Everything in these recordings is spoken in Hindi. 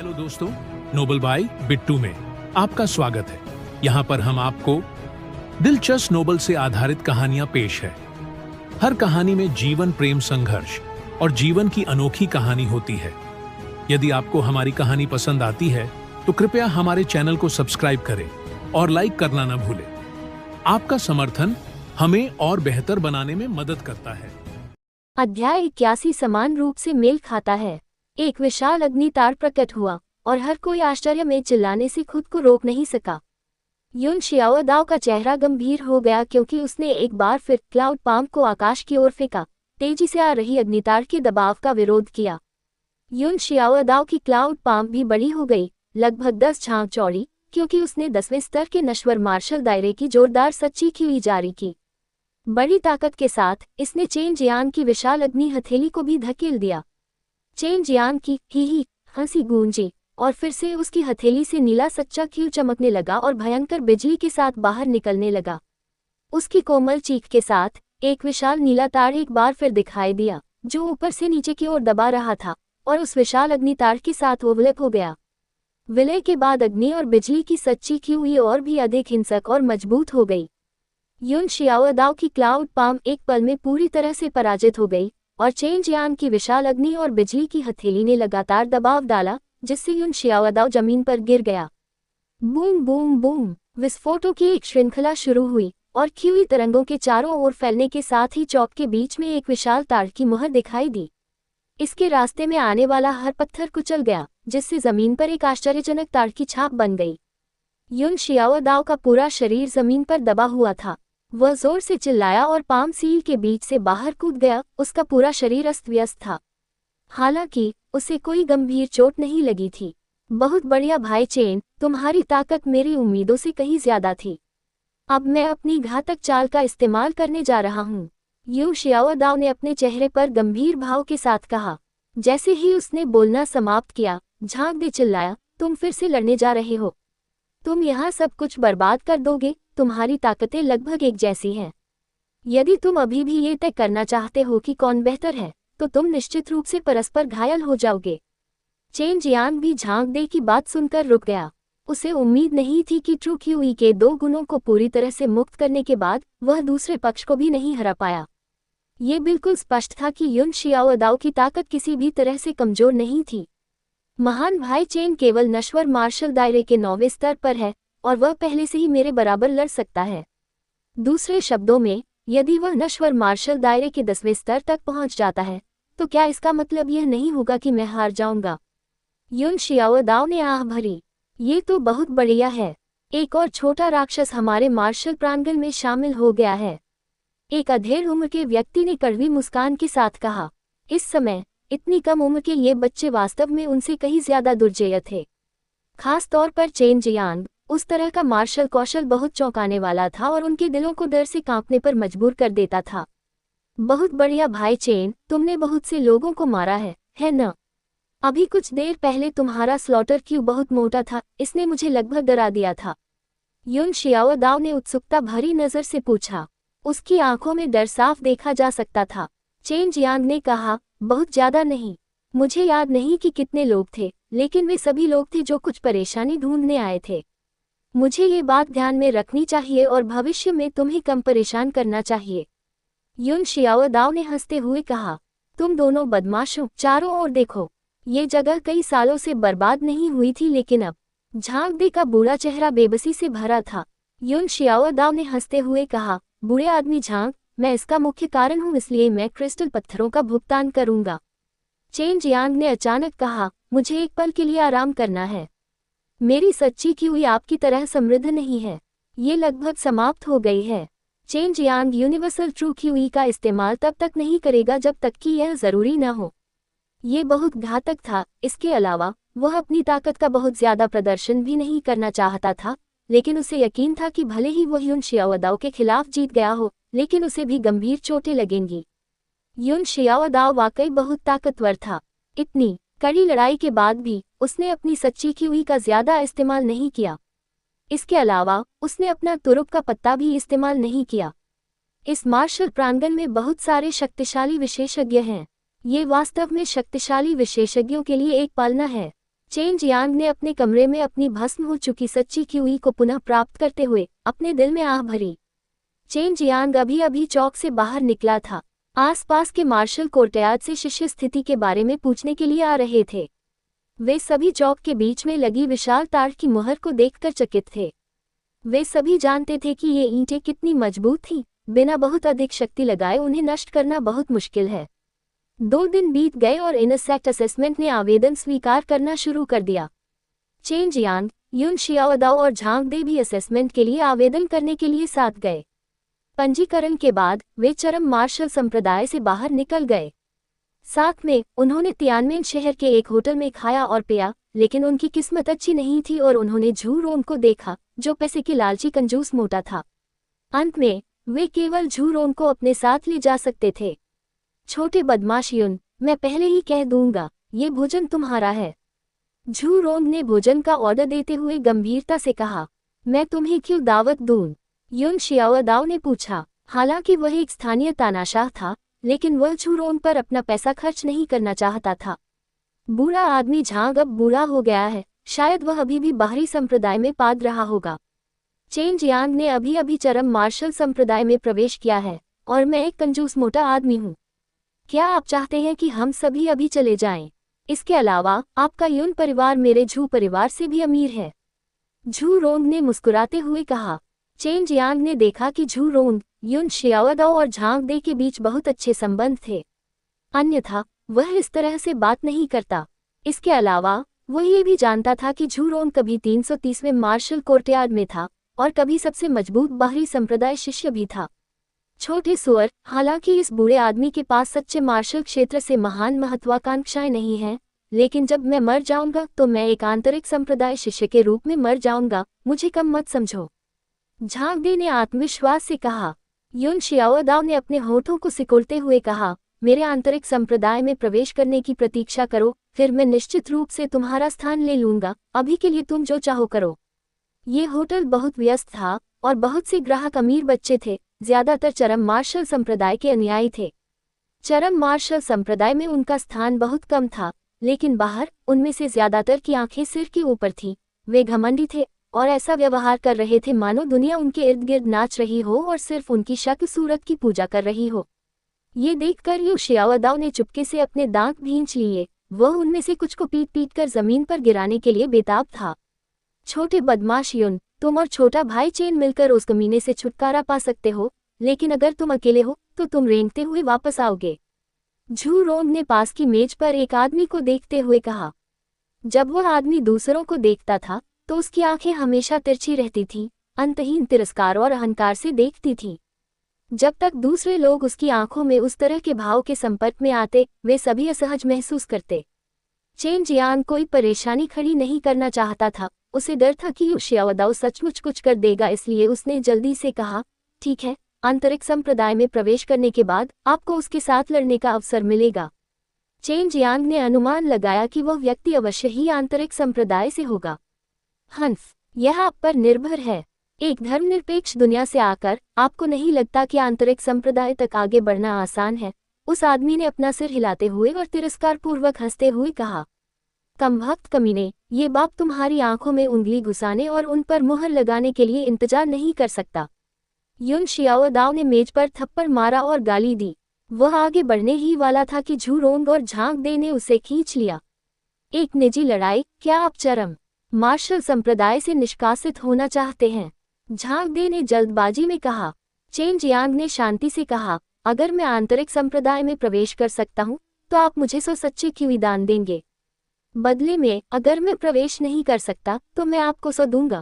हेलो दोस्तों, नोबल बाय बिट्टू में आपका स्वागत है। यहाँ पर हम आपको दिलचस्प नोबल से आधारित कहानियां पेश है। हर कहानी में जीवन, प्रेम, संघर्ष और जीवन की अनोखी कहानी होती है। यदि आपको हमारी कहानी पसंद आती है तो कृपया हमारे चैनल को सब्सक्राइब करें और लाइक करना न भूलें। आपका समर्थन हमें और बेहतर बनाने में मदद करता है। अध्याय 81 समान रूप से मेल खाता है। एक विशाल अग्नितार प्रकट हुआ और हर कोई आश्चर्य में चिल्लाने से खुद को रोक नहीं सका। युन शियाओदाओ का चेहरा गंभीर हो गया क्योंकि उसने एक बार फिर क्लाउड पाम को आकाश की ओर फेंका, तेजी से आ रही अग्नितार के दबाव का विरोध किया। युन शियाओदाओ की क्लाउड पाम भी बड़ी हो गई, लगभग 10 झांग चौड़ी, क्योंकि उसने 10वें स्तर के नश्वर मार्शल दायरे की जोरदार सच्ची खीवी जारी की। बड़ी ताकत के साथ इसने चेन जियान की विशाल अग्नि हथेली को भी धकेल दिया। चेन जियान की ही हंसी गूंजी और फिर से उसकी हथेली से नीला सच्चा कील चमकने लगा और भयंकर बिजली के साथ बाहर निकलने लगा। उसकी कोमल चीख के साथ एक विशाल नीला तार एक बार फिर दिखाई दिया, जो ऊपर से नीचे की ओर दबा रहा था और उस विशाल अग्नितार के साथ ओवलैप हो गया। विलय के बाद अग्नि और बिजली की सच्ची कीवी और भी अधिक हिंसक और मजबूत हो गई। युन शियाओदाओ की क्लाउड पाम एक पल में पूरी तरह से पराजित हो गई और चेन जियान की विशाल अग्नि और बिजली की हथेली ने लगातार दबाव डाला, जिससे युन शियाओदाओ जमीन पर गिर गया। बूम बूम बूम विस्फोटों की एक श्रृंखला शुरू हुई और कीवी तरंगों के चारों ओर फैलने के साथ ही चौक के बीच में एक विशाल तार की मुहर दिखाई दी। इसके रास्ते में आने वाला हर पत्थर कुचल गया, जिससे जमीन पर एक आश्चर्यजनक तार की छाप बन गई। युन शियाओदाओ का पूरा शरीर जमीन पर दबा हुआ था। वह जोर से चिल्लाया और पाम सील के बीच से बाहर कूद गया। उसका पूरा शरीर अस्त व्यस्त था, हालांकि उसे कोई गंभीर चोट नहीं लगी थी। बहुत बढ़िया भाई चेन, तुम्हारी ताकत मेरी उम्मीदों से कहीं ज्यादा थी। अब मैं अपनी घातक चाल का इस्तेमाल करने जा रहा हूँ, यू शियाओदाओ ने अपने चेहरे पर गंभीर भाव के साथ कहा। जैसे ही उसने बोलना समाप्त किया, झांक दे चिल्लाया, तुम फिर से लड़ने जा रहे हो? तुम यहाँ सब कुछ बर्बाद कर दोगे। तुम्हारी ताकतें लगभग एक जैसी हैं। यदि तुम अभी भी ये तय करना चाहते हो कि कौन बेहतर है, तो तुम निश्चित रूप से परस्पर घायल हो जाओगे। चेन जियान भी झांक दे की बात सुनकर रुक गया। उसे उम्मीद नहीं थी कि ट्रू क्यूई के 2 गुणों को पूरी तरह से मुक्त करने के बाद वह दूसरे पक्ष को भी नहीं हरा पाया। ये बिल्कुल स्पष्ट था कि युन शियाओदाओ की ताकत किसी भी तरह से कमजोर नहीं थी। महान भाई चेन केवल नश्वर मार्शल दायरे के 9वें स्तर पर है और वह पहले से ही मेरे बराबर लड़ सकता है। दूसरे शब्दों में, यदि वह नश्वर मार्शल दायरे के 10वें स्तर तक पहुंच जाता है, तो क्या इसका मतलब यह नहीं होगा कि मैं हार जाऊंगा? युन शियाओदाओ ने आह भरी। ये तो बहुत बढ़िया है। एक और छोटा राक्षस हमारे मार्शल प्रांगण में शामिल हो गया है, एक अधेड़ उम्र के व्यक्ति ने कड़वी मुस्कान के साथ कहा। इस समय इतनी कम उम्र के ये बच्चे वास्तव में उनसे कहीं ज्यादा दुर्जेय थे। खास तौर पर चेन जियांग। उस तरह का मार्शल कौशल बहुत चौंकाने वाला था और उनके दिलों को डर से कांपने पर मजबूर कर देता था। बहुत बढ़िया भाई चेन, तुमने बहुत से लोगों को मारा है न? अभी कुछ देर पहले तुम्हारा स्लॉटर क्यू बहुत मोटा था, इसने मुझे लगभग डरा दिया था। युन शियाओदाओ ने उत्सुकता भरी नजर से पूछा। उसकी आंखों में डर साफ देखा जा सकता था। चेन जियांग ने कहा, बहुत ज्यादा नहीं। मुझे याद नहीं कि कितने लोग थे, लेकिन वे सभी लोग थे जो कुछ परेशानी ढूंढने आए थे। मुझे ये बात ध्यान में रखनी चाहिए और भविष्य में तुम्हें कम परेशान करना चाहिए। युन शियाओदाओ ने हंसते हुए कहा, तुम दोनों बदमाशों, चारों ओर देखो। ये जगह कई सालों से बर्बाद नहीं हुई थी, लेकिन अब। झांक दे का बूढ़ा चेहरा बेबसी से भरा था। युन शियाओदाओ ने हंसते हुए कहा, बूढ़े आदमी झांक, मैं इसका मुख्य कारण हूँ, इसलिए मैं क्रिस्टल पत्थरों का भुगतान करूंगा। चेन जियांग ने अचानक कहा, मुझे एक पल के लिए आराम करना है। मेरी सच्ची क्यूई आपकी तरह समृद्ध नहीं है, ये लगभग समाप्त हो गई है। Chain Jiang universal true QE का इस्तेमाल तब तक नहीं करेगा जब तक कि यह जरूरी न हो। ये बहुत घातक था। इसके अलावा वह अपनी ताकत का बहुत ज्यादा प्रदर्शन भी नहीं करना चाहता था, लेकिन उसे यकीन था कि भले ही वह युन शियाओदाओ के खिलाफ जीत गया हो, लेकिन उसे भी गंभीर चोटें लगेंगी। युन शियाओदाओ वाकई बहुत ताकतवर था। इतनी कड़ी लड़ाई के बाद भी उसने अपनी सच्ची क्यूई का ज्यादा इस्तेमाल नहीं किया। इसके अलावा उसने अपना तुरुप का पत्ता भी इस्तेमाल नहीं किया। इस मार्शल प्रांगण में बहुत सारे शक्तिशाली विशेषज्ञ हैं। ये वास्तव में शक्तिशाली विशेषज्ञों के लिए एक पालना है। चेन जियांग ने अपने कमरे में अपनी भस्म हो चुकी सच्ची क्यूई को पुनः प्राप्त करते हुए अपने दिल में आह भरी। चेन जियांग अभी अभी चौक से बाहर निकला था। आसपास के मार्शल कोर्टयार्ड से शिष्य स्थिति के बारे में पूछने के लिए आ रहे थे। वे सभी चौक के बीच में लगी विशाल तार की मुहर को देखकर चकित थे। वे सभी जानते थे कि ये ईंटें कितनी मजबूत थीं, बिना बहुत अधिक शक्ति लगाए उन्हें नष्ट करना बहुत मुश्किल है। 2 दिन बीत गए और इनसेक्ट असेसमेंट ने आवेदन स्वीकार करना शुरू कर दिया। चेन जियांग, युन शियाओदाओ और झांग दे भी असेसमेंट के लिए आवेदन करने के लिए साथ गए। पंजीकरण के बाद वे चरम मार्शल संप्रदाय से बाहर निकल गए। साथ में उन्होंने तियानमेन शहर के एक होटल में खाया और पिया, लेकिन उनकी किस्मत अच्छी नहीं थी और उन्होंने झू रोंग को देखा, जो पैसे की लालची कंजूस मोटा था। अंत में वे केवल झू रोंग को अपने साथ ले जा सकते थे। छोटे बदमाश युन, मैं पहले ही कह दूंगा, ये भोजन तुम्हारा है। झू रोंग ने भोजन का ऑर्डर देते हुए गंभीरता से कहा। मैं तुम्हें क्यों दावत दूं? युन शियाओदाओ ने पूछा। हालांकि वह एक स्थानीय तानाशाह था, लेकिन वह झू रोंग पर अपना पैसा खर्च नहीं करना चाहता था। बूढ़ा आदमी झांग अब बूढ़ा हो गया है, शायद वह अभी भी बाहरी संप्रदाय में पाद रहा होगा। चेन जियांग ने अभी अभी चरम मार्शल संप्रदाय में प्रवेश किया है, और मैं एक कंजूस मोटा आदमी हूँ। क्या आप चाहते हैं कि हम सभी अभी चले जाएं? इसके अलावा आपका युन परिवार मेरे झू परिवार से भी अमीर है। झू रोंग ने मुस्कुराते हुए कहा। चेन जियांग ने देखा कि झू रोंग, युन शियाओदाओ और झांग दे के बीच बहुत अच्छे संबंध थे, अन्यथा वह इस तरह से बात नहीं करता। इसके अलावा वह ये भी जानता था कि झू रोंग कभी 330वें मार्शल कोर्टयार्ड में था और कभी सबसे मजबूत बाहरी संप्रदाय शिष्य भी था। छोटे सुअर, हालांकि इस बूढ़े आदमी के पास सच्चे मार्शल क्षेत्र से महान महत्वाकांक्षाएं नहीं हैं, लेकिन जब मैं मर जाऊंगा तो मैं एक आंतरिक संप्रदाय शिष्य के रूप में मर जाऊंगा, मुझे कम मत समझो। झांग दे ने आत्मविश्वास से कहा। युन शियाओदाओ ने अपने होठों को सिकुड़ते हुए कहा, मेरे आंतरिक संप्रदाय में प्रवेश करने की प्रतीक्षा करो, फिर मैं निश्चित रूप से तुम्हारा स्थान ले लूंगा। अभी के लिए तुम जो चाहो करो। ये होटल बहुत व्यस्त था और बहुत से ग्राहक अमीर बच्चे थे, ज्यादातर चरम मार्शल संप्रदाय के अनुयायी थे। चरम मार्शल संप्रदाय में उनका स्थान बहुत कम था, लेकिन बाहर उनमें से ज्यादातर की आंखें सिर के ऊपर थीं। वे घमंडी थे और ऐसा व्यवहार कर रहे थे मानो दुनिया उनके इर्द गिर्द नाच रही हो और सिर्फ उनकी शक्ल सूरत की पूजा कर रही हो। ये देखकर यू शियाओदाओ ने चुपके से अपने दांत भींच लिए। वह उनमें से कुछ को पीट पीट कर जमीन पर गिराने के लिए बेताब था। छोटे बदमाश युन, तुम और छोटा भाई चेन मिलकर उस कमीने से छुटकारा पा सकते हो, लेकिन अगर तुम अकेले हो तो तुम रेंगते हुए वापस आओगे। झू रोंग ने पास की मेज पर एक आदमी को देखते हुए कहा। जब वह आदमी दूसरों को देखता था तो उसकी आंखें हमेशा तिरछी रहती थीं, अंतहीन तिरस्कार और अहंकार से देखती थीं। जब तक दूसरे लोग उसकी आंखों में उस तरह के भाव के संपर्क में आते, वे सभी असहज महसूस करते। चेन जियांग कोई परेशानी खड़ी नहीं करना चाहता था, उसे डर था कि यू शियाओदाओ सचमुच कुछ कर देगा, इसलिए उसने जल्दी से कहा, ठीक है, आंतरिक संप्रदाय में प्रवेश करने के बाद आपको उसके साथ लड़ने का अवसर मिलेगा। चेन जियांग ने अनुमान लगाया कि वह व्यक्ति अवश्य ही आंतरिक संप्रदाय से होगा। हंस, यह आप पर निर्भर है। एक धर्मनिरपेक्ष दुनिया से आकर आपको नहीं लगता कि आंतरिक संप्रदाय तक आगे बढ़ना आसान है? उस आदमी ने अपना सिर हिलाते हुए और तिरस्कारपूर्वक हंसते हुए कहा। कमबख्त कमीने, ये बाप तुम्हारी आंखों में उंगली घुसाने और उन पर मुहर लगाने के लिए इंतजार नहीं कर सकता। युन शियाओदाओ ने मेज पर थप्पड़ मारा और गाली दी। वह आगे बढ़ने ही वाला था कि झू रोंग और झांग दे ने उसे खींच लिया। एक निजी लड़ाई? क्या आप चरम मार्शल संप्रदाय से निष्कासित होना चाहते हैं? झांग दे ने जल्दबाजी में कहा। चेन जियांग ने शांति से कहा, अगर मैं आंतरिक संप्रदाय में प्रवेश कर सकता हूँ तो आप मुझे 100 सच्चे क्यूई दान देंगे। बदले में अगर मैं प्रवेश नहीं कर सकता तो मैं आपको 100 दूंगा।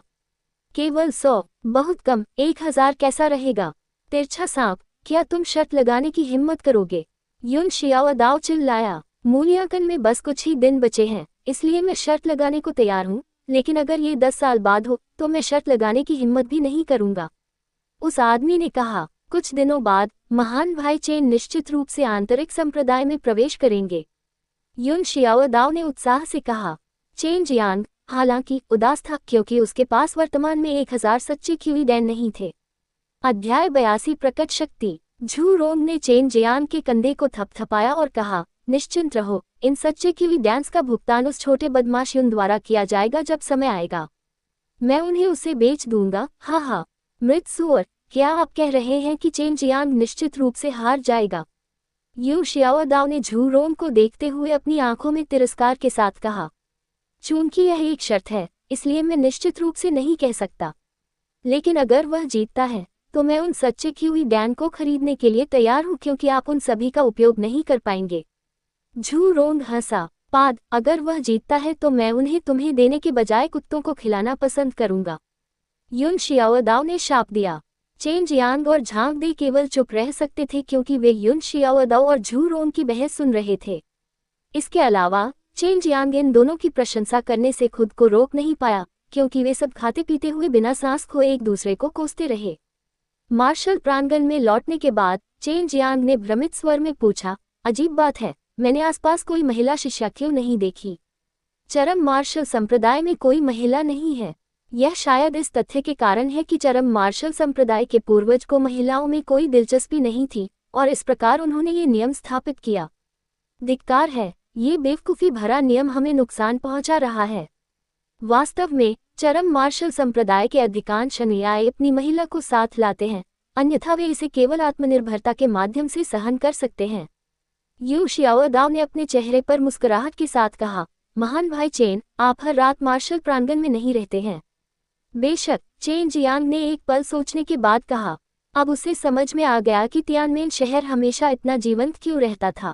केवल 100? बहुत कम। 1000 कैसा रहेगा? तिरछा सांप, क्या तुम शर्त लगाने की हिम्मत करोगे? युन शियाओदाओ चिल्लाया। मूल्यांकन में बस कुछ ही दिन बचे हैं, इसलिए मैं शर्त लगाने को तैयार हूँ, लेकिन अगर ये 10 साल बाद हो तो मैं शर्त लगाने की हिम्मत भी नहीं करूंगा। उस आदमी ने कहा। कुछ दिनों बाद महान भाई चेन निश्चित रूप से आंतरिक संप्रदाय में प्रवेश करेंगे। युन शियाओदाओ ने उत्साह से कहा। चेन जियांग हालांकि उदास था क्योंकि उसके पास वर्तमान में 1000 सच्चे क्यूई डैन नहीं थे। अध्याय 82 प्रकट शक्ति। झू रोंग ने चेन जियांग के कंधे को थपथपाया और कहा, निश्चिंत रहो, इन सच्चे क्यूई डांस का भुगतान उस छोटे बदमाश युन द्वारा किया जाएगा जब समय आएगा। मैं उन्हें उसे बेच दूंगा। हाँ हाँ, मृत सुअर, क्या आप कह रहे हैं कि चेन जियांग निश्चित रूप से हार जाएगा? यू शियाओदाओ ने झू रोंग को देखते हुए अपनी आंखों में तिरस्कार के साथ कहा। चूंकि यह एक शर्त है, इसलिए मैं निश्चित रूप से नहीं कह सकता। लेकिन अगर वह जीतता है तो मैं उन सच्चे क्यूई डैन को खरीदने के लिए तैयार हूं, क्योंकि आप उन सभी का उपयोग नहीं कर पाएंगे। झू रोंग हंसा। पाद, अगर वह जीतता है तो मैं उन्हें तुम्हें देने के बजाय कुत्तों को खिलाना पसंद करूंगा, युन शियाओदाओ ने शाप दिया। चेन जियांग और झांग दे केवल चुप रह सकते थे क्योंकि वे युन शियाओदाओ और झू रोंग की बहस सुन रहे थे। इसके अलावा चेन जियांग इन दोनों की प्रशंसा करने से खुद को रोक नहीं पाया, क्योंकि वे सब खाते पीते हुए बिना सांस खोए एक दूसरे को कोसते रहे। मार्शल प्रांगण में लौटने के बाद चेन जियांग ने भ्रमित स्वर में पूछा, अजीब बात है, मैंने आसपास कोई महिला शिष्या क्यों नहीं देखी? चरम मार्शल संप्रदाय में कोई महिला नहीं है। यह शायद इस तथ्य के कारण है कि चरम मार्शल संप्रदाय के पूर्वज को महिलाओं में कोई दिलचस्पी नहीं थी और इस प्रकार उन्होंने ये नियम स्थापित किया। धिक्कार है, ये बेवकूफ़ी भरा नियम हमें नुकसान पहुंचा रहा है। वास्तव में चरम मार्शल संप्रदाय के अधिकांश अनुयायी अपनी महिला को साथ लाते हैं, अन्यथा वे इसे केवल आत्मनिर्भरता के माध्यम से सहन कर सकते हैं। यू शियाओदाओ ने अपने चेहरे पर मुस्कुराहट के साथ कहा, महान भाई चेन, आप हर रात मार्शल प्रांगण में नहीं रहते हैं। बेशक, चेन जियांग ने एक पल सोचने के बाद कहा। अब उसे समझ में आ गया कि तियानमेन शहर हमेशा इतना जीवंत क्यों रहता था।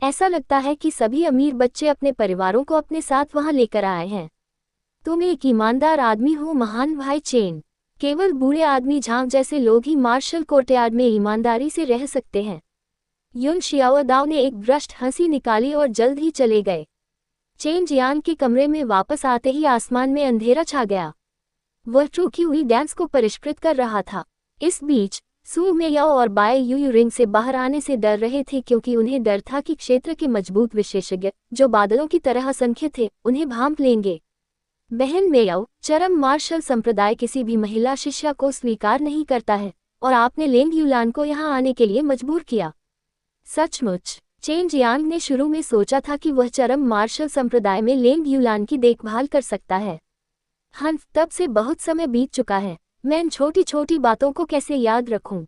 ऐसा लगता है कि सभी अमीर बच्चे अपने परिवारों को अपने साथ वहां लेकर आए हैं। तुम एक ईमानदार आदमी हो महान भाई चेन। केवल बूढ़े आदमी झांग जैसे लोग ही मार्शल कोर्टयार्ड में ईमानदारी से रह सकते हैं। युन शियाओदाओ ने एक भ्रष्ट हंसी निकाली और जल्द ही चले गए। चेन जियांग के कमरे में वापस आते ही आसमान में अंधेरा छा गया। वह ट्रू क्यूई डांस को परिष्कृत कर रहा था। इस बीच सू मेयाओ और बाय यूयू रिंग से बाहर आने से डर रहे थे, क्योंकि उन्हें डर था कि क्षेत्र के मजबूत विशेषज्ञ, जो बादलों की तरह असंख्य थे, उन्हें भांप लेंगे। बहन मेयाओ, चरम मार्शल संप्रदाय किसी भी महिला शिष्या को स्वीकार नहीं करता है और आपने लेंग यूलान को यहाँ आने के लिए मजबूर किया। सचमुच, चेन जियांग ने शुरू में सोचा था कि वह चरम मार्शल संप्रदाय में लेंग यूलान की देखभाल कर सकता है। हंफ, तब से बहुत समय बीत चुका है, मैं इन छोटी छोटी बातों को कैसे याद रखूं?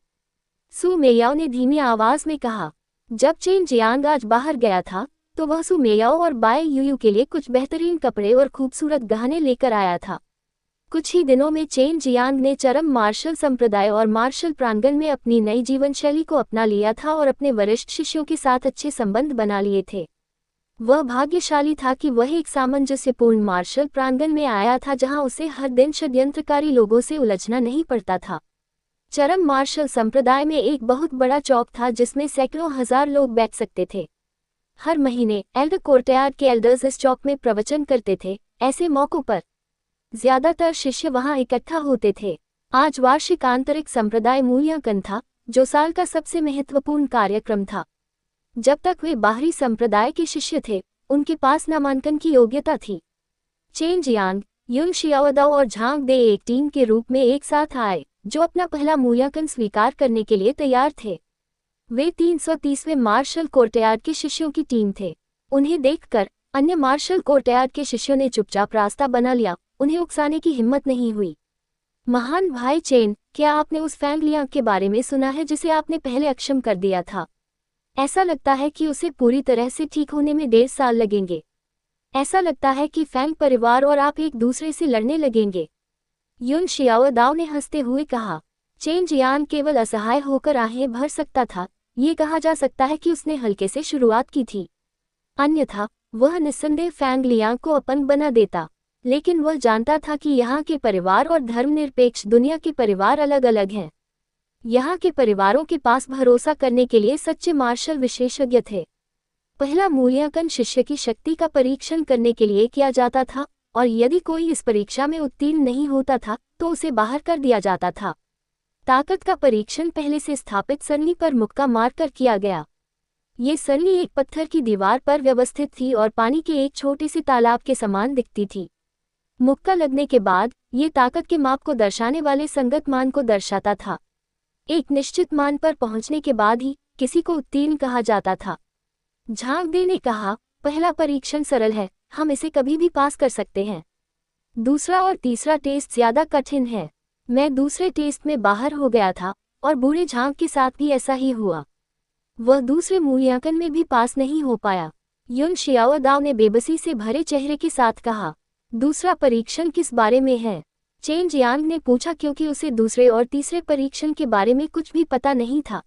सू मेयाओ ने धीमी आवाज में कहा। जब चेन जियांग आज बाहर गया था तो वह सू मेयाओ और बाय यूयू के लिए कुछ बेहतरीन कपड़े और खूबसूरत गहने लेकर आया था। कुछ ही दिनों में चेन जियांग ने चरम मार्शल संप्रदाय और मार्शल प्रांगण में अपनी नई जीवन शैली को अपना लिया था और अपने वरिष्ठ शिष्यों के साथ अच्छे संबंध बना लिए थे। वह भाग्यशाली था कि वह एक सामंजस्यपूर्ण मार्शल प्रांगण में आया था जहां उसे हर दिन षड्यंत्रकारी लोगों से उलझना नहीं पड़ता था। चरम मार्शल संप्रदाय में एक बहुत बड़ा चौक था जिसमें सैकड़ों हजार लोग बैठ सकते थे। हर महीने एल्डर कोर्टयार्ड के एल्डर्स इस चौक में प्रवचन करते थे। ऐसे मौकों पर ज्यादातर शिष्य वहां इकट्ठा होते थे। आज वार्षिक आंतरिक संप्रदाय मूल्यांकन था, जो साल का सबसे महत्वपूर्ण कार्यक्रम था। जब तक वे बाहरी संप्रदाय के शिष्य थे, उनके पास नामांकन की योग्यता थी। चेन जियांग, युन शियाओदाओ और झांग दे एक टीम के रूप में एक साथ आए, जो अपना पहला मूल्यांकन स्वीकार करने के लिए तैयार थे। वे 330वें मार्शल कोर्टयार्ड के शिष्यों की टीम थे। उन्हें देखकर अन्य मार्शल कोर्टयार्ड के शिष्यों ने चुपचाप रास्ता बना लिया, उन्हें उकसाने की हिम्मत नहीं हुई। महान भाई चेन, क्या आपने उस फैंग लियांग के बारे में सुना है जिसे आपने पहले अक्षम कर दिया था? ऐसा लगता है कि उसे पूरी तरह से ठीक होने में 1.5 साल लगेंगे। ऐसा लगता है कि फैंग परिवार और आप एक दूसरे से लड़ने लगेंगे। युन शियाओदाओ ने हंसते हुए कहा। चेन जियांग केवल असहाय होकर आहें भर सकता था। ये कहा जा सकता है कि उसने हल्के से शुरुआत की थी, अन्यथा वह निस्संदेह फैंग लियांग को अपंग बना देता। लेकिन वह जानता था कि यहाँ के परिवार और धर्मनिरपेक्ष दुनिया के परिवार अलग अलग हैं। यहाँ के परिवारों के पास भरोसा करने के लिए सच्चे मार्शल विशेषज्ञ थे। पहला मूल्यांकन शिष्य की शक्ति का परीक्षण करने के लिए किया जाता था, और यदि कोई इस परीक्षा में उत्तीर्ण नहीं होता था तो उसे बाहर कर दिया जाता था। ताकत का परीक्षण पहले से स्थापित सरनी पर मुक्का मारकर किया गया। ये सरनी एक पत्थर की दीवार पर व्यवस्थित थी और पानी के एक छोटे से तालाब के समान दिखती थी। मुक्का लगने के बाद ये ताकत के माप को दर्शाने वाले संगत मान को दर्शाता था। एक निश्चित मान पर पहुंचने के बाद ही किसी को उत्तीर्ण कहा जाता था। झांग दे ने कहा, पहला परीक्षण सरल है, हम इसे कभी भी पास कर सकते हैं। दूसरा और तीसरा टेस्ट ज्यादा कठिन है। मैं दूसरे टेस्ट में बाहर हो गया था और बुरे झांक के साथ भी ऐसा ही हुआ। वह दूसरे मूल्यांकन में भी पास नहीं हो पाया। युन शियाओदाओ ने बेबसी से भरे चेहरे के साथ कहा, दूसरा परीक्षण किस बारे में है? चेन जियांग ने पूछा क्योंकि उसे दूसरे और तीसरे परीक्षण के बारे में कुछ भी पता नहीं था।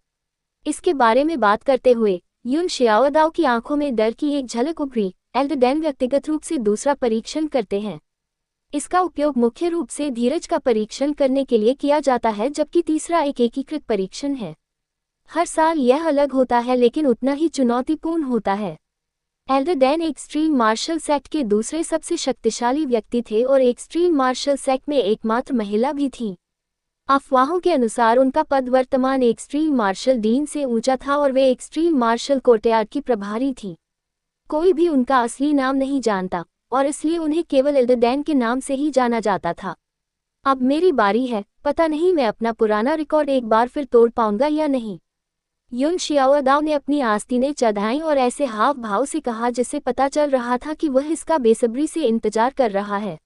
इसके बारे में बात करते हुए युन शियाओदाओ की आंखों में डर की एक झलक उभरी। एल्डर डैन व्यक्तिगत रूप से दूसरा परीक्षण करते हैं। इसका उपयोग मुख्य रूप से धीरज का परीक्षण करने के लिए किया जाता है, जबकि तीसरा एक एकीकृत परीक्षण है। हर साल यह अलग होता है लेकिन उतना ही चुनौतीपूर्ण होता है। Elder Dan extreme martial act के दूसरे सबसे शक्तिशाली व्यक्ति थे और एक्सट्रीम मार्शल एक्ट में एकमात्र महिला भी थी। अफवाहों के अनुसार उनका पद वर्तमान एक्सट्रीम मार्शल डीन से ऊंचा था और वे एक्सट्रीम मार्शल कोर्टयार्ड की प्रभारी थी। कोई भी उनका असली नाम नहीं जानता और इसलिए उन्हें केवल एल्डर डैन के नाम से ही जाना जाता था। अब मेरी बारी है, पता नहीं मैं अपना पुराना रिकॉर्ड एक बार फिर तोड़ पाऊंगा या नहीं। युन शियाओदाओ ने अपनी आस्तीनें चढ़ाईं और ऐसे हाव भाव से कहा जिससे पता चल रहा था कि वह इसका बेसब्री से इंतजार कर रहा है।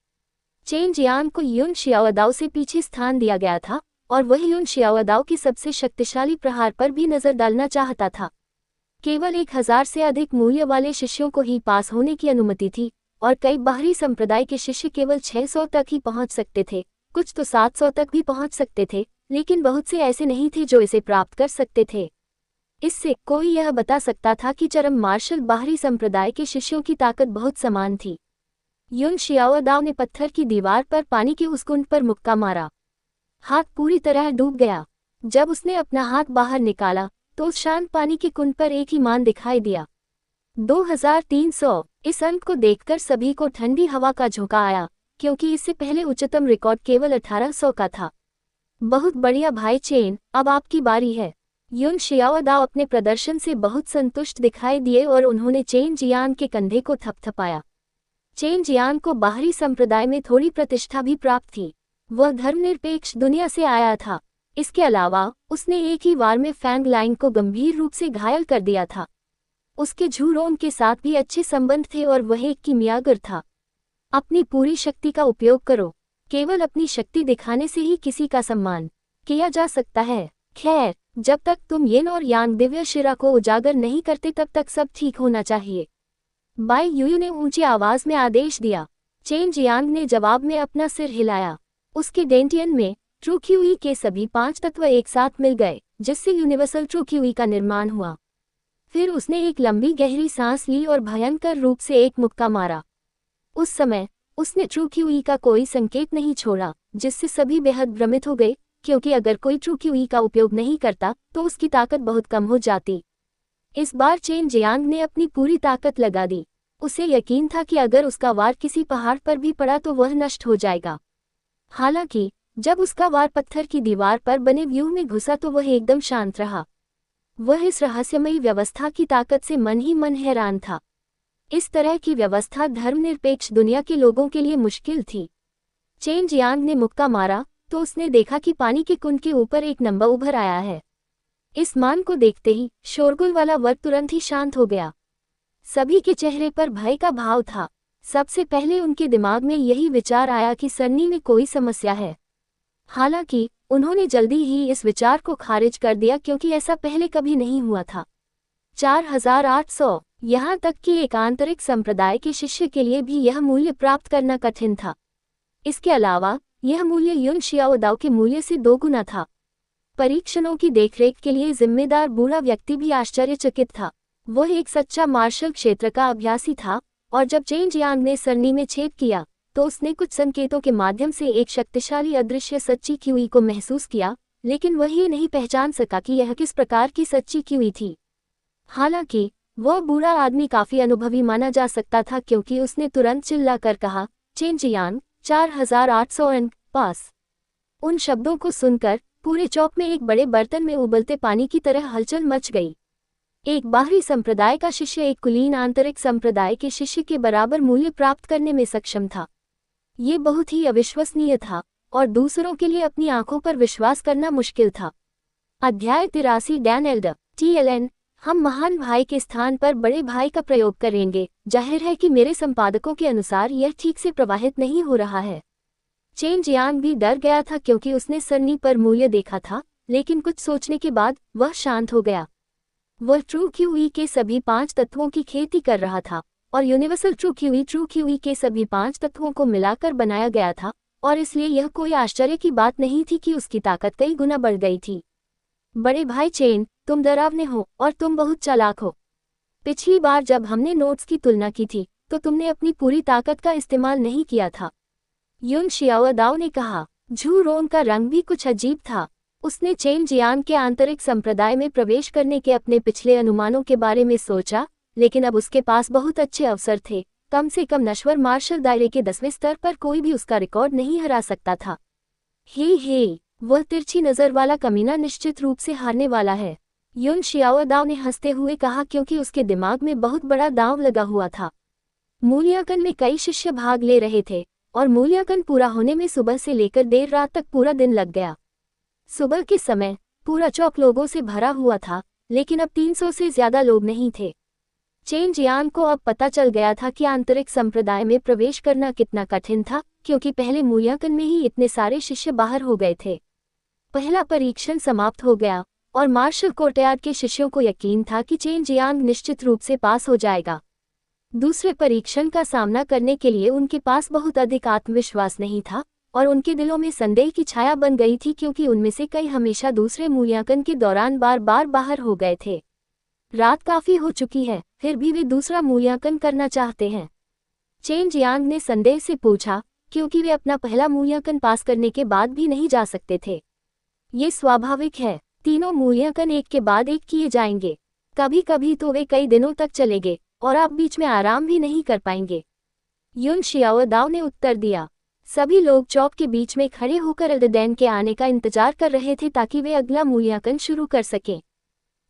चेन जियांग को युन शियाओदाओ से पीछे स्थान दिया गया था और वह युन शियाओदाओ के सबसे शक्तिशाली प्रहार पर भी नजर डालना चाहता था। केवल 1000 से अधिक मूल्य वाले शिष्यों को ही पास होने की अनुमति थी और कई बाहरी संप्रदाय के शिष्य केवल 600 तक ही पहुंच सकते थे। कुछ तो 700 तक भी पहुंच सकते थे, लेकिन बहुत से ऐसे नहीं थे जो इसे प्राप्त कर सकते थे। इससे कोई यह बता सकता था कि चरम मार्शल बाहरी संप्रदाय के शिष्यों की ताकत बहुत समान थी। युन शियाओदाओ ने पत्थर की दीवार पर पानी के उस कुंड पर मुक्का मारा। हाथ पूरी तरह डूब गया। जब उसने अपना हाथ बाहर निकाला तो उस शांत पानी के कुंड पर एक ही मान दिखाई दिया, 2300। इस अंक को देखकर सभी को ठंडी हवा का झोंका आया, क्योंकि इससे पहले उच्चतम रिकॉर्ड केवल 1800 का था। बहुत बढ़िया भाई चेन, अब आपकी बारी है। युन शियाओदाओ अपने प्रदर्शन से बहुत संतुष्ट दिखाई दिए और उन्होंने चेन जियांग के कंधे को थपथपाया। चेन जियांग को बाहरी संप्रदाय में थोड़ी प्रतिष्ठा भी प्राप्त थी। वह धर्मनिरपेक्ष दुनिया से आया था। इसके अलावा उसने एक ही वार में फैंग लाइन को गंभीर रूप से घायल कर दिया था। उसके झूरोन के साथ भी अच्छे संबंध थे और वह एक कीमियागर था। अपनी पूरी शक्ति का उपयोग करो। केवल अपनी शक्ति दिखाने से ही किसी का सम्मान किया जा सकता है। खैर, जब तक तुम येन और यांग दिव्य शिरा को उजागर नहीं करते तब तक सब ठीक होना चाहिए। बाई यूयू ने ऊंची आवाज में आदेश दिया। चेन जियांग ने जवाब में अपना सिर हिलाया। उसके डेंटियन में ट्रू क्यूई के सभी 5 तत्व एक साथ मिल गए, जिससे यूनिवर्सल ट्रू क्यूई का निर्माण हुआ। फिर उसने एक लंबी गहरी सांस ली और भयंकर रूप से एक मुक्का मारा। उस समय उसने ट्रू क्यूई का कोई संकेत नहीं छोड़ा, जिससे सभी बेहद भ्रमित हो गए, क्योंकि अगर कोई ट्रू क्यूई का उपयोग नहीं करता तो उसकी ताकत बहुत कम हो जाती। इस बार चेन जियांग ने अपनी पूरी ताकत लगा दी। उसे यकीन था कि अगर उसका वार किसी पहाड़ पर भी पड़ा तो वह नष्ट हो जाएगा। हालांकि जब उसका वार पत्थर की दीवार पर बने व्यूह में घुसा तो वह एकदम शांत रहा। वह इस रहस्यमयी व्यवस्था की ताकत से मन ही मन हैरान था। इस तरह की व्यवस्था धर्मनिरपेक्ष दुनिया के लोगों के लिए मुश्किल थी। चेन जियांग ने मुक्का मारा तो उसने देखा कि पानी के कुंड के ऊपर एक नंबर उभर आया है। इस मान को देखते ही शोरगुल वाला वर्ग तुरंत ही शांत हो गया। सभी के चेहरे पर भय का भाव था। सबसे पहले उनके दिमाग में यही विचार आया कि सरनी में कोई समस्या है। हालांकि उन्होंने जल्दी ही इस विचार को खारिज कर दिया, क्योंकि ऐसा पहले कभी नहीं हुआ था। 4800। यहाँ तक कि एक आंतरिक संप्रदाय के शिष्य के लिए भी यह मूल्य प्राप्त करना कठिन था। इसके अलावा यह मूल्य युन शियाओदाओ के मूल्य से 2 गुना था। परीक्षणों की देखरेख के लिए जिम्मेदार बूढ़ा व्यक्ति भी आश्चर्यचकित था। वह एक सच्चा मार्शल क्षेत्र का अभ्यासी था और जब चेन जियांग ने सरनी में छेद किया तो उसने कुछ संकेतों के माध्यम से एक शक्तिशाली अदृश्य सच्ची क्यूई को महसूस किया, लेकिन वह ये नहीं पहचान सका कि यह किस प्रकार की सच्ची क्यूई थी। हालांकि वह बूढ़ा आदमी काफी अनुभवी माना जा सकता था, क्योंकि उसने तुरंत चिल्लाकर कहा, चेन जियांग, 4800 अंक पास। उन शब्दों को सुनकर पूरे चौक में एक बड़े बर्तन में उबलते पानी की तरह हलचल मच गई। एक बाहरी संप्रदाय का शिष्य एक कुलीन आंतरिक संप्रदाय के शिष्य के बराबर मूल्य प्राप्त करने में सक्षम था। ये बहुत ही अविश्वसनीय था और दूसरों के लिए अपनी आंखों पर विश्वास करना मुश्किल था। अध्याय 83 डैन एल्डर TLN हम महान भाई के स्थान पर बड़े भाई का प्रयोग करेंगे। जाहिर है कि मेरे संपादकों के अनुसार यह ठीक से प्रवाहित नहीं हो रहा है। चेन जियांग भी डर गया था क्योंकि उसने सरनी पर मूल्य देखा था, लेकिन कुछ सोचने के बाद वह शांत हो गया। वह ट्रू क्यूई के सभी 5 तत्वों की खेती कर रहा था और यूनिवर्सल ट्रू क्यूई के सभी 5 तत्वों को मिलाकर बनाया गया था, और इसलिए यह कोई आश्चर्य की बात नहीं थी कि उसकी ताकत कई गुना बढ़ गई थी। बड़े भाई चेन, तुम डरावने हो और तुम बहुत चालाक हो। पिछली बार जब हमने नोट्स की तुलना की थी तो तुमने अपनी पूरी ताकत का इस्तेमाल नहीं किया था। युन शियाओदाओ ने कहा। झू रोंग का रंग भी कुछ अजीब था। उसने चेन जियांग के आंतरिक संप्रदाय में प्रवेश करने के अपने पिछले अनुमानों के बारे में सोचा, लेकिन अब उसके पास बहुत अच्छे अवसर थे। कम से कम नश्वर मार्शल दायरे के 10वें स्तर पर कोई भी उसका रिकॉर्ड नहीं हरा सकता था। हे, वह तिरछी नजर वाला कमीना निश्चित रूप से हारने वाला है, युन शियाओदाओ ने हंसते हुए कहा, क्योंकि उसके दिमाग में बहुत बड़ा दांव लगा हुआ था। मूल्यांकन में कई शिष्य भाग ले रहे थे और मूल्यांकन पूरा होने में सुबह से लेकर देर रात तक पूरा दिन लग गया। सुबह के समय पूरा चौक लोगों से भरा हुआ था, लेकिन अब 300 से ज्यादा लोग नहीं थे। चेन जियांग को अब पता चल गया था कि आंतरिक संप्रदाय में प्रवेश करना कितना कठिन था, क्योंकि पहले मूल्यांकन में ही इतने सारे शिष्य बाहर हो गए थे। पहला परीक्षण समाप्त हो गया और मार्शल कोर्टयार्ड के शिष्यों को यकीन था कि चेन जियांग निश्चित रूप से पास हो जाएगा। दूसरे परीक्षण का सामना करने के लिए उनके पास बहुत अधिक आत्मविश्वास नहीं था और उनके दिलों में संदेह की छाया बन गई थी, क्योंकि उनमें से कई हमेशा दूसरे मूल्यांकन के दौरान बार बार बाहर हो गए थे। रात काफी हो चुकी है, फिर भी वे दूसरा मूल्यांकन करना चाहते हैं। चेन जियांग ने संदेह से पूछा, क्योंकि वे अपना पहला मूल्यांकन पास करने के बाद भी नहीं जा सकते थे। ये स्वाभाविक है, तीनों मूल्यांकन एक के बाद एक किए जाएंगे। कभी कभी तो वे कई दिनों तक चलेंगे और आप बीच में आराम भी नहीं कर पाएंगे, युन शियाओदाओ ने उत्तर दिया। सभी लोग चौक के बीच में खड़े होकर एल्डरडेन के आने का इंतजार कर रहे थे ताकि वे अगला मूल्यांकन शुरू कर सकें।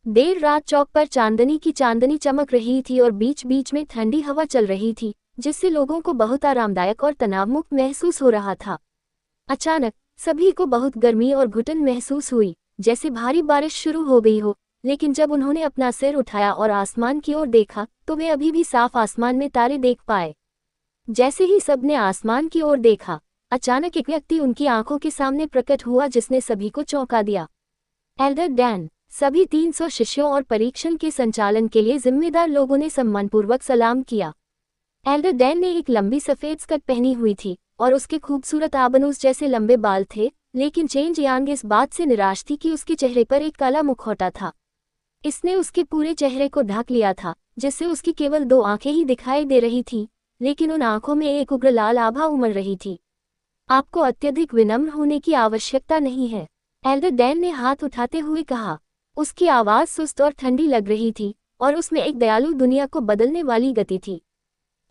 देर रात चौक पर चांदनी की चांदनी चमक रही थी और बीच बीच में ठंडी हवा चल रही थी, जिससे लोगों को बहुत आरामदायक और तनावमुक्त महसूस हो रहा था। अचानक सभी को बहुत गर्मी और घुटन महसूस हुई, जैसे भारी बारिश शुरू हो गई हो। लेकिन जब उन्होंने अपना सिर उठाया और आसमान की ओर देखा तो वे अभी भी साफ आसमान में तारे देख पाए। जैसे ही सबने आसमान की ओर देखा, अचानक एक व्यक्ति उनकी आंखों के सामने प्रकट हुआ जिसने सभी को चौंका दिया। Elder Dan. सभी 300 शिष्यों और परीक्षण के संचालन के लिए जिम्मेदार लोगों ने सम्मानपूर्वक सलाम किया। एल्डर डैन ने एक लंबी सफेद स्कर्ट पहनी हुई थी और उसके खूबसूरत आबनूस जैसे लंबे बाल थे, लेकिन चेन जियांग इस बात से निराश थी कि उसके चेहरे पर एक काला मुखौटा था। इसने उसके पूरे चेहरे को ढक लिया था, जिससे उसकी केवल 2 आंखें ही दिखाई दे रही थीं, लेकिन उन आंखों में एक उग्र लाल आभा उमड़ रही थी। आपको अत्यधिक विनम्र होने की आवश्यकता नहीं है, एल्डर डैन ने हाथ उठाते हुए कहा। उसकी आवाज़ सुस्त और ठंडी लग रही थी और उसमें एक दयालु दुनिया को बदलने वाली गति थी।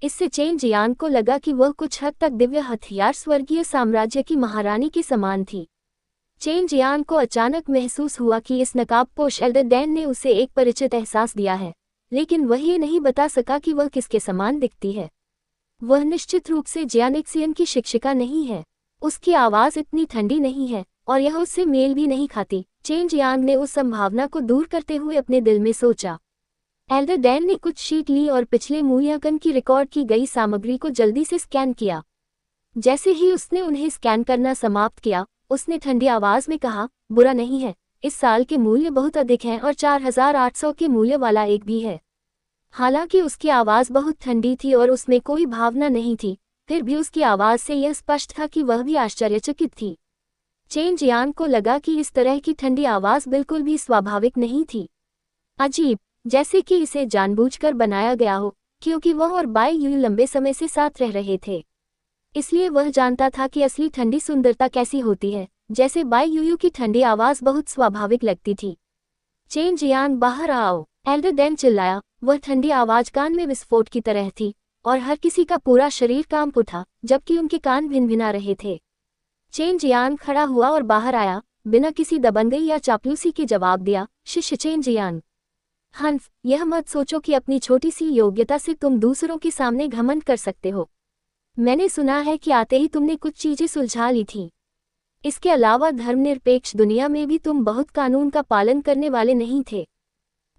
इससे चेन जियांग को लगा कि वह कुछ हद तक दिव्य हथियार स्वर्गीय साम्राज्य की महारानी के समान थी। चेन जियांग को अचानक महसूस हुआ कि इस नकाबपोश एल्डर डैन ने उसे एक परिचित एहसास दिया है, लेकिन वह ये नहीं बता सका कि वह किसके समान दिखती है। वह निश्चित रूप से जियानिक्सियन की शिक्षिका नहीं है। उसकी आवाज़ इतनी ठंडी नहीं है और यह उससे मेल भी नहीं खाती। चेन जियांग ने उस संभावना को दूर करते हुए अपने दिल में सोचा। एल्डर डैन ने कुछ शीट ली और पिछले मूल्यांकन की रिकॉर्ड की गई सामग्री को जल्दी से स्कैन किया। जैसे ही उसने उन्हें स्कैन करना समाप्त किया, उसने ठंडी आवाज़ में कहा, बुरा नहीं है, इस साल के मूल्य बहुत अधिक हैं और 4800 के मूल्य वाला एक भी है। हालांकि उसकी आवाज़ बहुत ठंडी थी और उसमें कोई भावना नहीं थी, फिर भी उसकी आवाज़ से यह स्पष्ट था कि वह भी आश्चर्यचकित थी। चेन जियांग को लगा कि इस तरह की ठंडी आवाज़ बिल्कुल भी स्वाभाविक नहीं थी। अजीब, जैसे कि इसे जानबूझकर बनाया गया हो, क्योंकि वह और बाई यूयू लंबे समय से साथ रह रहे थे। इसलिए वह जानता था कि असली ठंडी सुंदरता कैसी होती है। जैसे बाई यूयू की ठंडी आवाज़ बहुत स्वाभाविक लगती थी। चेन जियांग, बाहर आओ, एल्डर डैन चिल्लाया। वह ठंडी आवाज़ कान में विस्फोट की तरह थी और हर किसी का पूरा शरीर कांप उठा, जबकि उनके कान भिनभिना रहे थे। चेन जियांग खड़ा हुआ और बाहर आया, बिना किसी दबंगई या चापलूसी के जवाब दिया, शिष्य चेन जियांग। हंस, यह मत सोचो कि अपनी छोटी सी योग्यता से तुम दूसरों के सामने घमंड कर सकते हो। मैंने सुना है कि आते ही तुमने कुछ चीजें सुलझा ली थीं। इसके अलावा धर्मनिरपेक्ष दुनिया में भी तुम बहुत कानून का पालन करने वाले नहीं थे।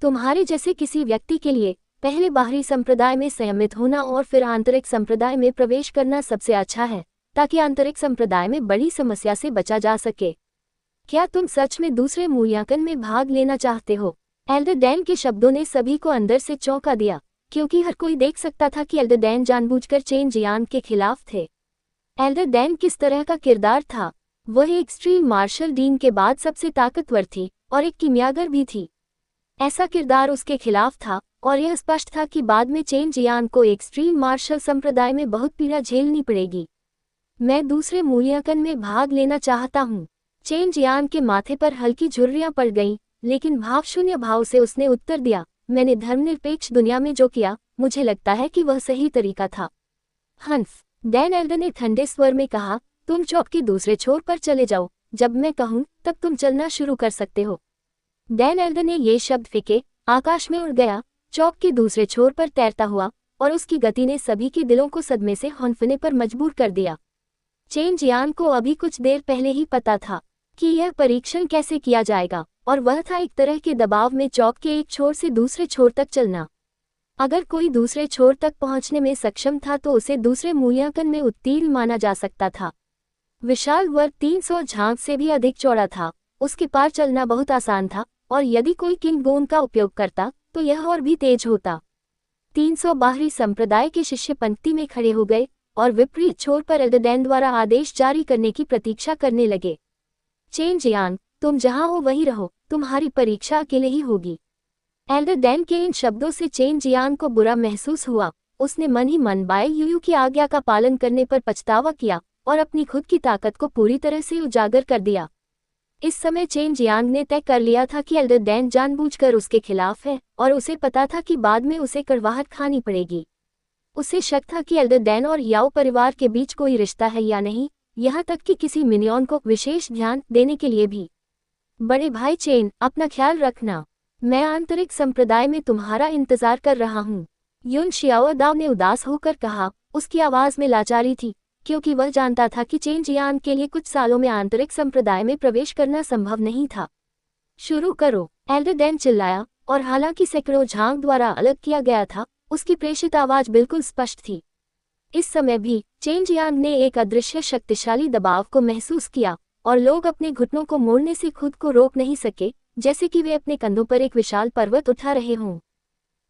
तुम्हारे जैसे किसी व्यक्ति के लिए पहले बाहरी संप्रदाय में संयमित होना और फिर आंतरिक संप्रदाय में प्रवेश करना सबसे अच्छा है, ताकि आंतरिक संप्रदाय में बड़ी समस्या से बचा जा सके। क्या तुम सच में दूसरे मूल्यांकन में भाग लेना चाहते हो? एल्डर डैन के शब्दों ने सभी को अंदर से चौंका दिया, क्योंकि हर कोई देख सकता था कि एल्डर डैन जानबूझकर चेन जियांग के खिलाफ थे। एल्डर डैन किस तरह का किरदार था? वह एक एक्सट्रीम मार्शल डीन के बाद सबसे ताकतवर थी और एक कीमियागर भी थी। ऐसा किरदार उसके खिलाफ था और यह स्पष्ट था कि बाद में चेन जियांग को एक्सट्रीम मार्शल संप्रदाय में बहुत पीड़ा झेलनी पड़ेगी। मैं दूसरे मूल्यांकन में भाग लेना चाहता हूँ। चेन जियांग के माथे पर हल्की झुर्रियां पड़ गईं, लेकिन भावशून्य भाव से उसने उत्तर दिया, मैंने धर्मनिरपेक्ष दुनिया में जो किया, मुझे लगता है कि वह सही तरीका था। हंफ, डैन एल्डर ने ठंडे स्वर में कहा, तुम चौक के दूसरे छोर पर चले जाओ, जब मैं कहूँ तब तुम चलना शुरू कर सकते हो। डैन एल्डर ने ये शब्द फेंके, आकाश में उड़ गया, चौक के दूसरे छोर पर तैरता हुआ, और उसकी गति ने सभी के दिलों को सदमे से हौंफने पर मजबूर कर दिया। चेन जियांग को अभी कुछ देर पहले ही पता था कि यह परीक्षण कैसे किया जाएगा, और वह था एक तरह के दबाव में चौक के एक छोर से दूसरे छोर तक चलना। अगर कोई दूसरे छोर तक पहुंचने में सक्षम था तो उसे दूसरे मूल्यांकन में उत्तीर्ण माना जा सकता था। विशाल वर्ग 300 झांग से भी अधिक चौड़ा था, उसके पार चलना बहुत आसान था, और यदि कोई किंग गोन का उपयोग करता तो यह और भी तेज होता। 300 बाहरी संप्रदाय के शिष्य पंक्ति में खड़े हो गए और विपरीत छोर पर एल्डर डैन द्वारा आदेश जारी करने की प्रतीक्षा करने लगे। चेन जियांग, तुम जहां हो वहीं रहो, तुम्हारी परीक्षा अकेले ही होगी। एल्डर डैन के इन शब्दों से चेन जियांग को बुरा महसूस हुआ। उसने मन ही मन बाय यूयू की आज्ञा का पालन करने पर पछतावा किया और अपनी खुद की ताकत को पूरी तरह से उजागर कर दिया। इस समय चेन जियांग ने तय कर लिया था कि एल्डर डैन जानबूझकर उसके खिलाफ है, और उसे पता था कि बाद में उसे कड़वाहट खानी पड़ेगी। उसे शक था कि एल्डर डैन और याओ परिवार के बीच कोई रिश्ता है या नहीं, यहाँ तक कि किसी मिनियन को विशेष ध्यान देने के लिए भी। बड़े भाई चेन, अपना ख्याल रखना। मैं आंतरिक संप्रदाय में तुम्हारा इंतजार कर रहा हूँ। युन शियाओदाओ ने उदास होकर कहा। उसकी आवाज में लाचारी थी, क्योंकि वह जानता था कि चेन जियांग के लिए कुछ सालों में आंतरिक संप्रदाय में प्रवेश करना संभव नहीं था। शुरू करो, एल्डर डैन चिल्लाया, और हालांकि सैकड़ों झांग द्वारा अलग किया गया था, उसकी प्रेषित आवाज बिल्कुल स्पष्ट थी। इस समय भी चेन जियांग ने एक अदृश्य शक्तिशाली दबाव को महसूस किया, और लोग अपने घुटनों को मोड़ने से खुद को रोक नहीं सके, जैसे कि वे अपने कंधों पर एक विशाल पर्वत उठा रहे हों।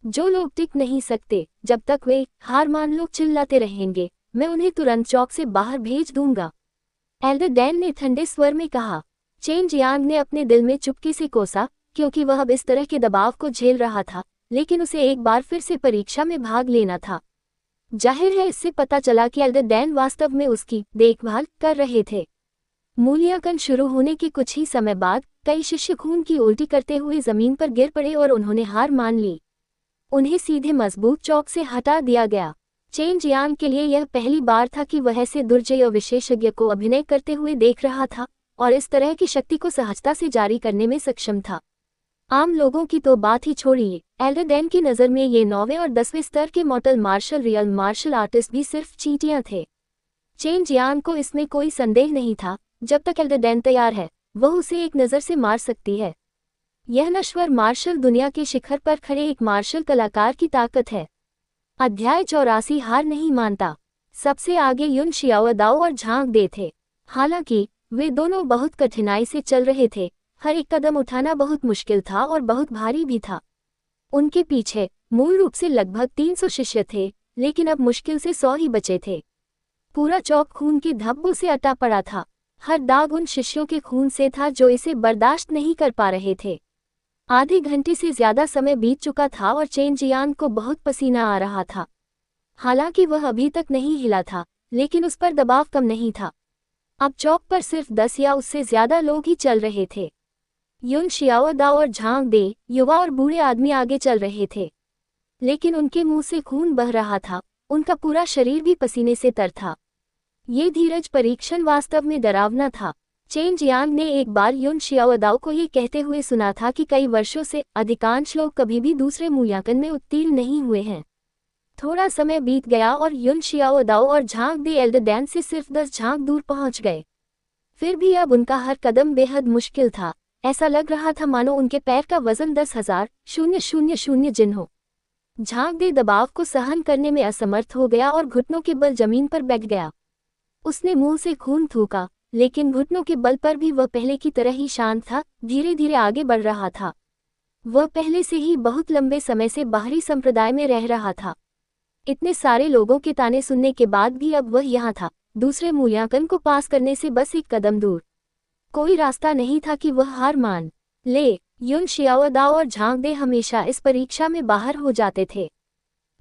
जो लोग टिक नहीं सकते, जब तक वे हार मान लोग चिल्लाते रहेंगे, मैं उन्हें तुरंत चौक से बाहर भेज दूंगा। एल्डर डैन ने ठंडे स्वर में कहा। चेन जियांग ने अपने दिल में चुपके से कोसा, क्योंकि वह अब इस तरह के दबाव को झेल रहा था, लेकिन उसे एक बार फिर से परीक्षा में भाग लेना था। जाहिर है इससे पता चला कि एल्डर डैन वास्तव में उसकी देखभाल कर रहे थे। मूल्यांकन शुरू होने के कुछ ही समय बाद कई शिष्य खून की उल्टी करते हुए जमीन पर गिर पड़े और उन्होंने हार मान ली। उन्हें सीधे मजबूत चौक से हटा दिया गया। चेन जियांग के लिए यह पहली बार था कि वह ऐसे दुर्जय विशेषज्ञ को अभिनय करते हुए देख रहा था और इस तरह की शक्ति को सहजता से जारी करने में सक्षम था। आम लोगों की तो बात ही छोड़िए, एल्डर डैन की नज़र में ये 9वें और 10वें स्तर के mortal martial real martial artist भी सिर्फ चींटियां थे। चेन जियांग को इसमें कोई संदेह नहीं था, जब तक एल्डर डैन तैयार है, वह उसे एक नज़र से मार सकती है। यह नश्वर मार्शल दुनिया के शिखर पर खड़े एक मार्शल कलाकार की ताकत है। अध्याय 84 हार नहीं मानता। सबसे आगे युन शियाओदाओ और झांग दे थे। हालांकि वे दोनों बहुत कठिनाई से चल रहे थे, हर एक कदम उठाना बहुत मुश्किल था और बहुत भारी भी था। उनके पीछे मूल रूप से लगभग 300 शिष्य थे, लेकिन अब मुश्किल से 100 ही बचे थे। पूरा चौक खून के धब्बों से अटा पड़ा था। हर दाग उन शिष्यों के खून से था जो इसे बर्दाश्त नहीं कर पा रहे थे। आधे घंटे से ज्यादा समय बीत चुका था और चेन जियांग को बहुत पसीना आ रहा था। हालांकि वह अभी तक नहीं हिला था, लेकिन उस पर दबाव कम नहीं था। अब चौक पर सिर्फ 10 या उससे ज्यादा लोग ही चल रहे थे। युन शियाओदाओ और झांग दे, युवा और बूढ़े आदमी आगे चल रहे थे, लेकिन उनके मुंह से खून बह रहा था, उनका पूरा शरीर भी पसीने से तर था। ये धीरज परीक्षण वास्तव में डरावना था। चेन जियांग ने एक बार युन शियाओदाओ को ये कहते हुए सुना था कि कई वर्षों से अधिकांश लोग कभी भी दूसरे मूल्यांकन में उत्तीर्ण नहीं हुए हैं। थोड़ा समय बीत गया और युन शियाओदाओ और झांग दे एल्डर डैन से सिर्फ 10 झांग दूर पहुंच गए। फिर भी अब उनका हर कदम बेहद मुश्किल था। ऐसा लग रहा था मानो उनके पैर का वजन 10,000 जिन हो। झांग दे दबाव को सहन करने में असमर्थ हो गया और घुटनों के बल जमीन पर बैठ गया। उसने मुंह से खून थूका, लेकिन घुटनों के बल पर भी वह पहले की तरह ही शांत था, धीरे धीरे आगे बढ़ रहा था। वह पहले से ही बहुत लंबे समय से बाहरी संप्रदाय में रह रहा था। इतने सारे लोगों के ताने सुनने के बाद भी अब वह यहाँ था, दूसरे मूल्यांकन को पास करने से बस एक कदम दूर। कोई रास्ता नहीं था कि वह हार मान ले। युन शियाओदाओ और झांग दे हमेशा इस परीक्षा में बाहर हो जाते थे,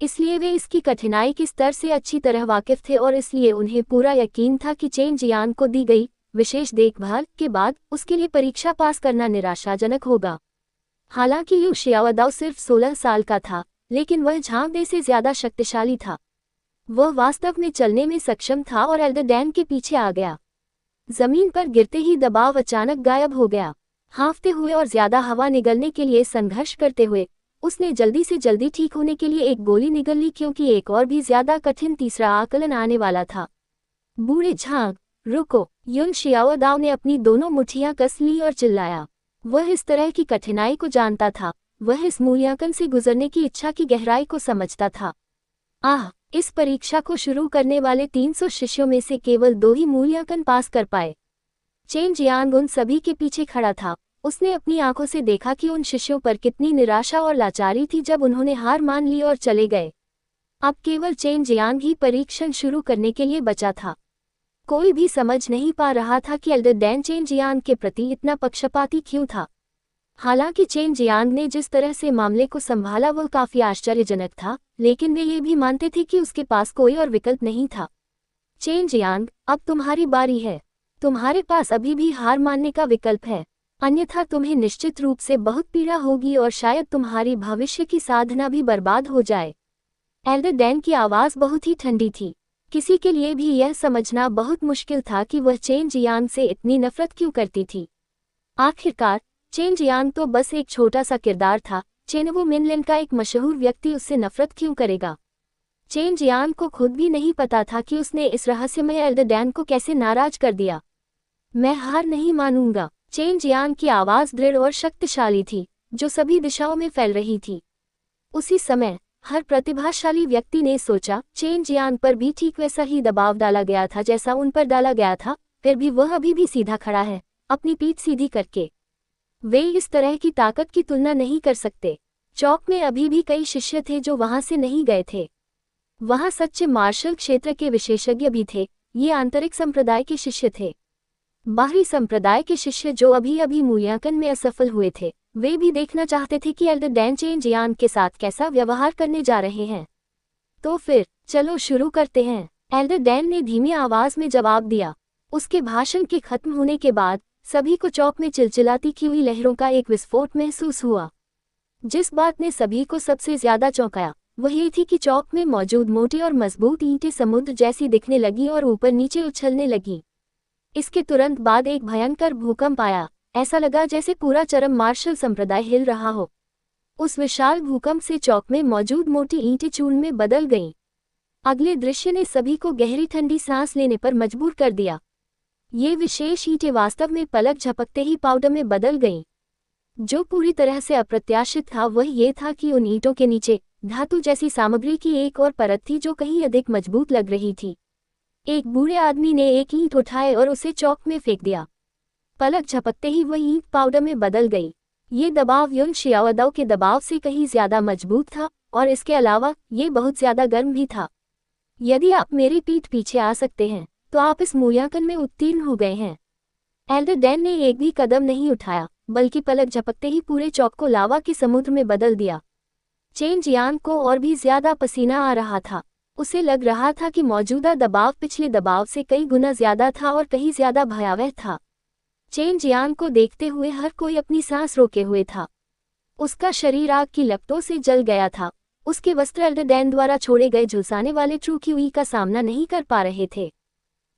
इसलिए वे इसकी कठिनाई के स्तर से अच्छी तरह वाकिफ थे और इसलिए उन्हें पूरा यकीन था कि चेन जियान को दी गई विशेष देखभाल के बाद उसके लिए परीक्षा पास करना निराशाजनक होगा। हालांकि यू शियाओदाओ सिर्फ 16 साल का था, लेकिन वह झांग दे से ज्यादा शक्तिशाली था। वह वास्तव में चलने में सक्षम था और एल्डर डैन के पीछे आ गया। जमीन पर गिरते ही दबाव अचानक गायब हो गया। हाँफते हुए और ज्यादा हवा निगलने के लिए संघर्ष करते हुए उसने जल्दी से जल्दी ठीक होने के लिए एक गोली निगल ली, क्योंकि एक और भी ज्यादा कठिन तीसरा आकलन आने वाला था। बूढ़े झांग, रुको! युन शियाओदाओ ने अपनी दोनों मुट्ठियां कस ली और चिल्लाया। वह इस तरह की कठिनाई को जानता था, वह इस मूल्यांकन से गुजरने की इच्छा की गहराई को समझता था। इस परीक्षा को शुरू करने वाले 300 शिष्यों में से केवल 2 ही मूल्यांकन पास कर पाए। चेन जियांग उन सभी के पीछे खड़ा था। उसने अपनी आंखों से देखा कि उन शिष्यों पर कितनी निराशा और लाचारी थी जब उन्होंने हार मान ली और चले गए। अब केवल चेन जियांग ही परीक्षण शुरू करने के लिए बचा था। कोई भी समझ नहीं पा रहा था कि एल्डर डैन चेन जियांग के प्रति इतना पक्षपाती क्यों था। हालांकि चेन जियांग ने जिस तरह से मामले को संभाला वह काफी आश्चर्यजनक था, लेकिन वे ये भी मानते थे कि उसके पास कोई और विकल्प नहीं था। चेन जियांग, अब तुम्हारी बारी है। तुम्हारे पास अभी भी हार मानने का विकल्प है, अन्यथा तुम्हें निश्चित रूप से बहुत पीड़ा होगी और शायद तुम्हारी भविष्य की साधना भी बर्बाद हो जाए। एल्डर डैन की आवाज बहुत ही ठंडी थी। किसी के लिए भी यह समझना बहुत मुश्किल था कि वह चेन जियांग से इतनी नफरत क्यों करती थी। आखिरकार चेन जियांग तो बस एक छोटा सा किरदार था। चेनवो मिनलिन का एक मशहूर व्यक्ति उससे नफरत क्यों करेगा। चेन जियांग को खुद भी नहीं पता था कि उसने इस रहस्यमय एल्डर डैन को कैसे नाराज कर दिया। मैं हार नहीं मानूंगा। चेन जियांग की आवाज दृढ़ और शक्तिशाली थी, जो सभी दिशाओं में फैल रही थी। उसी समय हर प्रतिभाशाली व्यक्ति ने सोचा चेन जियांग पर भी ठीक वैसा ही दबाव डाला गया था जैसा उन पर डाला गया था, फिर भी वह अभी भी सीधा खड़ा है, अपनी पीठ सीधी करके। वे इस तरह की ताकत की तुलना नहीं कर सकते। चौक में अभी भी कई शिष्य थे जो वहां से नहीं गए थे। वहां सच्चे मार्शल क्षेत्र के विशेषज्ञ भी थे। ये आंतरिक संप्रदाय के शिष्य थे। बाहरी संप्रदाय के शिष्य जो अभी अभी मूल्यांकन में असफल हुए थे, वे भी देखना चाहते थे कि एल्डर डैन चेन जियांग के साथ कैसा व्यवहार करने जा रहे हैं। तो फिर चलो शुरू करते हैं, एल्डर डैन ने धीमी आवाज में जवाब दिया। उसके भाषण के खत्म होने के बाद सभी को चौक में चिलचिलाती की हुई लहरों का एक विस्फोट महसूस हुआ। जिस बात ने सभी को सबसे ज्यादा चौंकाया वह ये थी कि चौक में मौजूद मोटी और मजबूत ईंटें समुद्र जैसी दिखने लगी और ऊपर नीचे उछलने लगी। इसके तुरंत बाद एक भयंकर भूकंप आया। ऐसा लगा जैसे पूरा चरम मार्शल संप्रदाय हिल रहा हो। उस विशाल भूकंप से चौक में मौजूद मोटी ईंटें चूर्ण में बदल गईं। अगले दृश्य ने सभी को गहरी ठंडी सांस लेने पर मजबूर कर दिया। ये विशेष ईंटें वास्तव में पलक झपकते ही पाउडर में बदल गईं। जो पूरी तरह से अप्रत्याशित था वह ये था कि उन ईंटों के नीचे धातु जैसी सामग्री की एक और परत थी जो कहीं अधिक मजबूत लग रही थी। एक बूढ़े आदमी ने एक ईंट उठाए और उसे चौक में फेंक दिया। पलक झपकते ही वह ईंट पाउडर में बदल गई। ये दबाव युन शियाओदाओ के दबाव से कहीं ज्यादा मजबूत था और इसके अलावा ये बहुत ज्यादा गर्म भी था। यदि आप मेरी पीठ पीछे आ सकते हैं तो आप इस मूल्यांकन में उत्तीर्ण हो गए हैं। एल्डर डैन ने एक भी कदम नहीं उठाया, बल्कि पलक झपकते ही पूरे चौक को लावा के समुद्र में बदल दिया। चेन जियांग को और भी ज्यादा पसीना आ रहा था। उसे लग रहा था कि मौजूदा दबाव पिछले दबाव से कई गुना ज्यादा था और कहीं ज्यादा भयावह था। चेन जियांग को देखते हुए हर कोई अपनी सांस रोके हुए था। उसका शरीर आग की लपटों से जल गया था। उसके वस्त्र एल्डर डैन द्वारा छोड़े गए झुलसाने वाले ट्रू क्यूई का सामना नहीं कर पा रहे थे।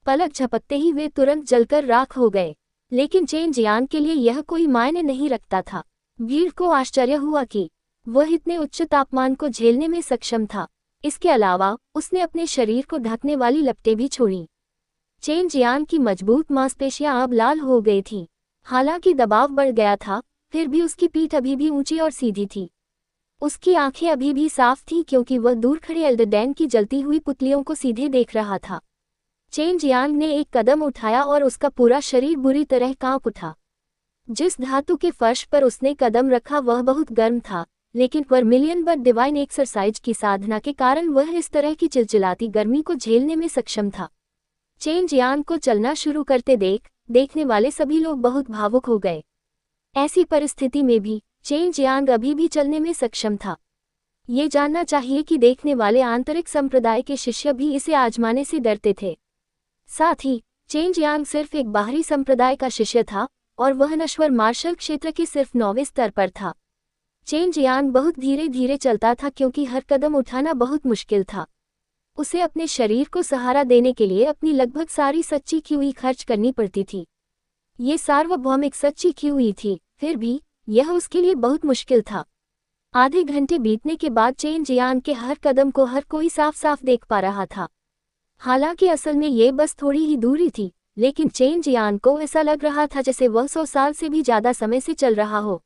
पलक झपकते ही वे तुरंत जलकर राख हो गए। लेकिन चेन जियांग के लिए यह कोई मायने नहीं रखता था। भीड़ को आश्चर्य हुआ कि वह इतने उच्च तापमान को झेलने में सक्षम था। इसके अलावा उसने अपने शरीर को ढकने वाली लपटें भी छोड़ी। चेन जियांग की मजबूत मांसपेशियां अब लाल हो गई थीं। हालांकि दबाव बढ़ गया था, फिर भी उसकी पीठ अभी भी ऊंची और सीधी थी। उसकी आंखें अभी भी साफ थीं क्योंकि वह दूर खड़े एल्डरडैन की जलती हुई पुतलियों को सीधे देख रहा था। चेन जियांग ने एक कदम उठाया और उसका पूरा शरीर बुरी तरह कांप उठा। जिस धातु के फर्श पर उसने कदम रखा वह बहुत गर्म था, लेकिन वर्मिलियन बट डिवाइन एक्सरसाइज की साधना के कारण वह इस तरह की चिलचिलाती गर्मी को झेलने में सक्षम था। चेन जियांग को चलना शुरू करते देखने वाले सभी लोग बहुत भावुक हो गए। ऐसी परिस्थिति में भी चेन जियांग अभी भी चलने में सक्षम था। ये जानना चाहिए कि देखने वाले आंतरिक संप्रदाय के शिष्य भी इसे आजमाने से डरते थे। साथ ही चेन जियांग सिर्फ एक बाहरी संप्रदाय का शिष्य था और वह नश्वर मार्शल क्षेत्र के सिर्फ 9वें स्तर पर था। चेन जियांग बहुत धीरे धीरे चलता था क्योंकि हर कदम उठाना बहुत मुश्किल था। उसे अपने शरीर को सहारा देने के लिए अपनी लगभग सारी सच्ची क्यूई खर्च करनी पड़ती थी। ये सार्वभौमिक सच्ची क्यूई थी, फिर भी यह उसके लिए बहुत मुश्किल था। आधे घंटे बीतने के बाद चेन जियांग के हर कदम को हर कोई साफ साफ देख पा रहा था। हालांकि असल में ये बस थोड़ी ही दूरी थी, लेकिन चेन जियांग को ऐसा लग रहा था जैसे वह 100 साल से भी ज्यादा समय से चल रहा हो।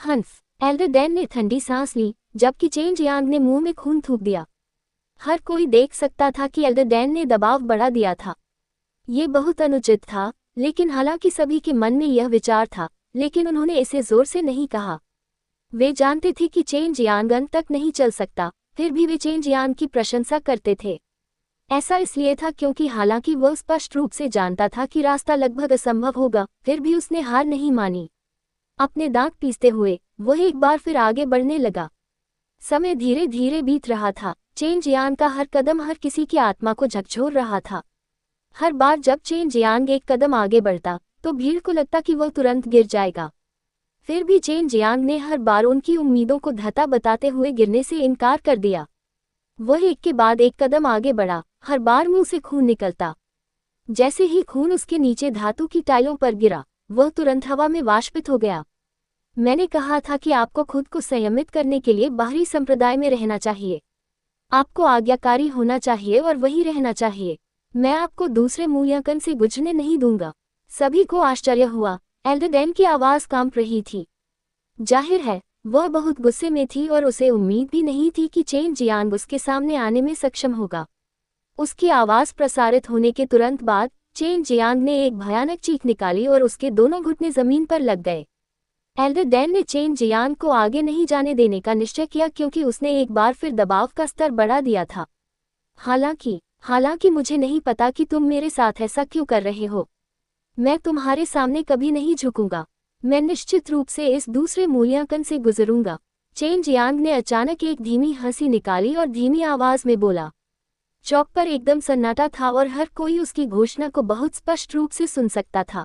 हंफ, एल्डरडैन ने ठंडी सांस ली, जबकि चेन जियांग ने मुंह में खून थूक दिया। हर कोई देख सकता था कि एल्डरडैन ने दबाव बढ़ा दिया था। ये बहुत अनुचित था, लेकिन हालांकि सभी के मन में यह विचार था, लेकिन उन्होंने इसे जोर से नहीं कहा। वे जानते थे कि चेन जियांग अंत तक नहीं चल सकता, फिर भी वे चेन जियांग की प्रशंसा करते थे। ऐसा इसलिए था क्योंकि हालांकि वह स्पष्ट रूप से जानता था कि रास्ता लगभग असंभव होगा, फिर भी उसने हार नहीं मानी। अपने दांत पीसते हुए वह एक बार फिर आगे बढ़ने लगा। समय धीरे धीरे बीत रहा था। चेन जियांग का हर कदम हर किसी की आत्मा को झकझोर रहा था। हर बार जब चेन जियांग एक कदम आगे बढ़ता तो भीड़ को लगता कि वह तुरंत गिर जाएगा। फिर भी चेन जियांग ने हर बार उनकी उम्मीदों को धता बताते हुए गिरने से इनकार कर दिया। वह एक के बाद एक कदम आगे बढ़ा, हर बार मुंह से खून निकलता। जैसे ही खून उसके नीचे धातु की टाइलों पर गिरा, वह तुरंत हवा में वाष्पित हो गया। मैंने कहा था कि आपको खुद को संयमित करने के लिए बाहरी संप्रदाय में रहना चाहिए। आपको आज्ञाकारी होना चाहिए और वही रहना चाहिए। मैं आपको दूसरे मूल्यांकन से गुजरने नहीं दूंगा। सभी को आश्चर्य हुआ। एल्डरडैन की आवाज कांप रही थी। जाहिर है वह बहुत गुस्से में थी और उसे उम्मीद भी नहीं थी कि चेन जियांग उसके सामने आने में सक्षम होगा। उसकी आवाज प्रसारित होने के तुरंत बाद चेन जियांग ने एक भयानक चीख निकाली और उसके दोनों घुटने जमीन पर लग गए। एल्डरडैन ने चेन जियांग को आगे नहीं जाने देने का निश्चय किया क्योंकि उसने एक बार फिर दबाव का स्तर बढ़ा दिया था। हालांकि मुझे नहीं पता कि तुम मेरे साथ ऐसा क्यों कर रहे हो। मैं तुम्हारे सामने कभी नहीं झुकूंगा। मैं निश्चित रूप से इस दूसरे मूल्यांकन से गुजरूंगा। चेन जियांग ने अचानक एक धीमी हंसी निकाली और धीमी आवाज में बोला। चौक पर एकदम सन्नाटा था और हर कोई उसकी घोषणा को बहुत स्पष्ट रूप से सुन सकता था।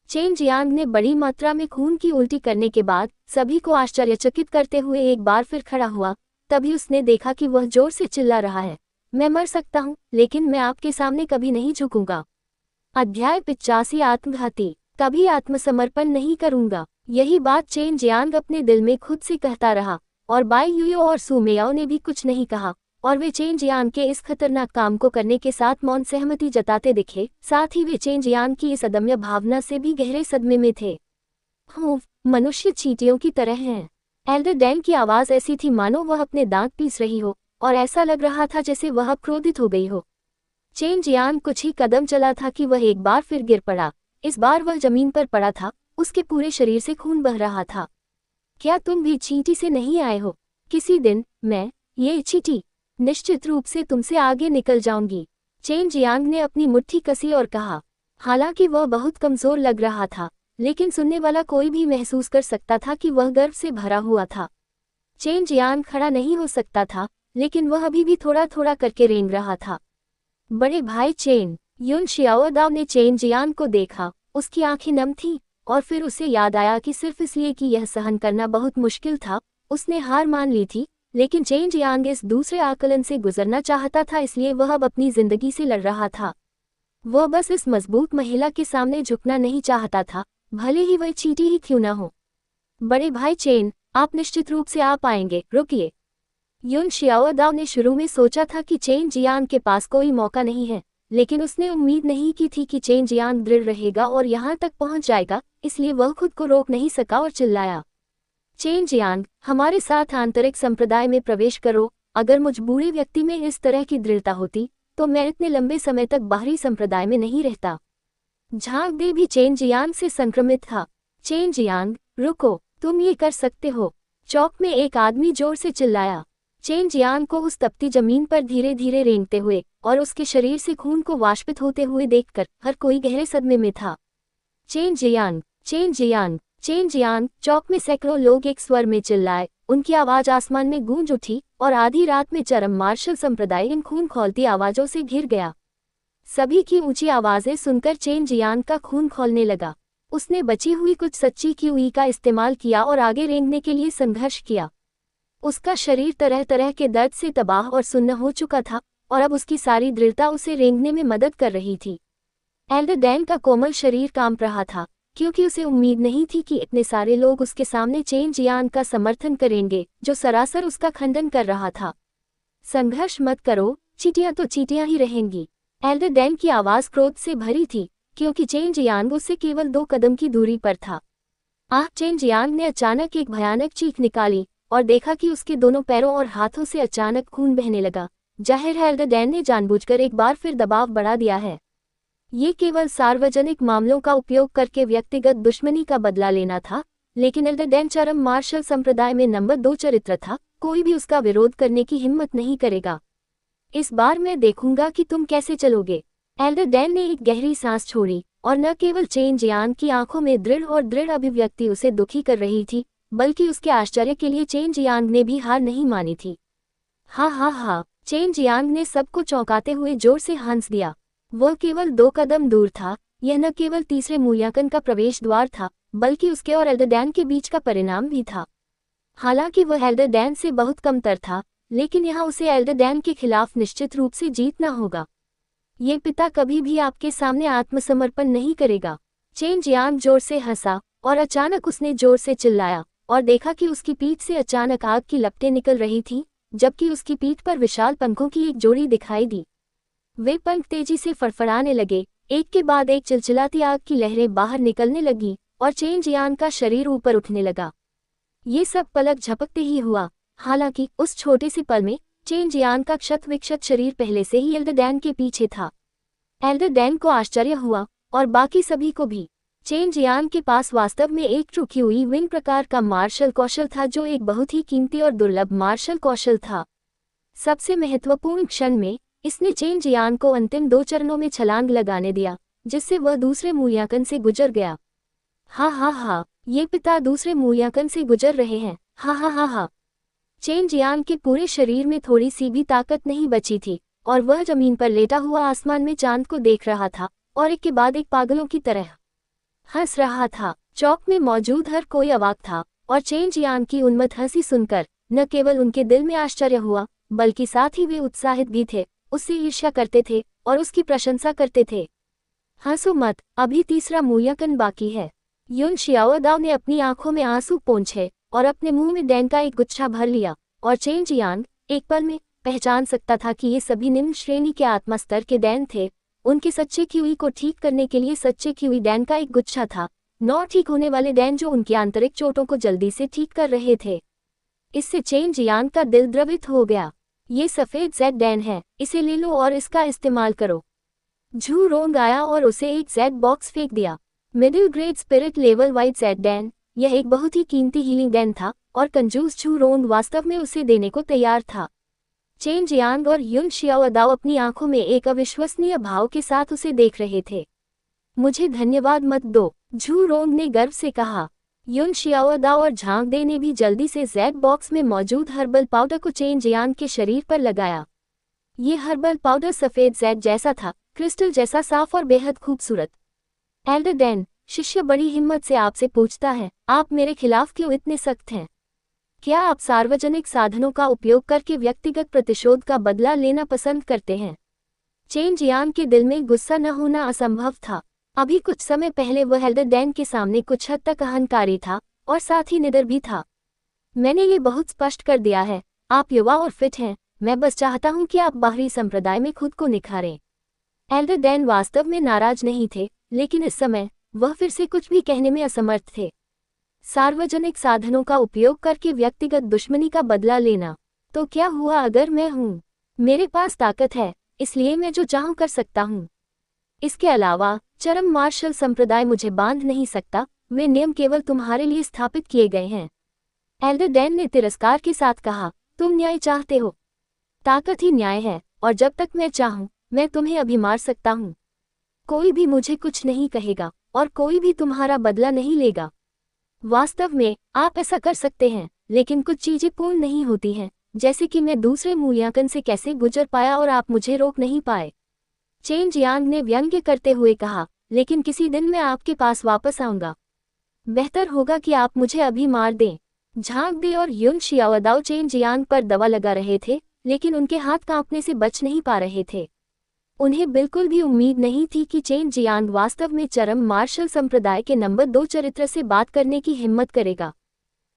चेन जियांग ने बड़ी मात्रा में खून की उल्टी करने के बाद सभी को आश्चर्यचकित करते हुए एक बार फिर खड़ा हुआ। तभी उसने देखा कि वह जोर से चिल्ला रहा है, मैं मर सकता हूँ, लेकिन मैं आपके सामने कभी नहीं झुकूंगा। अध्याय 85 आत्मघाती। कभी आत्मसमर्पण नहीं करूंगा। यही बात चेन जियांग अपने दिल में खुद से कहता रहा और बाई यूयो और सू मेयाओ ने भी कुछ नहीं कहा और वे चेन जियांग के इस खतरनाक काम को करने के साथ मौन सहमति जताते दिखे। साथ ही वे चेन जियांग की इस अदम्य भावना से भी गहरे सदमे में थे। मनुष्य चींटियों की तरह हैं। एल्डरडैन की आवाज ऐसी थी मानो वह अपने दांत पीस रही हो और ऐसा लग रहा था जैसे वह क्रोधित हो गई हो। चेन जियांग कुछ ही कदम चला था कि वह एक बार फिर गिर पड़ा। इस बार वह जमीन पर पड़ा था, उसके पूरे शरीर से खून बह रहा था। क्या तुम भी चींटी से नहीं आए हो? किसी दिन मैं, ये चींटी, निश्चित रूप से तुमसे आगे निकल जाऊंगी। चेन जियांग ने अपनी मुट्ठी कसी और कहा। हालांकि वह बहुत कमजोर लग रहा था, लेकिन सुनने वाला कोई भी महसूस कर सकता था कि वह गर्व से भरा हुआ था। चेन जियांग खड़ा नहीं हो सकता था, लेकिन वह अभी भी थोड़ा थोड़ा करके रेंग रहा था। बड़े भाई चेन, युन शियाओदाओ ने चेन जियांग को देखा। उसकी आंखें नम थीं और फिर उसे याद आया कि सिर्फ इसलिए कि यह सहन करना बहुत मुश्किल था, उसने हार मान ली थी। लेकिन चेन जियांग इस दूसरे आकलन से गुजरना चाहता था, इसलिए वह अब अपनी जिंदगी से लड़ रहा था। वह बस इस मजबूत महिला के सामने झुकना नहीं चाहता था, भले ही वह चींटी ही क्यों न हो। बड़े भाई चेन, आप निश्चित रूप से आ पाएंगे, रुकिए। युन शियाओदाओ ने शुरू में सोचा था कि चेन जियांग के पास कोई मौका नहीं है, लेकिन उसने उम्मीद नहीं की थी कि चेन जियांग दृढ़ रहेगा और यहाँ तक पहुँच जाएगा, इसलिए वह खुद को रोक नहीं सका और चिल्लाया, चेन जियांग, हमारे साथ आंतरिक संप्रदाय में प्रवेश करो। अगर मुझ बूढ़े व्यक्ति में इस तरह की दृढ़ता होती तो मैं इतने लंबे समय तक बाहरी संप्रदाय में नहीं रहता। झांग दे भी चेन जियांग से संक्रमित था। चेन जियांग, रुको, तुम ये कर सकते हो, चौक में एक आदमी जोर से चिल्लाया। चेन जियांग को उस तपती जमीन पर धीरे धीरे रेंगते हुए और उसके शरीर से खून को वाष्पित होते हुए देखकर हर कोई गहरे सदमे में था। Chen Jiang, Chen Jiang, Chen Jiang, चौक में सैकड़ों लोग एक स्वर में चिल्लाए। उनकी आवाज आसमान में गूंज उठी और आधी रात में चरम मार्शल संप्रदाय इन खून खौलती आवाजों से घिर गया। सभी की ऊंची आवाजें सुनकर चेन जियांग का खून खौलने लगा। उसने बची हुई कुछ सच्ची क्यूई का इस्तेमाल किया और आगे रेंगने के लिए संघर्ष किया। उसका शरीर तरह तरह के दर्द से तबाह और सुन्न हो चुका था और अब उसकी सारी दृढ़ता उसे रेंगने में मदद कर रही थी। एल्डर डैन का कोमल शरीर कांप रहा था, क्योंकि उसे उम्मीद नहीं थी कि इतने सारे लोग उसके सामने चेन जियांग का समर्थन करेंगे, जो सरासर उसका खंडन कर रहा था। संघर्ष मत करो, चींटियां तो चींटियां ही रहेंगी। एल्डर डैन की आवाज क्रोध से भरी थी, क्योंकि चेन जियांग उससे केवल 2 कदम की दूरी पर था। चेन जियांग ने अचानक एक भयानक चीख निकाली और देखा कि उसके दोनों पैरों और हाथों से अचानक खून बहने लगा। जाहिर है एल्डर डैन ने जानबूझकर एक बार फिर दबाव बढ़ा दिया है। ये केवल सार्वजनिक मामलों का उपयोग करके व्यक्तिगत दुश्मनी का बदला लेना था, लेकिन एल्डर डैन चरम मार्शल संप्रदाय में नंबर 2 चरित्र था। कोई भी उसका विरोध करने की हिम्मत नहीं करेगा। इस बार मैं देखूंगा कि तुम कैसे चलोगे। एल्डर डैन ने एक गहरी सांस छोड़ी और न केवल चेन जियांग की आंखों में दृढ़ अभिव्यक्ति उसे दुखी कर रही थी, बल्कि उसके आश्चर्य के लिए चेन जियांग ने भी हार नहीं मानी थी। हा, चेन जियांग ने सबको चौंकाते हुए जोर से हंस दिया। वह केवल 2 कदम दूर था। यह न केवल तीसरे मूल्यांकन का प्रवेश द्वार था, बल्कि उसके और एल्डर डैन के बीच का परिणाम भी था। हालांकि वह एल्डर डैन से बहुत कमतर था, लेकिन यहाँ उसे एल्डर डैन के खिलाफ निश्चित रूप से जीतना होगा। ये पिता कभी भी आपके सामने आत्मसमर्पण नहीं करेगा। चेन जियांग जोर से हंसा और अचानक उसने जोर से चिल्लाया और देखा कि उसकी पीठ से अचानक आग की लपटें निकल रही थीं, जबकि उसकी पीठ पर विशाल पंखों की एक जोड़ी दिखाई दी। वे पंख तेजी से फड़फड़ाने लगे, एक के बाद एक चिलचिलाती आग की लहरें बाहर निकलने लगीं और चेन जियांग का शरीर ऊपर उठने लगा। ये सब पलक झपकते ही हुआ। हालांकि उस छोटे से पल में चेन जियांग का क्षत विक्षत शरीर पहले से ही एल्डर डैन के पीछे था। एल्डर डैन को आश्चर्य हुआ और बाकी सभी को भी। चेन जियांग के पास वास्तव में एक ट्रुकी हुई विंग प्रकार का मार्शल कौशल था, जो एक बहुत ही कीमती और दुर्लभ मार्शल कौशल था। सबसे महत्वपूर्ण क्षण में इसने चेन जियांग को अंतिम 2 चरणों में छलांग लगाने दिया, जिससे वह दूसरे मूल्यांकन से गुजर गया। हा, ये पिता दूसरे मूल्यांकन से गुजर रहे हैं। हा। चेन जियांग के पूरे शरीर में थोड़ी सी भी ताकत नहीं बची थी और वह जमीन पर लेटा हुआ आसमान में चांद को देख रहा था और एक के बाद एक पागलों की तरह हंस रहा था। चौक में मौजूद हर कोई अवाक था और चेन जियांग की उन्मत्त हंसी सुनकर न केवल उनके दिल में आश्चर्य हुआ, बल्कि साथ ही वे उत्साहित भी थे, उससे ईर्ष्या करते थे और उसकी प्रशंसा करते थे। हंसो मत, अभी तीसरा मूल्यांकन बाकी है। युन शियाओदाओ ने अपनी आंखों में आंसू पोंछे और अपने मुंह में डैन का एक गुच्छा भर लिया, और चेन जियांग एक पल में पहचान सकता था कि ये सभी निम्न श्रेणी के आत्मा स्तर के डैन थे। उनके सच्चे क्यूई को ठीक करने के लिए सच्चे क्यूई डैन का एक गुच्छा था, 9 ठीक होने वाले डैन जो उनकी आंतरिक चोटों को जल्दी से ठीक कर रहे थे। इससे चेन जियांग का दिल द्रवित हो गया। ये सफेद जेड डैन है, इसे ले लो और इसका इस्तेमाल करो। झू रोंग आया और उसे एक जेड बॉक्स फेंक दिया। Middle grade spirit level white Z Dan, यह एक बहुत ही कीमती हीलिंग डैन था और कंजूस झू रोंग वास्तव में उसे देने को तैयार था। चेन जियांग और युन शियाओदाओ अपनी आंखों में एक अविश्वसनीय भाव के साथ उसे देख रहे थे। मुझे धन्यवाद मत दो, झू रोंग ने गर्व से कहा। युन शियाओदाओ और झांग दे ने भी जल्दी से जेड बॉक्स में मौजूद हर्बल पाउडर को चेन जियांग के शरीर पर लगाया। ये हर्बल पाउडर सफेद जेड जैसा था, क्रिस्टल जैसा साफ और बेहद खूबसूरत। एल्डर डैन, शिष्य बड़ी हिम्मत से आपसे पूछता है, आप मेरे खिलाफ क्यों इतने सख्त हैं? क्या आप सार्वजनिक साधनों का उपयोग करके व्यक्तिगत प्रतिशोध का बदला लेना पसंद करते हैं? चेन जियांग के दिल में गुस्सा न होना असंभव था। अभी कुछ समय पहले वह एल्डर डैन के सामने कुछ हद तक अहंकारी था और साथ ही निडर भी था। मैंने ये बहुत स्पष्ट कर दिया है, आप युवा और फिट हैं, मैं बस चाहता हूं कि आप बाहरी संप्रदाय में खुद को निखारें। एल्डर डैन वास्तव में नाराज नहीं थे, लेकिन इस समय वह फिर से कुछ भी कहने में असमर्थ थे। सार्वजनिक साधनों का उपयोग करके व्यक्तिगत दुश्मनी का बदला लेना। तो क्या हुआ अगर मैं हूँ? मेरे पास ताकत है, इसलिए मैं जो चाहूँ कर सकता हूँ। इसके अलावा चरम मार्शल संप्रदाय मुझे बांध नहीं सकता, वे नियम केवल तुम्हारे लिए स्थापित किए गए हैं। एल्डर डैन ने तिरस्कार के साथ कहा, तुम न्याय चाहते हो? ताकत ही न्याय है, और जब तक मैं चाहूँ मैं तुम्हें अभी मार सकता हूँ। कोई भी मुझे कुछ नहीं कहेगा और कोई भी तुम्हारा बदला नहीं लेगा। वास्तव में आप ऐसा कर सकते हैं, लेकिन कुछ चीजें पूर्ण नहीं होती हैं, जैसे कि मैं दूसरे मूल्यांकन से कैसे गुजर पाया और आप मुझे रोक नहीं पाए। चेन जियांग ने व्यंग्य करते हुए कहा, लेकिन किसी दिन मैं आपके पास वापस आऊंगा। बेहतर होगा कि आप मुझे अभी मार दें। झांग दे और युन शियाओदाओ चेन जियांग पर दवा लगा रहे थे, लेकिन उनके हाथ कांपने से बच नहीं पा रहे थे। उन्हें बिल्कुल भी उम्मीद नहीं थी कि चेन जियांग वास्तव में चरम मार्शल संप्रदाय के नंबर 2 चरित्र से बात करने की हिम्मत करेगा।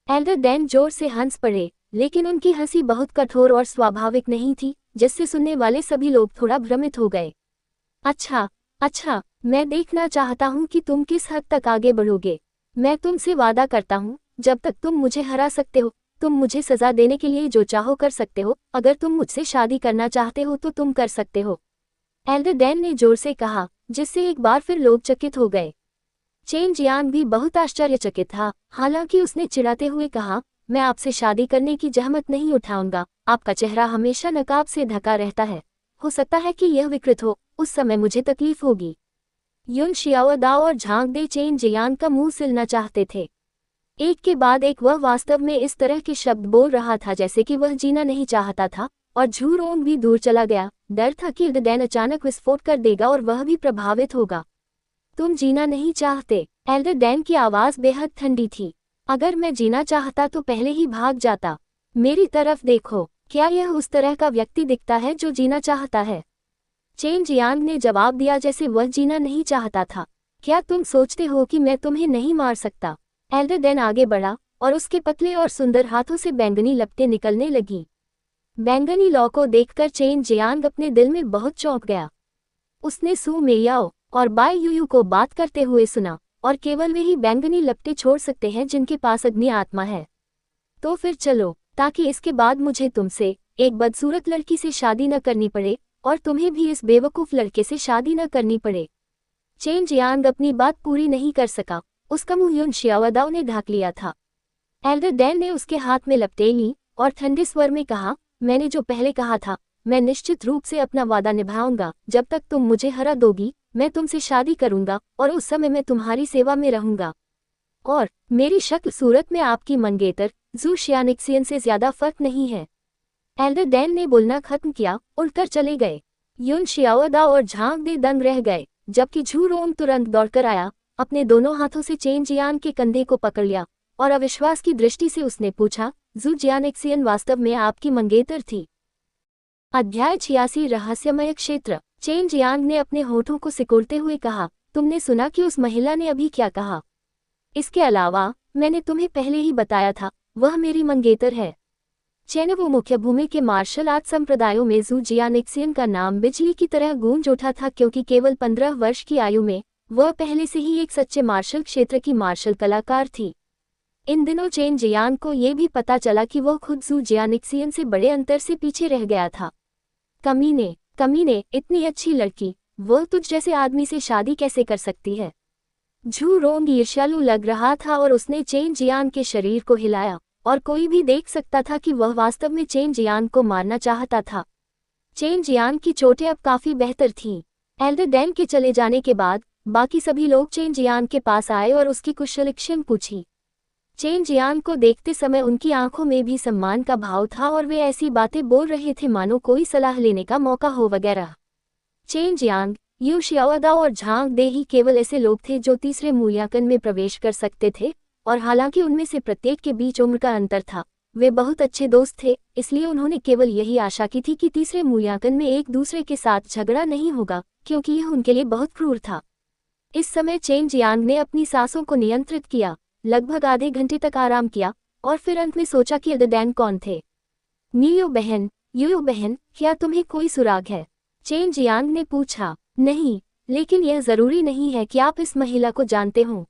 एल्डर डैन जोर से हंस पड़े, लेकिन उनकी हंसी बहुत कठोर और स्वाभाविक नहीं थी, जिससे सुनने वाले सभी लोग थोड़ा भ्रमित हो गए। अच्छा, मैं देखना चाहता हूँ कि तुम किस हद तक आगे बढ़ोगे। मैं तुमसे वादा करता हूँ, जब तक तुम मुझे हरा सकते हो, तुम मुझे सजा देने के लिए जो चाहो कर सकते हो। अगर तुम मुझसे शादी करना चाहते हो तो तुम कर सकते हो। एल्डर डैन ने जोर से कहा, जिससे एक बार फिर लोग चकित हो गए। चेन जियांग भी बहुत आश्चर्यचकित था, हालांकि उसने चिढ़ाते हुए कहा, मैं आपसे शादी करने की जहमत नहीं उठाऊंगा। आपका चेहरा हमेशा नकाब से ढका रहता है, हो सकता है कि यह विकृत हो, उस समय मुझे तकलीफ होगी। युन शियाओदाओ और झांग दे चेन जियांग का मुंह सिलना चाहते थे। एक के बाद एक वह वास्तव में इस तरह के शब्द बोल रहा था जैसे कि वह जीना नहीं चाहता था, और झू रोंग भी दूर चला गया। डर था कि एल्डर डैन अचानक विस्फोट कर देगा और वह भी प्रभावित होगा। तुम जीना नहीं चाहते? एल्डर डैन की आवाज बेहद ठंडी थी। अगर मैं जीना चाहता तो पहले ही भाग जाता। मेरी तरफ देखो, क्या यह उस तरह का व्यक्ति दिखता है जो जीना चाहता है? चेन जियांग ने जवाब दिया जैसे वह जीना नहीं चाहता था। क्या तुम सोचते हो कि मैं तुम्हें नहीं मार सकता? एल्डर डैन आगे बढ़ा और उसके पतले और सुंदर हाथों से बैंगनी लपटें निकलने लगीं। बैंगनी लौ को देखकर चेन जियांग अपने दिल में बहुत चौंक गया। उसने सू मेयाओ और बाई यूयू को बात करते हुए सुना, और केवल वे ही बैंगनी लपटें छोड़ सकते हैं जिनके पास अग्नि आत्मा है। तो फिर चलो, ताकि इसके बाद मुझे तुमसे, एक बदसूरत लड़की से शादी न करनी पड़े, और तुम्हें भी इस बेवकूफ़ लड़के से शादी न करनी पड़े। चेन जियांग अपनी बात पूरी नहीं कर सका, उसका मुंह युन शियाओदाओ ने ढाक लिया था। एल्डर डैन ने उसके हाथ में लपटें लीं और ठंडे स्वर में कहा, मैंने जो पहले कहा था, मैं निश्चित रूप से अपना वादा निभाऊंगा। जब तक तुम मुझे हरा दोगी, मैं तुमसे शादी करूंगा, और उस समय मैं तुम्हारी सेवा में रहूंगा। और मेरी शक्ल सूरत में आपकी मंगेतर जू शियानिक्सियन से ज्यादा फर्क नहीं है। एल्डर डैन ने बोलना खत्म किया, उड़कर चले गए। युन शियाओदाओ और झांग दे दंग रह गए, जबकि झू रोंग तुरंत दौड़कर आया, अपने दोनों हाथों से चेन जियांग के कंधे को पकड़ लिया, और अविश्वास की दृष्टि से उसने पूछा, जू जियानिक्सियन वास्तव में आपकी मंगेतर थी? अध्याय 86 रहस्यमय क्षेत्र। चेन जियांग ने अपने होठों को सिकोड़ते हुए कहा, तुमने सुना कि उस महिला ने अभी क्या कहा? इसके अलावा मैंने तुम्हें पहले ही बताया था, वह मेरी मंगेतर है। चेन वो मुख्य भूमि के मार्शल आर्ट संप्रदायों में जू जियानिक्सियन का नाम बिजली की तरह गूंज उठा था, क्योंकि केवल 15 वर्ष की आयु में वह पहले से ही एक सच्चे मार्शल क्षेत्र की मार्शल कलाकार थी। इन दिनों चेन जियांग को ये भी पता चला कि वह खुद जू जियानिक्सियन से बड़े अंतर से पीछे रह गया था। कमीने, इतनी अच्छी लड़की, वह तुझ जैसे आदमी से शादी कैसे कर सकती है? झू रोंग ईर्ष्यालु लग रहा था और उसने चेन जियांग के शरीर को हिलाया, और कोई भी देख सकता था कि वह वास्तव में चेन जियांग को मारना चाहता था। चेन जियांग की चोटें अब काफी बेहतर थीं। एल्डर डैन के चले जाने के बाद बाकी सभी लोग चेन जियांग के पास आए और उसकी कुशलक्षेम पूछी। चेन जियांग को देखते समय उनकी आंखों में भी सम्मान का भाव था, और वे ऐसी बातें बोल रहे थे मानो कोई सलाह लेने का मौका हो वगैरह। चेन जियांग, यू शियाओदाओ और झांग दे ही केवल ऐसे लोग थे जो तीसरे मूल्यांकन में प्रवेश कर सकते थे, और हालांकि उनमें से प्रत्येक के बीच उम्र का अंतर था, वे बहुत अच्छे दोस्त थे, इसलिए उन्होंने केवल यही आशा की थी कि तीसरे मूल्यांकन में एक दूसरे के साथ झगड़ा नहीं होगा, क्योंकि यह उनके लिए बहुत क्रूर था। इस समय चेन जियांग ने अपनी सांसों को नियंत्रित किया, लगभग आधे घंटे तक आराम किया, और फिर अंत में सोचा कि एल्डर डैन कौन थे। यूयू बहन, क्या तुम्हें कोई सुराग है? चेन जियांग ने पूछा। नहीं, लेकिन यह जरूरी नहीं है कि आप इस महिला को जानते हों।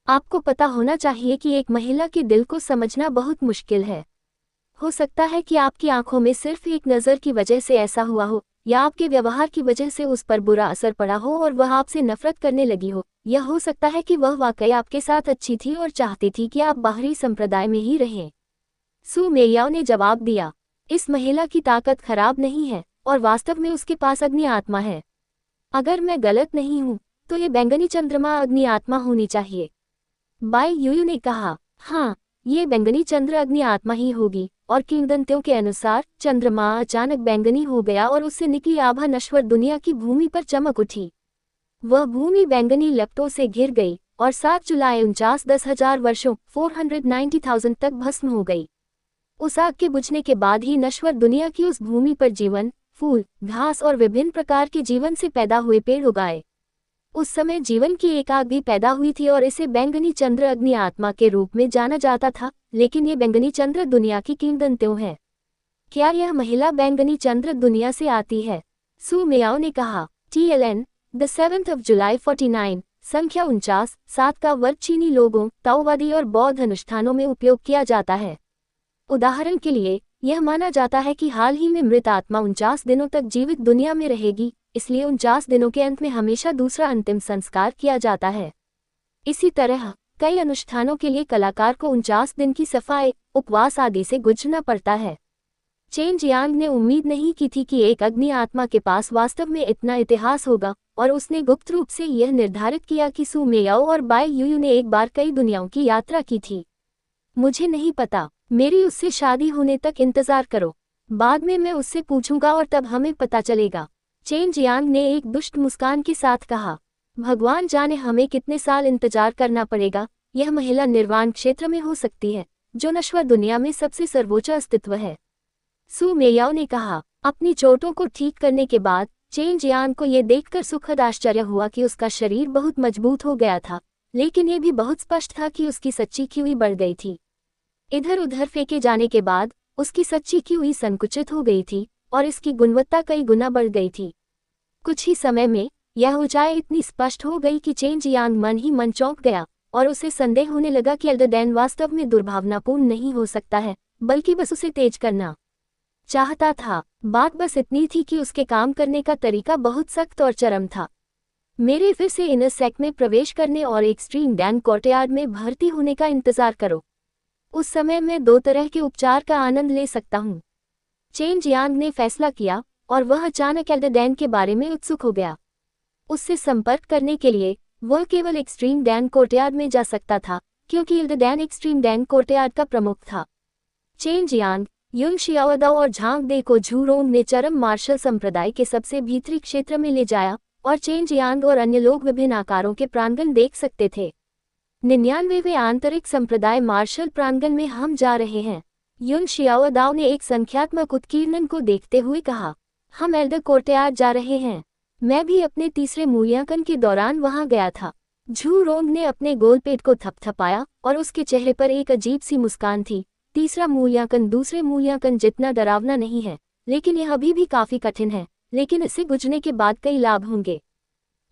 आपको पता होना चाहिए कि एक महिला के दिल को समझना बहुत मुश्किल है। हो सकता है कि आपकी आंखों में सिर्फ एक नज़र की वजह से ऐसा हुआ हो, या आपके व्यवहार की वजह से उस पर बुरा असर पड़ा हो और वह आपसे नफरत करने लगी हो। यह हो सकता है कि वह वाकई आपके साथ अच्छी थी और चाहती थी कि आप बाहरी संप्रदाय में ही रहें। सू मेयाओ ने जवाब दिया, इस महिला की ताकत खराब नहीं है और वास्तव में उसके पास अग्नि आत्मा है। अगर मैं गलत नहीं हूँ तो ये बैंगनी चंद्रमा अग्नि आत्मा होनी चाहिए। बाई यूयू ने कहा, हाँ, ये बैंगनी चंद्र अग्नि आत्मा ही होगी। और किंवदंतियों के अनुसार चंद्रमा अचानक बैंगनी हो गया और उससे निकली आभा नश्वर दुनिया की भूमि पर चमक उठी। वह भूमि बैंगनी लपटों से घिर गई और 7 जुलाई 10,000 वर्षों 490,000 तक भस्म हो गई। उस आग के बुझने के बाद ही नश्वर दुनिया की उस भूमि पर जीवन, फूल, घास और विभिन्न प्रकार के जीवन से पैदा हुए पेड़ उगाए। उस समय जीवन की एक आग भी पैदा हुई थी और इसे बैंगनी चंद्र अग्नि आत्मा के रूप में जाना जाता था, लेकिन ये बैंगनी चंद्र दुनिया की किंवदंतियों है। क्या यह महिला बैंगनी चंद्र दुनिया से आती है? सू मेयाओ ने कहा, TLN, the 7th of July 49, संख्या 49, 7 का वर्ग चीनी लोगों, ताओवादी और बौद्ध अनुष्ठानों में उपयोग किया जाता है। उदाहरण के लिए, यह माना जाता है कि हाल ही में मृत आत्मा 49 दिनों तक जीवित दुनिया में रहेगी, इसलिए 49 दिनों के अंत में हमेशा दूसरा अंतिम संस्कार किया जाता है। इसी तरह कई अनुष्ठानों के लिए कलाकार को 49 दिन की सफाई, उपवास आदि से गुजरना पड़ता है। चेन जियांग ने उम्मीद नहीं की थी कि एक अग्नि आत्मा के पास वास्तव में इतना इतिहास होगा, और उसने गुप्त रूप से यह निर्धारित किया कि सू मेयाओ और बाई यूयू ने एक बार कई दुनियाओं की यात्रा की थी। मुझे नहीं पता, मेरी उससे शादी होने तक इंतजार करो। बाद में मैं उससे पूछूंगा और तब हमें पता चलेगा। चेन जियांग ने एक दुष्ट मुस्कान के साथ कहा, भगवान जाने हमें कितने साल इंतजार करना पड़ेगा। यह महिला निर्वाण क्षेत्र में हो सकती है, जो नश्वर दुनिया में सबसे सर्वोच्च अस्तित्व है। सू मेयाओ ने कहा, अपनी चोटों को ठीक करने के बाद चेन जियांग को यह देखकर सुखद आश्चर्य हुआ कि उसका शरीर बहुत मजबूत हो गया था, लेकिन यह भी बहुत स्पष्ट था कि उसकी सच्ची क्यूई बढ़ गई थी। इधर उधर फेंके जाने के बाद उसकी सच्ची क्यूई संकुचित हो गई थी और इसकी गुणवत्ता कई गुना बढ़ गई थी। कुछ ही समय में यह ऊंचाई इतनी स्पष्ट हो गई कि चेन जियांग मन ही मन चौंक गया और उसे संदेह होने लगा कि एल्डरडैन वास्तव में दुर्भावनापूर्ण नहीं हो सकता है, बल्कि बस उसे तेज करना चाहता था। बात बस इतनी थी कि उसके काम करने का तरीका बहुत सख्त और चरम था। मेरे फिर से इनर सेक्ट में प्रवेश करने और एक्सट्रीम डैन कोर्टयार्ड में भर्ती होने का इंतजार करो। उस समय मैं 2 तरह के उपचार का आनंद ले सकता हूँ। चेन जियांग ने फैसला किया और वह अचानक एल्डरडैन के बारे में उत्सुक हो गया। उससे संपर्क करने के लिए वह केवल एक्सट्रीम डैन कोर्टयार्ड में जा सकता था, क्योंकि एल्डरडैन एक्सट्रीम डैन कोर्टयार्ड का प्रमुख था। चेन जियांग, युन शियाओदाओ और झांग दे को झूरोंग ने चरम मार्शल संप्रदाय के सबसे भीतरी क्षेत्र में ले जाया और चेन जियांग और अन्य लोग विभिन्न आकारों के प्रांगण देख सकते थे। 99वें आंतरिक संप्रदाय मार्शल प्रांगण में हम जा रहे हैं, युन शियाओदाओ ने एक संख्यात्मक उत्कीर्णन को देखते हुए कहा। हम एल्डर कोर्टयार्ड जा रहे हैं। मैं भी अपने तीसरे मूल्यांकन के दौरान वहां गया था। झूरोंग ने अपने गोल पेट को थपथपाया और उसके चेहरे पर एक अजीब सी मुस्कान थी। तीसरा मूल्यांकन दूसरे मूल्यांकन जितना डरावना नहीं है, लेकिन यह अभी भी काफी कठिन है, लेकिन इससे गुजरने के बाद कई लाभ होंगे।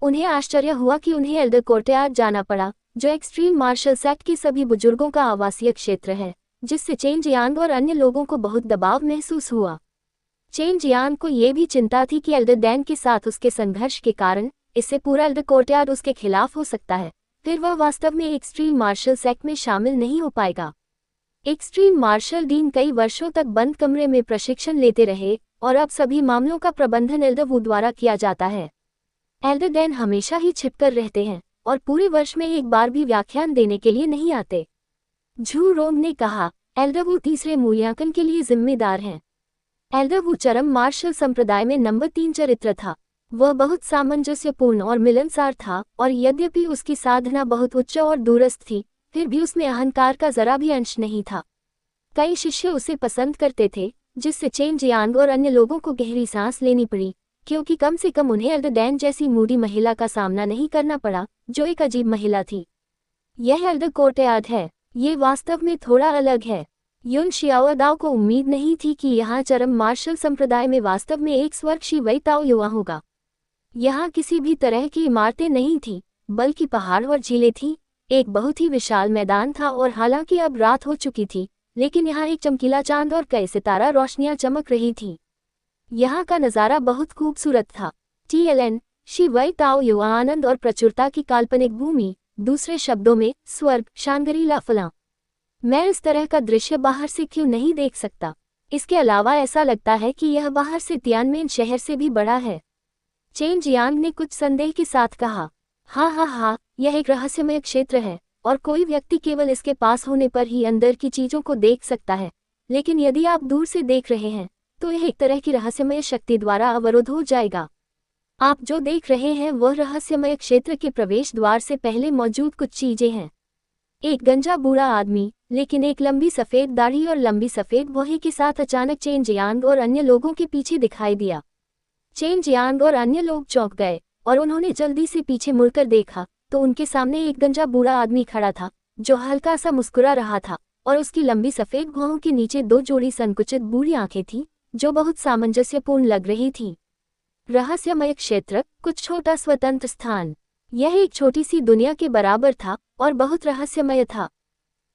उन्हें आश्चर्य हुआ कि उन्हें एल्डर कोर्टयार्ड जाना पड़ा, जो एक्सट्रीम मार्शल सेक्ट के सभी बुजुर्गों का आवासीय क्षेत्र है, जिससे चेन जियांग और अन्य लोगों को बहुत दबाव महसूस हुआ। चेन जियांग को यह भी चिंता थी कि एल्डरडैन के साथ उसके संघर्ष के कारण इससे पूरा एल्डर कोर्टयार्ड उसके खिलाफ हो सकता है, फिर वह वास्तव में एक्सट्रीम मार्शल सेक्ट में शामिल नहीं हो पाएगा। एक्सट्रीम मार्शल डीन कई वर्षों तक बंद कमरे में प्रशिक्षण लेते रहे और अब सभी मामलों का प्रबंधन एल्डर वू द्वारा किया जाता है। एल्डरडैन हमेशा ही छिपकर रहते हैं और पूरे वर्ष में एक बार भी व्याख्यान देने के लिए नहीं आते। झूरोंग ने कहा, एल्डर वू तीसरे मूल्यांकन के लिए जिम्मेदार हैं। एल्डर वू चरम मार्शल संप्रदाय में नंबर 3 चरित्र था। वह बहुत सामंजस्यपूर्ण और मिलनसार था और यद्यपि उसकी साधना बहुत उच्च और दूरस्थ थी, फिर भी उसमें अहंकार का जरा भी अंश नहीं था। कई शिष्य उसे पसंद करते थे, जिससे चेन जियांग और अन्य लोगों को गहरी सांस लेनी पड़ी, क्योंकि कम से कम उन्हें एल्डरडैन जैसी मूडी महिला का सामना नहीं करना पड़ा, जो एक अजीब महिला थी। यह एल्डर कोर्टयार्ड है, ये वास्तव में थोड़ा अलग है। युन शियाओदाओ को उम्मीद नहीं थी कि यहाँ चरम मार्शल संप्रदाय में वास्तव में एक स्वर्गशी वैताओ युवा होगा। यहाँ किसी भी तरह की इमारतें नहीं थी, बल्कि पहाड़ और झीलें थीं। एक बहुत ही विशाल मैदान था और हालांकि अब रात हो चुकी थी, लेकिन यहाँ एक चमकीला चांद और कई सितारा रोशनियां चमक रही थीं। यहाँ का नज़ारा बहुत खूबसूरत था। TLN शिवई ताओ युवा आनंद और प्रचुरता की काल्पनिक भूमि, दूसरे शब्दों में स्वर्ग, शांगरी-ला फलां। मैं इस तरह का दृश्य बाहर से क्यों नहीं देख सकता? इसके अलावा ऐसा लगता है कि यह बाहर से तियानमेन शहर से भी बड़ा है। चेन जियांग ने कुछ संदेह के साथ कहा। हाँ, यह एक रहस्यमय क्षेत्र है और कोई व्यक्ति केवल इसके पास होने पर ही अंदर की चीजों को देख सकता है। लेकिन यदि आप दूर से देख रहे हैं तो यह एक तरह की रहस्यमय शक्ति द्वारा अवरुद्ध हो जाएगा। आप जो देख रहे हैं वह रहस्यमय क्षेत्र के प्रवेश द्वार से पहले मौजूद कुछ चीजें हैं। एक गंजा बूढ़ा आदमी, लेकिन एक लंबी सफेद दाढ़ी और लंबी सफेद वही के साथ अचानक चेन जियांग और अन्य लोगों के पीछे दिखाई दिया। चेन जियांग और अन्य लोग चौंक गए और उन्होंने जल्दी से पीछे मुड़कर देखा तो उनके सामने एक गंजा बूढ़ा आदमी खड़ा था, जो हल्का सा मुस्कुरा रहा था और उसकी लंबी सफेद भौहों के नीचे 2 जोड़ी संकुचित बूढ़ी आंखें थीं, जो बहुत सामंजस्यपूर्ण लग रही थीं। रहस्यमय क्षेत्र, कुछ छोटा स्वतंत्र स्थान। यह एक छोटी सी दुनिया के बराबर था और बहुत रहस्यमय था।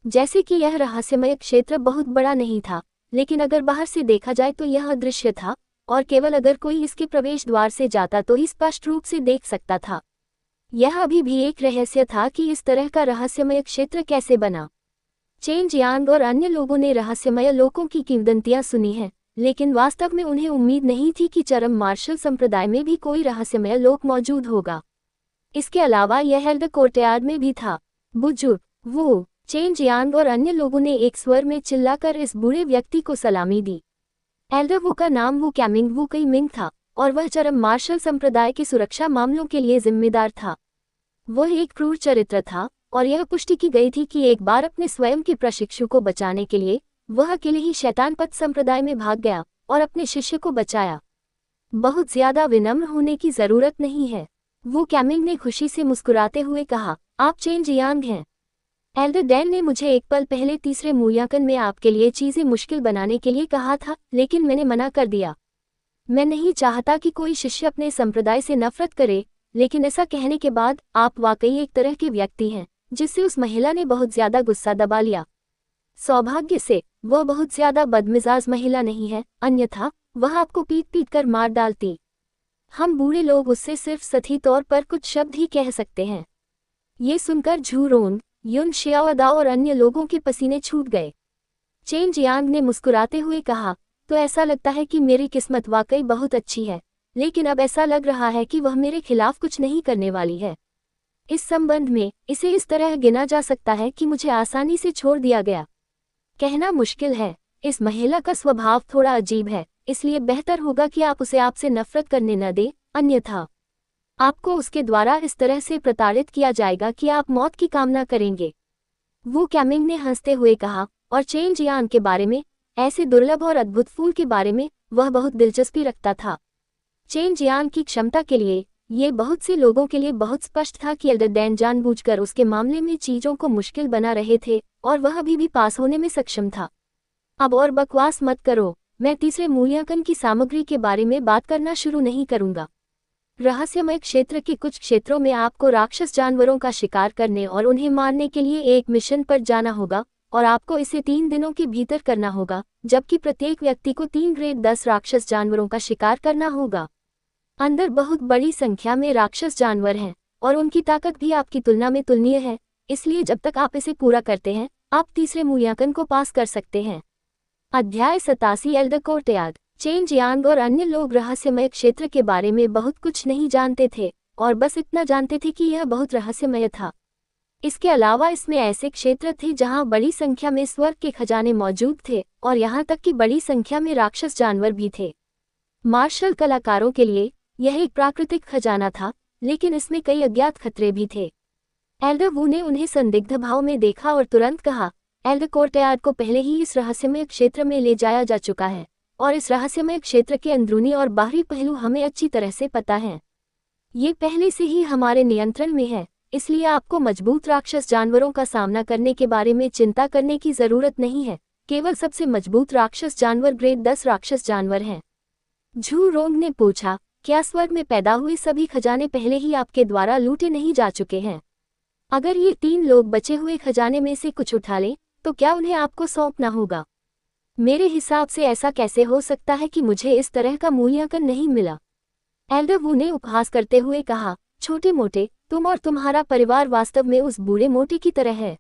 जैसे कि यह रहस्यमय क्षेत्र बहुत बड़ा नहीं था, लेकिन अगर बाहर से देखा जाए तो यह अदृश्य था और केवल अगर कोई इसके प्रवेश द्वार से जाता तो ही स्पष्ट रूप से देख सकता था। यह अभी भी एक रहस्य था कि इस तरह का रहस्यमय क्षेत्र कैसे बना। चेन जियांग और अन्य लोगों ने रहस्यमय लोकों की किंवदंतियां सुनी हैं, लेकिन वास्तव में उन्हें उम्मीद नहीं थी कि चरम मार्शल संप्रदाय में भी कोई रहस्यमय लोक मौजूद होगा। इसके अलावा यह हेल्ड कोर्टयार्ड में भी था। बुजुर्ग वो, चेन जियांग और अन्य लोगों ने एक स्वर में चिल्लाकर इस बूढ़े व्यक्ति को सलामी दी। एल्डर वू का नाम वू कैमिंग वू कई मिंग था और वह चरम मार्शल संप्रदाय के सुरक्षा मामलों के लिए जिम्मेदार था। वह एक क्रूर चरित्र था और यह पुष्टि की गई थी कि एक बार अपने स्वयं के प्रशिक्षु को बचाने के लिए वह अकेले ही शैतान पथ संप्रदाय में भाग गया और अपने शिष्य को बचाया। बहुत ज्यादा विनम्र होने की जरूरत नहीं है, वो कैमिंग ने खुशी से मुस्कुराते हुए कहा। आप चेन जियांग हैं। एल्डर डैन ने मुझे एक पल पहले तीसरे मूल्यांकन में आपके लिए चीजें मुश्किल बनाने के लिए कहा था, लेकिन मैंने मना कर दिया। मैं नहीं चाहता कि कोई शिष्य अपने संप्रदाय से नफरत करे, लेकिन ऐसा कहने के बाद आप वाकई एक तरह के व्यक्ति हैं जिससे उस महिला ने बहुत ज्यादा गुस्सा दबा लिया। सौभाग्य से वह बहुत ज्यादा बदमिजाज महिला नहीं है, अन्यथा वह आपको पीट पीट कर मार डालती। हम बूढ़े लोग उससे सिर्फ सही तौर पर कुछ शब्द ही कह सकते हैं। ये सुनकर झू रोंग, युन शियाओदाओ और अन्य लोगों के पसीने छूट गए। चेन जियांग ने मुस्कुराते हुए कहा, तो ऐसा लगता है कि मेरी किस्मत वाकई बहुत अच्छी है, लेकिन अब ऐसा लग रहा है कि वह मेरे खिलाफ कुछ नहीं करने वाली है। इस संबंध में इसे इस तरह गिना जा सकता है कि मुझे आसानी से छोड़ दिया गया। कहना मुश्किल है, इस महिला का स्वभाव थोड़ा अजीब है, इसलिए बेहतर होगा कि आप उसे आपसे नफरत करने न दें, अन्यथा आपको उसके द्वारा इस तरह से प्रताड़ित किया जाएगा कि आप मौत की कामना करेंगे। वो कैमिंग ने हंसते हुए कहा, और चेन जियांग के बारे में, ऐसे दुर्लभ और अद्भुत फूल के बारे में वह बहुत दिलचस्पी रखता था। चेन जियांग की क्षमता के लिए ये बहुत से लोगों के लिए बहुत स्पष्ट था कि एल्डर डैन जानबूझकर उसके मामले में चीजों को मुश्किल बना रहे थे और वह अभी भी पास होने में सक्षम था। अब और बकवास मत करो, मैं तीसरे मूल्यांकन की सामग्री के बारे में बात करना शुरू नहीं करूंगा। रहस्यमय क्षेत्र के कुछ क्षेत्रों में आपको राक्षस जानवरों का शिकार करने और उन्हें मारने के लिए एक मिशन पर जाना होगा और आपको इसे 3 दिनों के भीतर करना होगा, जबकि प्रत्येक व्यक्ति को 3 ग्रेड 10 राक्षस जानवरों का शिकार करना होगा। अंदर बहुत बड़ी संख्या में राक्षस जानवर हैं और उनकी ताकत भी आपकी तुलना में तुलनीय है, इसलिए जब तक आप इसे पूरा करते हैं आप तीसरे मूल्यांकन को पास कर सकते हैं। अध्याय 87 एल्डर कोर्टयार्ड। चेन जियांग और अन्य लोग रहस्यमय क्षेत्र के बारे में बहुत कुछ नहीं जानते थे और बस इतना जानते थे कि यह बहुत रहस्यमय था। इसके अलावा इसमें ऐसे क्षेत्र थे जहां बड़ी संख्या में स्वर्ग के खजाने मौजूद थे और यहां तक कि बड़ी संख्या में राक्षस जानवर भी थे। मार्शल कलाकारों के लिए यह एक प्राकृतिक खजाना था, लेकिन इसमें कई अज्ञात खतरे भी थे। एल्डर वू ने उन्हें संदिग्ध भाव में देखा और तुरंत कहा, एल्डर कोर्टयार्ड को पहले ही इस रहस्यमय क्षेत्र में ले जाया जा चुका है और इस रहस्यमय क्षेत्र के अंदरूनी और बाहरी पहलू हमें अच्छी तरह से पता हैं। ये पहले से ही हमारे नियंत्रण में है, इसलिए आपको मजबूत राक्षस जानवरों का सामना करने के बारे में चिंता करने की जरूरत नहीं है। केवल सबसे मजबूत राक्षस जानवर ग्रेड 10 राक्षस जानवर हैं। झू रोंग ने पूछा, क्या स्वर्ग में पैदा हुए सभी खजाने पहले ही आपके द्वारा लूटे नहीं जा चुके हैं? अगर ये 3 लोग बचे हुए खजाने में से कुछ उठा लें, तो क्या उन्हें आपको सौंपना होगा? मेरे हिसाब से ऐसा कैसे हो सकता है कि मुझे इस तरह का मूल्यांकन नहीं मिला? एल्डर वू ने उपहास करते हुए कहा, छोटे मोटे, तुम और तुम्हारा परिवार वास्तव में उस बूढ़े मोटे की तरह है।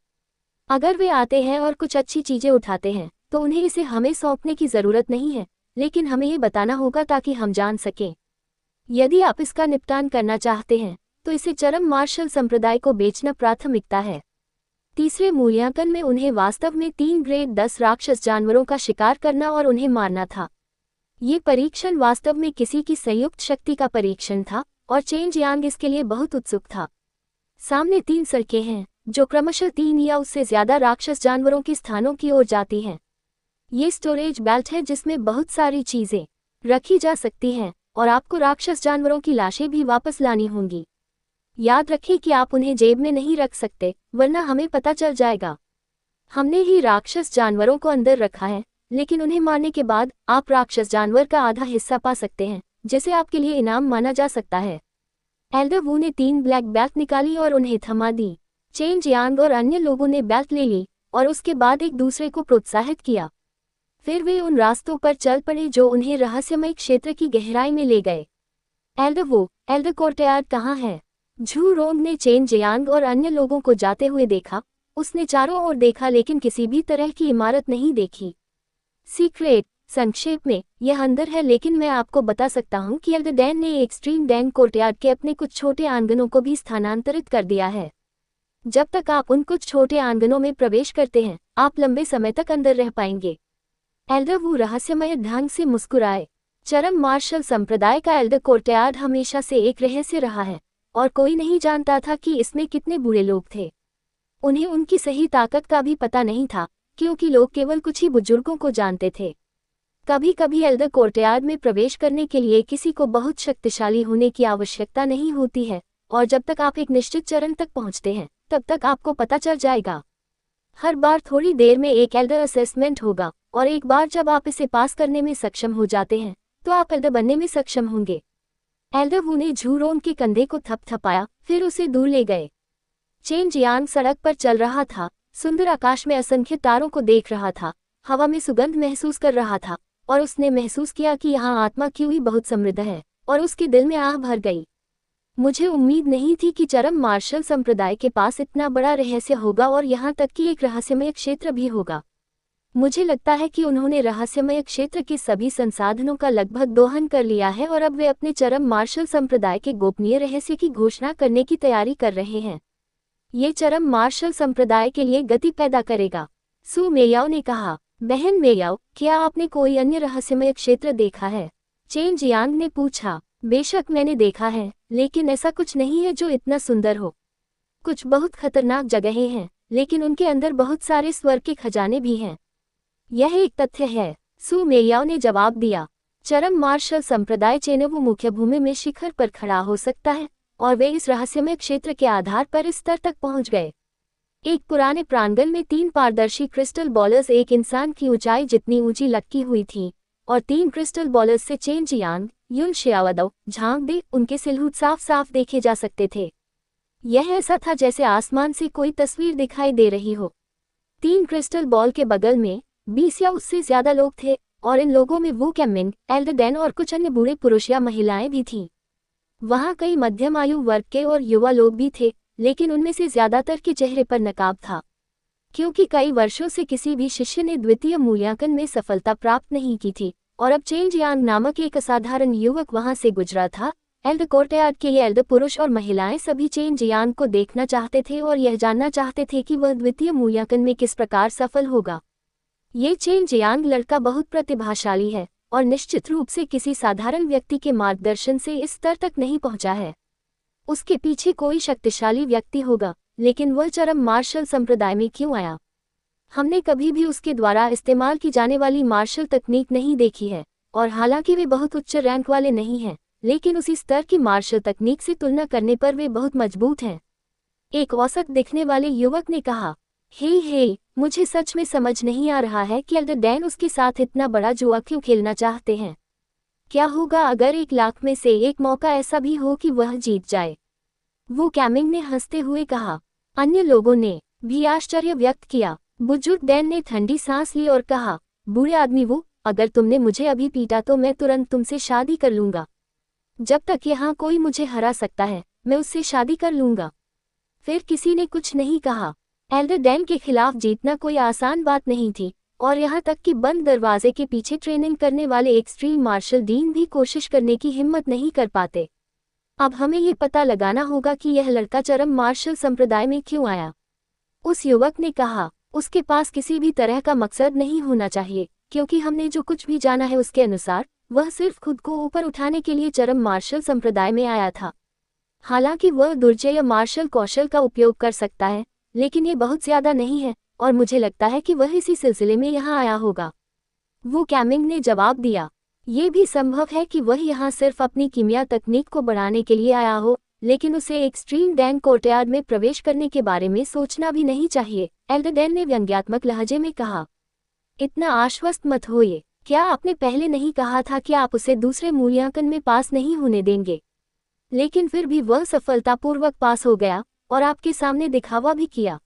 अगर वे आते हैं और कुछ अच्छी चीजें उठाते हैं, तो उन्हें इसे हमें सौंपने की जरूरत नहीं है, लेकिन हमें ये बताना होगा ताकि हम जान सकें। यदि आप इसका निपटान करना चाहते हैं, तो इसे चरम मार्शल संप्रदाय को बेचना प्राथमिकता है। तीसरे मूल्यांकन में उन्हें वास्तव में 3 ग्रेड 10 राक्षस जानवरों का शिकार करना और उन्हें मारना था। ये परीक्षण वास्तव में किसी की संयुक्त शक्ति का परीक्षण था, और चेन जियांग इसके लिए बहुत उत्सुक था। सामने 3 सड़कें हैं, जो क्रमशः 3 या उससे ज्यादा राक्षस जानवरों के स्थानों की ओर जाती हैं। ये स्टोरेज बेल्ट है जिसमें बहुत सारी चीजें रखी जा सकती हैं, और आपको राक्षस जानवरों की लाशें भी वापस लानी होंगी। याद रखें कि आप उन्हें जेब में नहीं रख सकते, वरना हमें पता चल जाएगा। हमने ही राक्षस जानवरों को अंदर रखा है, लेकिन उन्हें मारने के बाद आप राक्षस जानवर का आधा हिस्सा पा सकते हैं, जिसे आपके लिए इनाम माना जा सकता है। एल्डर वू ने 3 ब्लैक बेल्ट निकाली और उन्हें थमा दी। चेन जियांग और अन्य लोगों ने बेल्ट ले ली और उसके बाद एक दूसरे को प्रोत्साहित किया। फिर वे उन रास्तों पर चल पड़े जो उन्हें रहस्यमय क्षेत्र की गहराई में ले गए। एल्डर कोर्टयार्ड कहाँ है? झू रोंग ने चेन जियांग और अन्य लोगों को जाते हुए देखा। उसने चारों ओर देखा लेकिन किसी भी तरह की इमारत नहीं देखी। सीक्रेट, संक्षेप में, यह अंदर है, लेकिन मैं आपको बता सकता हूँ कि एल्डर डैन ने एक्सट्रीम डैन कोर्टयार्ड के अपने कुछ छोटे आंगनों को भी स्थानांतरित कर दिया है। जब तक आप उन कुछ छोटे आंगनों में प्रवेश करते हैं, आप लंबे समय तक अंदर रह पाएंगे। एल्डर वू रहस्यमय ढंग से मुस्कुराए। चरम मार्शल संप्रदाय का एल्डर कोर्टयार्ड हमेशा से एक रहस्य रहा है, और कोई नहीं जानता था कि इसमें कितने बुरे लोग थे। उन्हें उनकी सही ताकत का भी पता नहीं था, क्योंकि लोग केवल कुछ ही बुजुर्गों को जानते थे। कभी कभी एल्डर कोर्टयार्ड में प्रवेश करने के लिए किसी को बहुत शक्तिशाली होने की आवश्यकता नहीं होती है, और जब तक आप एक निश्चित चरण तक पहुंचते हैं, तब तक आपको पता चल जाएगा। हर बार थोड़ी देर में एक एल्डर असेसमेंट होगा, और एक बार जब आप इसे पास करने में सक्षम हो जाते हैं, तो आप एल्डर बनने में सक्षम होंगे। एल्डर वू ने झू रोंग के कंधे को थपथपाया, फिर उसे दूर ले गए। चेन जियांग सड़क पर चल रहा था, सुंदर आकाश में असंख्य तारों को देख रहा था, हवा में सुगंध महसूस कर रहा था, और उसने महसूस किया कि यहाँ आत्मा क्यों ही बहुत समृद्ध है, और उसके दिल में आह भर गई। मुझे उम्मीद नहीं थी कि चरम मार्शल संप्रदाय के पास इतना बड़ा रहस्य होगा, और यहाँ तक कि एक रहस्यमय क्षेत्र भी होगा। मुझे लगता है कि उन्होंने रहस्यमय क्षेत्र के सभी संसाधनों का लगभग दोहन कर लिया है, और अब वे अपने चरम मार्शल संप्रदाय के गोपनीय रहस्य की घोषणा करने की तैयारी कर रहे हैं। ये चरम मार्शल संप्रदाय के लिए गति पैदा करेगा। सू मेयाओ ने कहा, बहन मेयाओ, क्या आपने कोई अन्य रहस्यमय क्षेत्र देखा है? चेन जियांग ने पूछा। बेशक मैंने देखा है, लेकिन ऐसा कुछ नहीं है जो इतना सुंदर हो। कुछ बहुत खतरनाक जगहें हैं, लेकिन उनके अंदर बहुत सारे स्वर्ग के खजाने भी हैं। यह एक तथ्य है, सू मेयाओ ने जवाब दिया। चरम मार्शल संप्रदाय चेनवू मुख्य भूमि में शिखर पर खड़ा हो सकता है, और वे इस रहस्यमय क्षेत्र के आधार पर इस स्तर तक पहुंच गए। एक पुराने प्रांगण में 3 पारदर्शी क्रिस्टल बॉलर्स एक इंसान की ऊंचाई जितनी ऊंची लटकी हुई थी, और 3 क्रिस्टल बॉलर्स से चेन जियांग, युन शियाओदाओ, झांग दे उनके सिलहूट साफ साफ देखे जा सकते थे। यह ऐसा था जैसे आसमान से कोई तस्वीर दिखाई दे रही हो। 3 क्रिस्टल बॉल के बगल में 20 या उससे ज्यादा लोग थे, और इन लोगों में वू कैमिंग, एल्डर डैन और कुछ अन्य बूढ़े पुरुष या महिलाएं भी थीं। वहाँ कई मध्यम आयु वर्ग के और युवा लोग भी थे, लेकिन उनमें से ज्यादातर के चेहरे पर नकाब था, क्योंकि कई वर्षों से किसी भी शिष्य ने द्वितीय मूल्यांकन में सफलता प्राप्त नहीं की थी, और अब चेन जियांग नामक एक असाधारण युवक वहां से गुजरा था। एल्डर कोर्टयार्ड के ये एल्डर पुरुष और महिलाएं सभी चेन जियांग को देखना चाहते थे और यह जानना चाहते थे कि वह द्वितीय मूल्यांकन में किस प्रकार सफल होगा। ये चेन जियांग लड़का बहुत प्रतिभाशाली है, और निश्चित रूप से किसी साधारण व्यक्ति के मार्गदर्शन से इस स्तर तक नहीं पहुंचा है। उसके पीछे कोई शक्तिशाली व्यक्ति होगा, लेकिन वह चरम मार्शल संप्रदाय में क्यों आया? हमने कभी भी उसके द्वारा इस्तेमाल की जाने वाली मार्शल तकनीक नहीं देखी है, और हालांकि वे बहुत उच्च रैंक वाले नहीं हैं, लेकिन उसी स्तर की मार्शल तकनीक से तुलना करने पर वे बहुत मजबूत हैं। एक औसत दिखने वाले युवक ने कहा, हे, मुझे सच में समझ नहीं आ रहा है कि एल्डर डैन उसके साथ इतना बड़ा जुआ क्यों खेलना चाहते हैं। क्या होगा अगर 1 लाख में से एक मौका ऐसा भी हो कि वह जीत जाए? वो कैमिंग ने हंसते हुए कहा। अन्य लोगों ने भी आश्चर्य व्यक्त किया। बुजुर्ग डैन ने ठंडी सांस ली और कहा, बूढ़े आदमी वो, अगर तुमने मुझे अभी पीटा तो मैं तुरंत तुमसे शादी कर लूंगा। जब तक यहाँ कोई मुझे हरा सकता है, मैं उससे शादी कर लूंगा। फिर किसी ने कुछ नहीं कहा। एल्डर डैन के खिलाफ जीतना कोई आसान बात नहीं थी, और यहाँ तक कि बंद दरवाजे के पीछे ट्रेनिंग करने वाले एक्सट्रीम मार्शल डीन भी कोशिश करने की हिम्मत नहीं कर पाते। अब हमें ये पता लगाना होगा कि यह लड़का चरम मार्शल संप्रदाय में क्यों आया। उस युवक ने कहा, उसके पास किसी भी तरह का मकसद नहीं होना चाहिए, क्योंकि हमने जो कुछ भी जाना है उसके अनुसार वह सिर्फ खुद को ऊपर उठाने के लिए चरम मार्शल संप्रदाय में आया था। हालांकि वह दुर्जय मार्शल कौशल का उपयोग कर सकता है, लेकिन ये बहुत ज्यादा नहीं है, और मुझे लगता है कि वह इसी सिलसिले में यहाँ आया होगा। वो कैमिंग ने जवाब दिया। ये भी संभव है कि वह यहाँ सिर्फ अपनी कीमिया तकनीक को बढ़ाने के लिए आया हो, लेकिन उसे एक्सट्रीम डैन कोर्टयार्ड में प्रवेश करने के बारे में सोचना भी नहीं चाहिए, एल्डर डैन ने व्यंग्यात्मक लहजे में कहा। इतना आश्वस्त मत होइए, क्या आपने पहले नहीं कहा था कि आप उसे दूसरे मूल्यांकन में पास नहीं होने देंगे? लेकिन फिर भी वह सफलतापूर्वक पास हो गया, और आपके सामने दिखावा भी किया।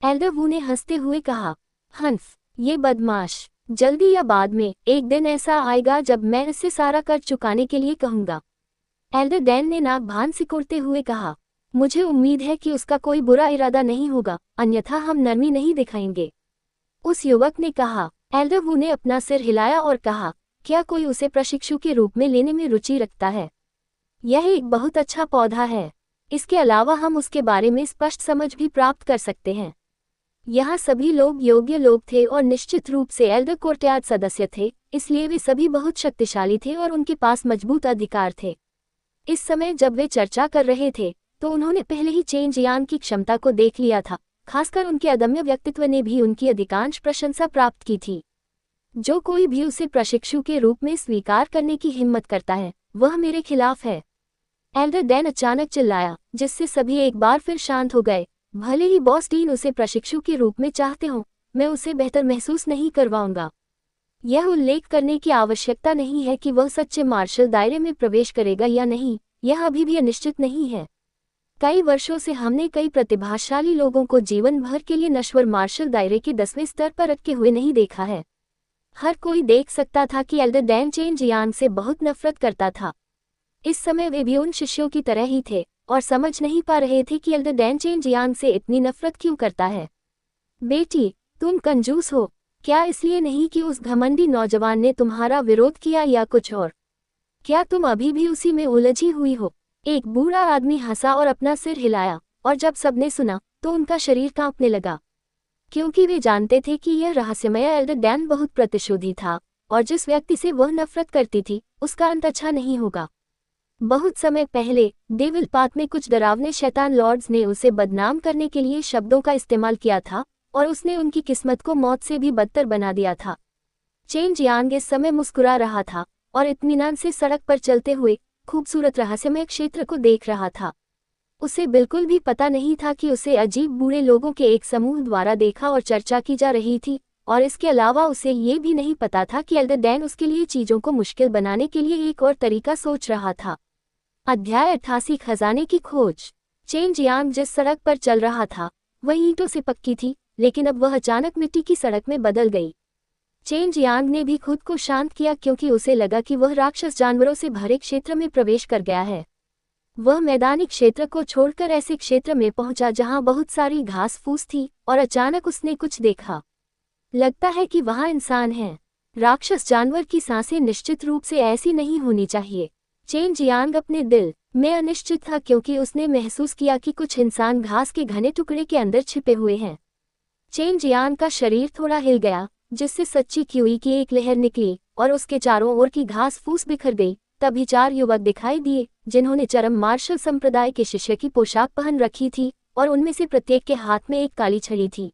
एल्डर वू ने हंसते हुए कहा, हंस, ये बदमाश, जल्दी या बाद में एक दिन ऐसा आएगा जब मैं इससे सारा कर चुकाने के लिए कहूंगा। एल्डर डैन ने नाक भान सिकोड़ते हुए कहा, मुझे उम्मीद है कि उसका कोई बुरा इरादा नहीं होगा, अन्यथा हम नरमी नहीं दिखाएंगे। उस युवक ने कहा। एल्डर वू ने अपना सिर हिलाया और कहा, क्या कोई उसे प्रशिक्षु के रूप में लेने में रुचि रखता है? यह एक बहुत अच्छा पौधा है। इसके अलावा हम उसके बारे में स्पष्ट समझ भी प्राप्त कर सकते हैं। यहाँ सभी लोग योग्य लोग थे और निश्चित रूप से एल्डर कोर्टयार्ड सदस्य थे, इसलिए वे सभी बहुत शक्तिशाली थे और उनके पास मजबूत अधिकार थे। इस समय जब वे चर्चा कर रहे थे, तो उन्होंने पहले ही चेन जियांग की क्षमता को देख लिया था। खासकर उनके अदम्य व्यक्तित्व ने भी उनकी अधिकांश प्रशंसा प्राप्त की थी। जो कोई भी उसे प्रशिक्षु के रूप में स्वीकार करने की हिम्मत करता है, वह मेरे खिलाफ है। एल्डर डैन अचानक चिल्लाया, जिससे सभी एक बार फिर शांत हो गए। भले ही बॉस डीन उसे प्रशिक्षु के रूप में चाहते हों, मैं उसे बेहतर महसूस नहीं करवाऊंगा। यह उल्लेख करने की आवश्यकता नहीं है कि वह सच्चे मार्शल दायरे में प्रवेश करेगा या नहीं, यह अभी भी अनिश्चित नहीं है। कई वर्षों से हमने कई प्रतिभाशाली लोगों को जीवन भर के लिए नश्वर मार्शल दायरे के 10वें स्तर पर अटके हुए नहीं देखा है। हर कोई देख सकता था कि एल्डर डैन चेन जियांग से बहुत नफरत करता था। इस समय वे भी उन शिष्यों की तरह ही थे और समझ नहीं पा रहे थे कि एल्डर डैन चेन जियांग से इतनी नफरत क्यों करता है। बेटी, तुम कंजूस हो, क्या इसलिए नहीं कि उस घमंडी नौजवान ने तुम्हारा विरोध किया या कुछ और? क्या तुम अभी भी उसी में उलझी हुई हो? एक बूढ़ा आदमी हंसा और अपना सिर हिलाया, और जब सबने सुना तो उनका शरीर कांपने लगा, क्योंकि वे जानते थे कि यह रहस्यमय एल्डर डैन बहुत प्रतिशोधी था, और जिस व्यक्ति से वह नफरत करती थी उसका अंत अच्छा नहीं होगा। बहुत समय पहले डेविल पाथ में कुछ डरावने शैतान लॉर्ड्स ने उसे बदनाम करने के लिए शब्दों का इस्तेमाल किया था, और उसने उनकी किस्मत को मौत से भी बदतर बना दिया था। चेन जियांग इस समय मुस्कुरा रहा था और इत्मीनान से सड़क पर चलते हुए खूबसूरत रहस्यमय क्षेत्र को देख रहा था। उसे बिल्कुल भी पता नहीं था कि उसे अजीब बूढ़े लोगों के एक समूह द्वारा देखा और चर्चा की जा रही थी, और इसके अलावा उसे ये भी नहीं पता था कि एल्डर डैन उसके लिए चीजों को मुश्किल बनाने के लिए एक और तरीका सोच रहा था। अध्याय 88 खजाने की खोज। चेन जियांग जिस सड़क पर चल रहा था वह ईंटों से पक्की थी, लेकिन अब वह अचानक मिट्टी की सड़क में बदल गई। चेन जियांग ने भी खुद को शांत किया, क्योंकि उसे लगा कि वह राक्षस जानवरों से भरे क्षेत्र में प्रवेश कर गया है। वह मैदानी क्षेत्र को छोड़कर ऐसे क्षेत्र में पहुंचा जहां बहुत सारी घास फूस थी, और अचानक उसने कुछ देखा। लगता है कि वहां इंसान हैं। राक्षस जानवर की सांसें निश्चित रूप से ऐसी नहीं होनी चाहिए। चेन जियांग अपने दिल में अनिश्चित था, क्योंकि उसने महसूस किया कि कुछ इंसान घास के घने टुकड़े के अंदर छिपे हुए हैं। चेन जियांग का शरीर थोड़ा हिल गया, जिससे सच्ची क्यूई की एक लहर निकली और उसके चारों ओर की घास फूस बिखर गई। तभी 4 युवक दिखाई दिए, जिन्होंने चरम मार्शल संप्रदाय के शिष्य की पोशाक पहन रखी थी, और उनमें से प्रत्येक के हाथ में एक काली छड़ी थी।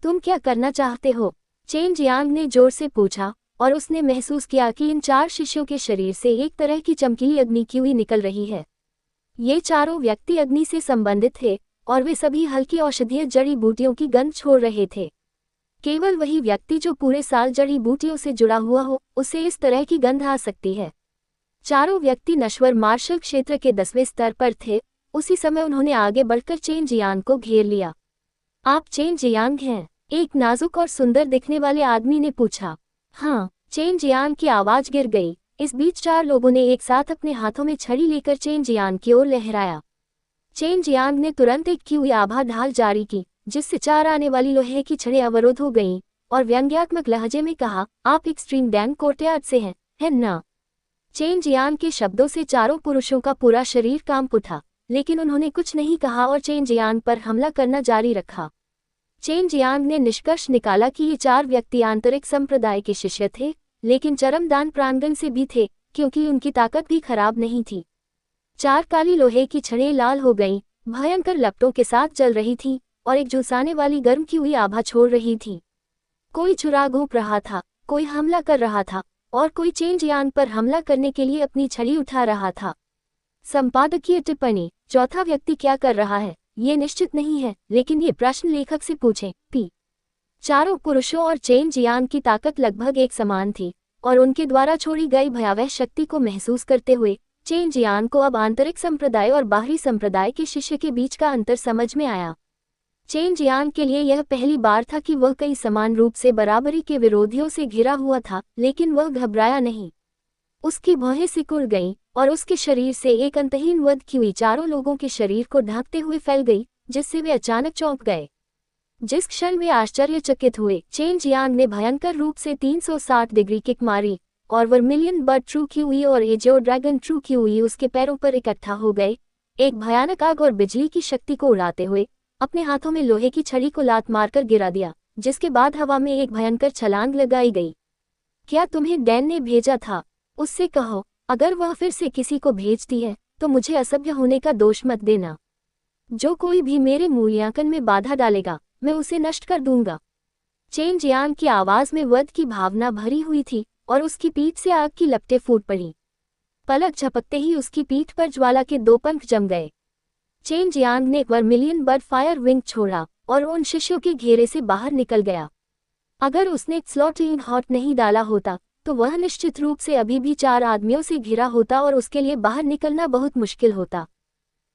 तुम क्या करना चाहते हो? चेन जियांग ने जोर से पूछा, और उसने महसूस किया कि इन 4 शिष्यों के शरीर से एक तरह की चमकीली अग्नि क्यूई निकल रही है। ये चारों व्यक्ति अग्नि से संबंधित थे, और वे सभी हल्की औषधीय जड़ी बूटियों की गंध छोड़ रहे थे। केवल वही व्यक्ति जो पूरे साल जड़ी बूटियों से जुड़ा हुआ हो, उसे इस तरह की गंध आ सकती है। चारों व्यक्ति नश्वर मार्शल क्षेत्र के 10वें स्तर पर थे। उसी समय उन्होंने आगे बढ़कर चेन जियांग को घेर लिया। आप चेन जियांग हैं? एक नाजुक और सुंदर दिखने वाले आदमी ने पूछा। हाँ, चेन जियांग की आवाज गिर गई। इस बीच 4 लोगों ने एक साथ अपने हाथों में छड़ी लेकर चेन जियांग की ओर लहराया। चेन जियांग ने तुरंत एक की हुई आभा ढाल जारी की, जिससे 4 आने वाली लोहे की छड़ें अवरुद्ध हो गईं, और व्यंग्यात्मक लहजे में कहा, आप एक्सट्रीम डैन कोर्टयार्ड से हैं, है ना? चेन जियांग के शब्दों से चारों पुरुषों का पूरा शरीर कांप उठा, लेकिन उन्होंने कुछ नहीं कहा और चेन जियांग पर हमला करना जारी रखा। चेन जियांग ने निष्कर्ष निकाला कि ये 4 व्यक्ति आंतरिक संप्रदाय के शिष्य थे, लेकिन चरमदान प्रांगण से भी थे, क्योंकि उनकी ताकत भी खराब नहीं थी। 4 काली लोहे की छड़ें लाल हो गईं, भयंकर लपटों के साथ जल रही थीं, और एक झुलसाने वाली गर्म की हुई आभा छोड़ रही थी। कोई छुरा घोंप रहा था, कोई हमला कर रहा था, और कोई चेन जियांग पर हमला करने के लिए अपनी छड़ी उठा रहा था। संपादकीय टिप्पणी: चौथा व्यक्ति क्या कर रहा है, ये निश्चित नहीं है, लेकिन ये प्रश्न लेखक से पूछें। पी. चारों पुरुषों और चेन जियांग की ताकत लगभग एक समान थी, और उनके द्वारा छोड़ी गई भयावह शक्ति को महसूस करते हुए चेन जियांग को अब आंतरिक संप्रदाय और बाहरी संप्रदाय के शिष्य के बीच का अंतर समझ में आया। चेन जियांग के लिए यह पहली बार था कि वह कई समान रूप से बराबरी के विरोधियों से घिरा हुआ था, लेकिन वह घबराया नहीं। उसकी भौहें सिकुड़ गईं, और उसके शरीर से एक अंतहीन वध की हुई चारों लोगों के शरीर को ढांकते हुए फैल गई, जिससे वे अचानक चौंक गए। जिस क्षण वे आश्चर्यचकित हुए, चेन जियांग ने भयंकर रूप से 360 डिग्री किक मारी, और वर्मिलियन बर्ड ट्रू क्यूई और एजियो ड्रैगन ट्रू क्यूई उसके पैरों पर इकट्ठा हो गए, एक भयानक आग और बिजली की शक्ति को उड़ाते हुए अपने हाथों में लोहे की छड़ी को लात मारकर गिरा दिया, जिसके बाद हवा में एक भयंकर छलांग लगाई गई। क्या तुम्हें डैन ने भेजा था? उससे कहो, अगर वह फिर से किसी को भेजती है, तो मुझे असभ्य होने का दोष मत देना। जो कोई भी मेरे मूल्यांकन में बाधा डालेगा, मैं उसे नष्ट कर दूंगा। चेन जियांग की आवाज में वध की भावना भरी हुई थी, और उसकी पीठ से आग की लपटें फूट पड़ी। पलक झपकते ही उसकी पीठ पर ज्वाला के 2 पंख जम गए। चेन जियांग ने वर्मिलियन बर्ड फायर विंग छोड़ा, और उन शिष्यों के घेरे से बाहर निकल गया। अगर उसने स्लॉटिंग हॉट नहीं डाला होता, तो वह निश्चित रूप से अभी भी 4 आदमियों से घिरा होता और उसके लिए बाहर निकलना बहुत मुश्किल होता।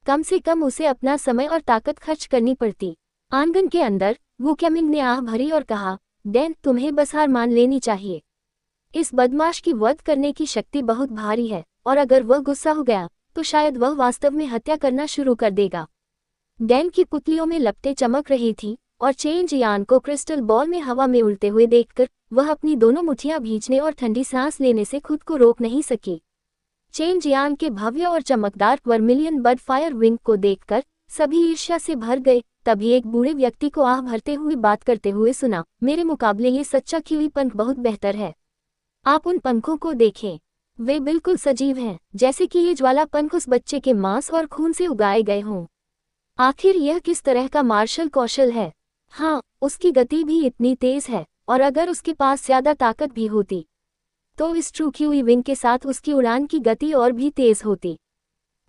कम से कम उसे अपना समय और ताकत खर्च करनी पड़ती। आंगन के अंदर वुकेमिंग ने आह भरी और कहा, डैन, तुम्हें बस हार मान लेनी चाहिए। इस बदमाश की वध करने की शक्ति बहुत भारी है, और अगर वह गुस्सा हो गया, तो शायद वह वास्तव में हत्या करना शुरू कर देगा। डैन की पुतलियों में लपटें चमक रही थीं, और चेन जियांग को क्रिस्टल बॉल में हवा में उड़ते हुए देखकर वह अपनी दोनों मुट्ठियां भींचने और ठंडी सांस लेने से खुद को रोक नहीं सकी। चेन जियांग के भव्य और चमकदार वर्मिलियन बर्ड फायर विंग को देखकर सभी ईर्ष्या से भर गए। तभी एक बूढ़े व्यक्ति को आह भरते हुए बात करते हुए सुना, मेरे मुकाबले ये सच्चा कीवी पंख बहुत बेहतर है। आप उन पंखों को देखें, वे बिल्कुल सजीव हैं, जैसे कि ये ज्वाला पंख उस बच्चे के मांस और खून से उगाए गए हों। आखिर यह किस तरह का मार्शल कौशल है? हाँ, उसकी गति भी इतनी तेज है, और अगर उसके पास ज्यादा ताकत भी होती, तो इस ट्रू क्यूई विंग के साथ उसकी उड़ान की गति और भी तेज होती।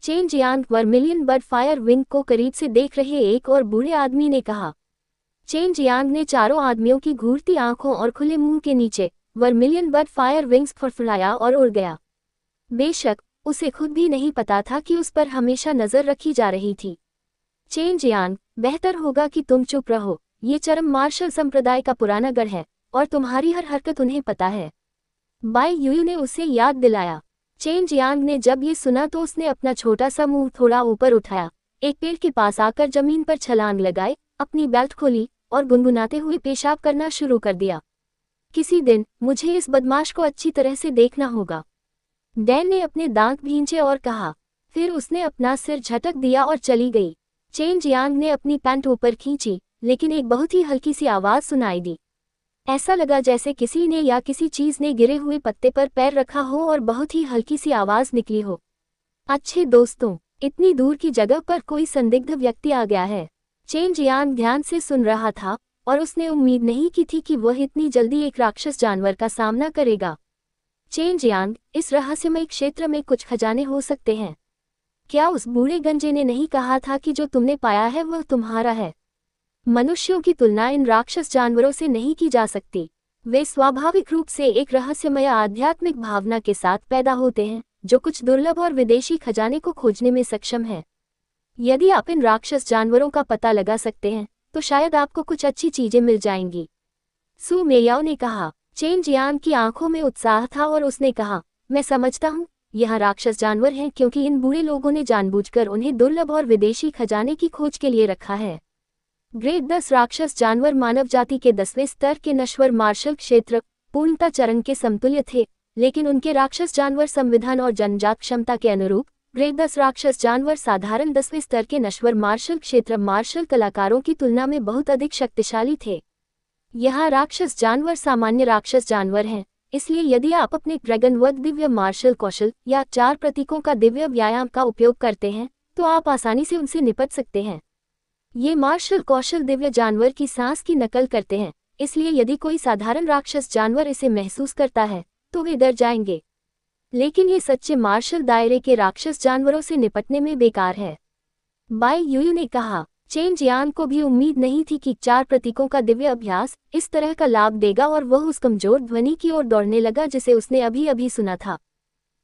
Chain Jiang vermilion bird fire wing को करीब से देख रहे एक और बूढ़े आदमी ने कहा। चेन जियांग ने चारों आदमियों की घूरती आंखों और खुले मुंह के नीचे वर्मिलियन बर्ड फायर विंग्स फड़फड़ाया और उड़ गया। बेशक उसे खुद भी नहीं पता था कि उस पर हमेशा नजर रखी जा रही थी। चेन जियांग, बेहतर होगा कि तुम चुप रहो। ये चरम मार्शल संप्रदाय का पुराना गढ़ है, और तुम्हारी हर हरकत उन्हें पता है। बाई यूयू ने उसे याद दिलाया। चेन जियांग ने जब ये सुना तो उसने अपना छोटा सा मुंह थोड़ा ऊपर उठाया, एक पेड़ के पास आकर जमीन पर छलांग लगाई, अपनी बेल्ट खोली और गुनगुनाते हुए पेशाब करना शुरू कर दिया। किसी दिन मुझे इस बदमाश को अच्छी तरह से देखना होगा। डैन ने अपने दांत भींचे और कहा। फिर उसने अपना सिर झटक दिया और चली गई। चेन जियांग ने अपनी पैंट ऊपर खींची, लेकिन एक बहुत ही हल्की सी आवाज सुनाई दी। ऐसा लगा जैसे किसी ने या किसी चीज ने गिरे हुए पत्ते पर पैर रखा हो और बहुत ही हल्की सी आवाज निकली हो। अच्छे दोस्तों, इतनी दूर की जगह पर कोई संदिग्ध व्यक्ति आ गया है। चेन जियांग ध्यान से सुन रहा था, और उसने उम्मीद नहीं की थी कि वह इतनी जल्दी एक राक्षस जानवर का सामना करेगा। चेन जियांग, इस रहस्यमय क्षेत्र में कुछ खजाने हो सकते हैं। क्या उस बूढ़े गंजे ने नहीं कहा था कि जो तुमने पाया है वह तुम्हारा है? मनुष्यों की तुलना इन राक्षस जानवरों से नहीं की जा सकती। वे स्वाभाविक रूप से एक रहस्यमय आध्यात्मिक भावना के साथ पैदा होते हैं, जो कुछ दुर्लभ और विदेशी खजाने को खोजने में सक्षम है। यदि आप इन राक्षस जानवरों का पता लगा सकते हैं तो शायद आपको कुछ अच्छी चीजें मिल जाएंगी। सू मेयाओ ने कहा। चेन जियांग की आंखों में उत्साह था और उसने कहा, मैं समझता हूँ, यह राक्षस जानवर हैं क्योंकि इन बूढ़े लोगों ने जानबूझकर उन्हें दुर्लभ और विदेशी खजाने की खोज के लिए रखा है। ग्रेट 10 राक्षस जानवर मानव जाति के 10वें स्तर के नश्वर मार्शल क्षेत्र पूर्णता चरण के समतुल्य थे, लेकिन उनके राक्षस जानवर संविधान और जन्मजात क्षमता के अनुरूप ग्रेट 10 राक्षस जानवर साधारण 10वें स्तर के नश्वर मार्शल क्षेत्र मार्शल कलाकारों की तुलना में बहुत अधिक शक्तिशाली थे। यह राक्षस जानवर सामान्य राक्षस जानवर हैं, इसलिए यदि आप अपने ड्रैगन वध दिव्य मार्शल कौशल या 4 प्रतीकों का दिव्य व्यायाम का उपयोग करते हैं तो आप आसानी से उनसे निपट सकते हैं। ये मार्शल कौशल दिव्य जानवर की सांस की नकल करते हैं, इसलिए यदि कोई साधारण राक्षस जानवर इसे महसूस करता है तो वे डर जाएंगे, लेकिन ये सच्चे मार्शल दायरे के राक्षस जानवरों से निपटने में बेकार है। बाई यूयू ने कहा। चेन जियांग को भी उम्मीद नहीं थी कि 4 प्रतीकों का दिव्य अभ्यास इस तरह का लाभ देगा और वह उस कमजोर ध्वनि की ओर दौड़ने लगा जिसे उसने अभी अभी सुना था।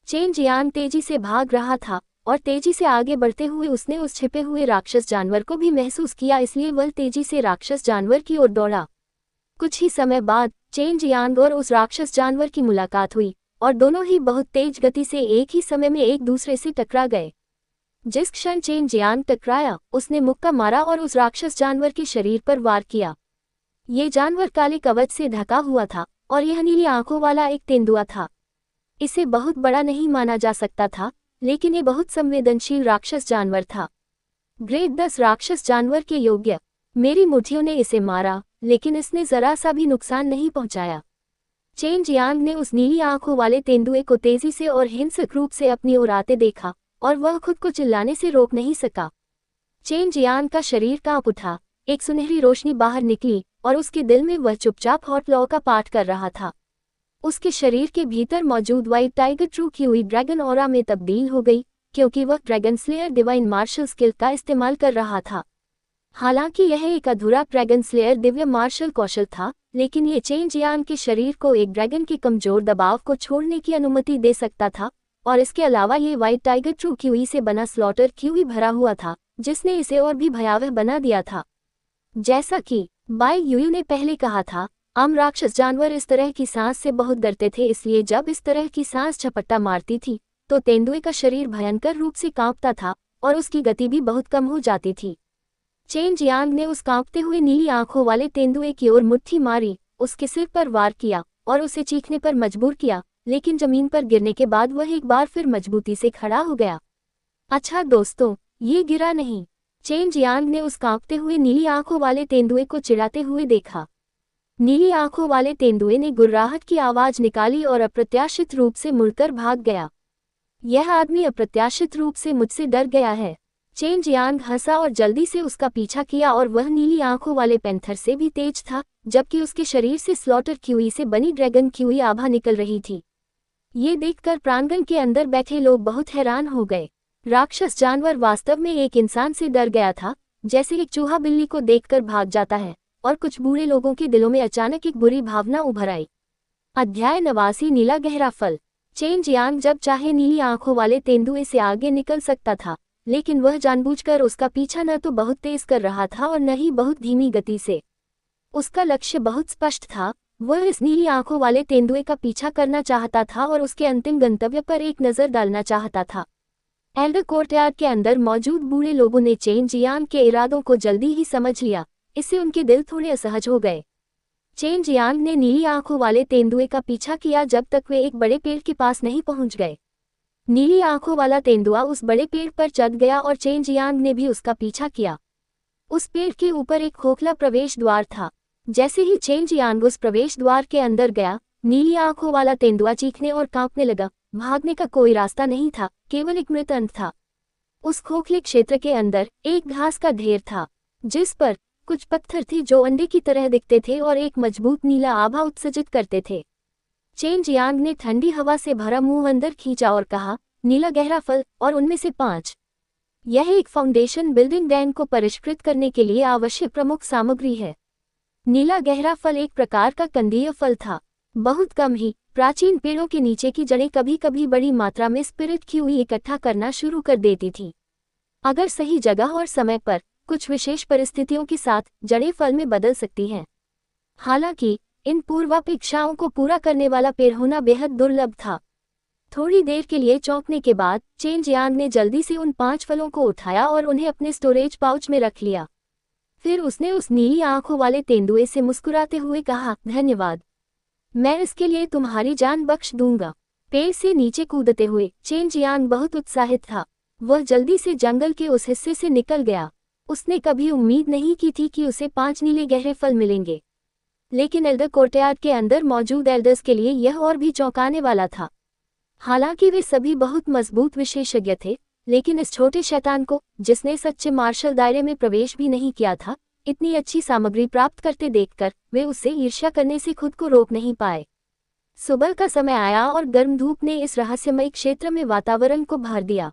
चेन जियांग तेजी से भाग रहा था और तेजी से आगे बढ़ते हुए उसने उस छिपे हुए राक्षस जानवर को भी महसूस किया, इसलिए वह तेजी से राक्षस जानवर की ओर दौड़ा। कुछ ही समय बाद चेन जियांग और उस राक्षस जानवर की मुलाकात हुई और दोनों ही बहुत तेज गति से एक ही समय में एक दूसरे से टकरा गए। जिस क्षण चेन जियांग टकराया, उसने मुक्का मारा और उस राक्षस जानवर के शरीर पर वार किया। ये जानवर काले कवच से ढका हुआ था और यह नीली आंखों वाला एक तेंदुआ था। इसे बहुत बड़ा नहीं माना जा सकता था, लेकिन ये बहुत संवेदनशील राक्षस जानवर था। ग्रेट 10 राक्षस जानवर के योग्य। मेरी मुट्ठियों ने इसे मारा, लेकिन इसने जरा सा भी नुकसान नहीं पहुंचाया। चेन जियांग ने उस नीली आंखों वाले तेंदुए को तेजी से और हिंसक रूप से अपनी ओर आते देखा और वह खुद को चिल्लाने से रोक नहीं सका। चेन जियांग का शरीर कांप उठा, एक सुनहरी रोशनी बाहर निकली और उसके दिल में वह चुपचाप हॉट लॉ का पाठ कर रहा था। उसके शरीर के भीतर मौजूद व्हाइट टाइगर ट्रू की हुई ड्रैगन ऑरा में तब्दील हो गई, क्योंकि वह dragon slayer divine martial skill का इस्तेमाल कर रहा था। हालांकि यह एक अधूरा ड्रैगन स्लेयर दिव्य मार्शल कौशल था, लेकिन ये चेन जियांग के शरीर को एक ड्रैगन के कमजोर दबाव को छोड़ने की अनुमति दे सकता था, और इसके अलावा ये व्हाइट टाइगर ट्रू क्यूई से बना स्लॉटर क्यूई भरा हुआ था, जिसने इसे और भी भयावह बना दिया था। जैसा कि बाई यूयू ने पहले कहा था, आम राक्षस जानवर इस तरह की सांस से बहुत डरते थे, इसलिए जब इस तरह की सांस झपट्टा मारती थी तो तेंदुए का शरीर भयंकर रूप से कांपता था और उसकी गति भी बहुत कम हो जाती थी। चेन जियांग ने उस कांपते हुए नीली आंखों वाले तेंदुए की ओर मुट्ठी मारी, उसके सिर पर वार किया और उसे चीखने पर मजबूर किया, लेकिन जमीन पर गिरने के बाद वह एक बार फिर मजबूती से खड़ा हो गया। अच्छा दोस्तों, ये गिरा नहीं। चेन जियांग ने उस कांपते हुए नीली आंखों वाले तेंदुए को चिढ़ाते हुए देखा। नीली आंखों वाले तेंदुए ने गुर्राहट की आवाज निकाली और अप्रत्याशित रूप से मुड़कर भाग गया। यह आदमी अप्रत्याशित रूप से मुझसे डर गया है। चेन जियांग हंसा और जल्दी से उसका पीछा किया, और वह नीली आंखों वाले पैंथर से भी तेज था, जबकि उसके शरीर से स्लॉटर क्यूई से बनी ड्रैगन क्यूई आभा निकल रही थी। ये देखकर प्रांगण के अंदर बैठे लोग बहुत हैरान हो गए। राक्षस जानवर वास्तव में एक इंसान से डर गया था, जैसे एक चूहा बिल्ली को देखकर भाग जाता है, और कुछ बूढ़े लोगों के दिलों में अचानक एक बुरी भावना उभर आई। अध्याय 89 नीला गहरा फल। चेन जियांग जब चाहे नीली आंखों वाले तेंदुए से आगे निकल सकता था, लेकिन वह जानबूझकर उसका पीछा न तो बहुत तेज कर रहा था और न ही बहुत धीमी गति से। उसका लक्ष्य बहुत स्पष्ट था, वह इस नीली आंखों वाले तेंदुए का पीछा करना चाहता था और उसके अंतिम गंतव्य पर एक नज़र डालना चाहता था। एल्डर कोर्टयार्ड के अंदर मौजूद बूढ़े लोगों ने चेन जियांग के इरादों को जल्दी ही समझ लिया, इससे उनके दिल थोड़े असहज हो गए। चेन जियांग ने नीली आंखों वाले तेंदुए का पीछा किया जब तक वे एक बड़े पेड़ के पास नहीं पहुंच गए। नीली आंखों वाला तेंदुआ उस बड़े पेड़ पर चढ़ गया और चेन जियांग ने भी उसका पीछा किया। उस पेड़ के ऊपर एक खोखला प्रवेश द्वार था। जैसे ही चेन जियांग उस प्रवेश द्वार के अंदर गया, नीली आंखों वाला तेंदुआ चीखने और कांपने लगा। भागने का कोई रास्ता नहीं था, केवल एक मृत अंत था। उस खोखले क्षेत्र के अंदर एक घास का ढेर था, जिस पर कुछ पत्थर थे जो अंडे की तरह दिखते थे और एक मजबूत नीला आभा उत्सर्जित करते थे। चेन जियांग ने ठंडी हवा से भरा मुंह अंदर खींचा और कहा, नीला गहरा फल और उनमें से 5। यह एक फाउंडेशन बिल्डिंग डैम को परिष्कृत करने के लिए आवश्यक प्रमुख सामग्री है। नीला गहरा फल एक प्रकार का कंदीय फल था। बहुत कम ही प्राचीन पेड़ों के नीचे की जड़ें कभी कभी बड़ी मात्रा में स्पिरिट किवी इकट्ठा करना शुरू कर देती थी। अगर सही जगह और समय पर कुछ विशेष परिस्थितियों के साथ जड़ें फल में बदल सकती हैं। हालांकि इन पूर्वापेक्षाओं को पूरा करने वाला पेड़ होना बेहद दुर्लभ था। थोड़ी देर के लिए चौंकने के बाद चेन जियांग ने जल्दी से उन 5 फलों को उठाया और उन्हें अपने स्टोरेज पाउच में रख लिया। फिर उसने उस नीली आंखों वाले तेंदुए से मुस्कुराते हुए कहा, धन्यवाद, मैं इसके लिए तुम्हारी जान बख्श दूंगा। पेड़ से नीचे कूदते हुए चेन जियांग बहुत उत्साहित था। वह जल्दी से जंगल के उस हिस्से से निकल गया। उसने कभी उम्मीद नहीं की थी कि उसे 5 नीले गहरे फल मिलेंगे, लेकिन एल्डर कोर्टयार्ड के अंदर मौजूद एल्डर्स के लिए यह और भी चौंकाने वाला था। हालांकि वे सभी बहुत मजबूत विशेषज्ञ थे, लेकिन इस छोटे शैतान को, जिसने सच्चे मार्शल दायरे में प्रवेश भी नहीं किया था, इतनी अच्छी सामग्री प्राप्त करते देखकर वे उससे ईर्ष्या करने से खुद को रोक नहीं पाए। सुबह का समय आया और गर्म धूप ने इस रहस्यमयी क्षेत्र में वातावरण को भर दिया।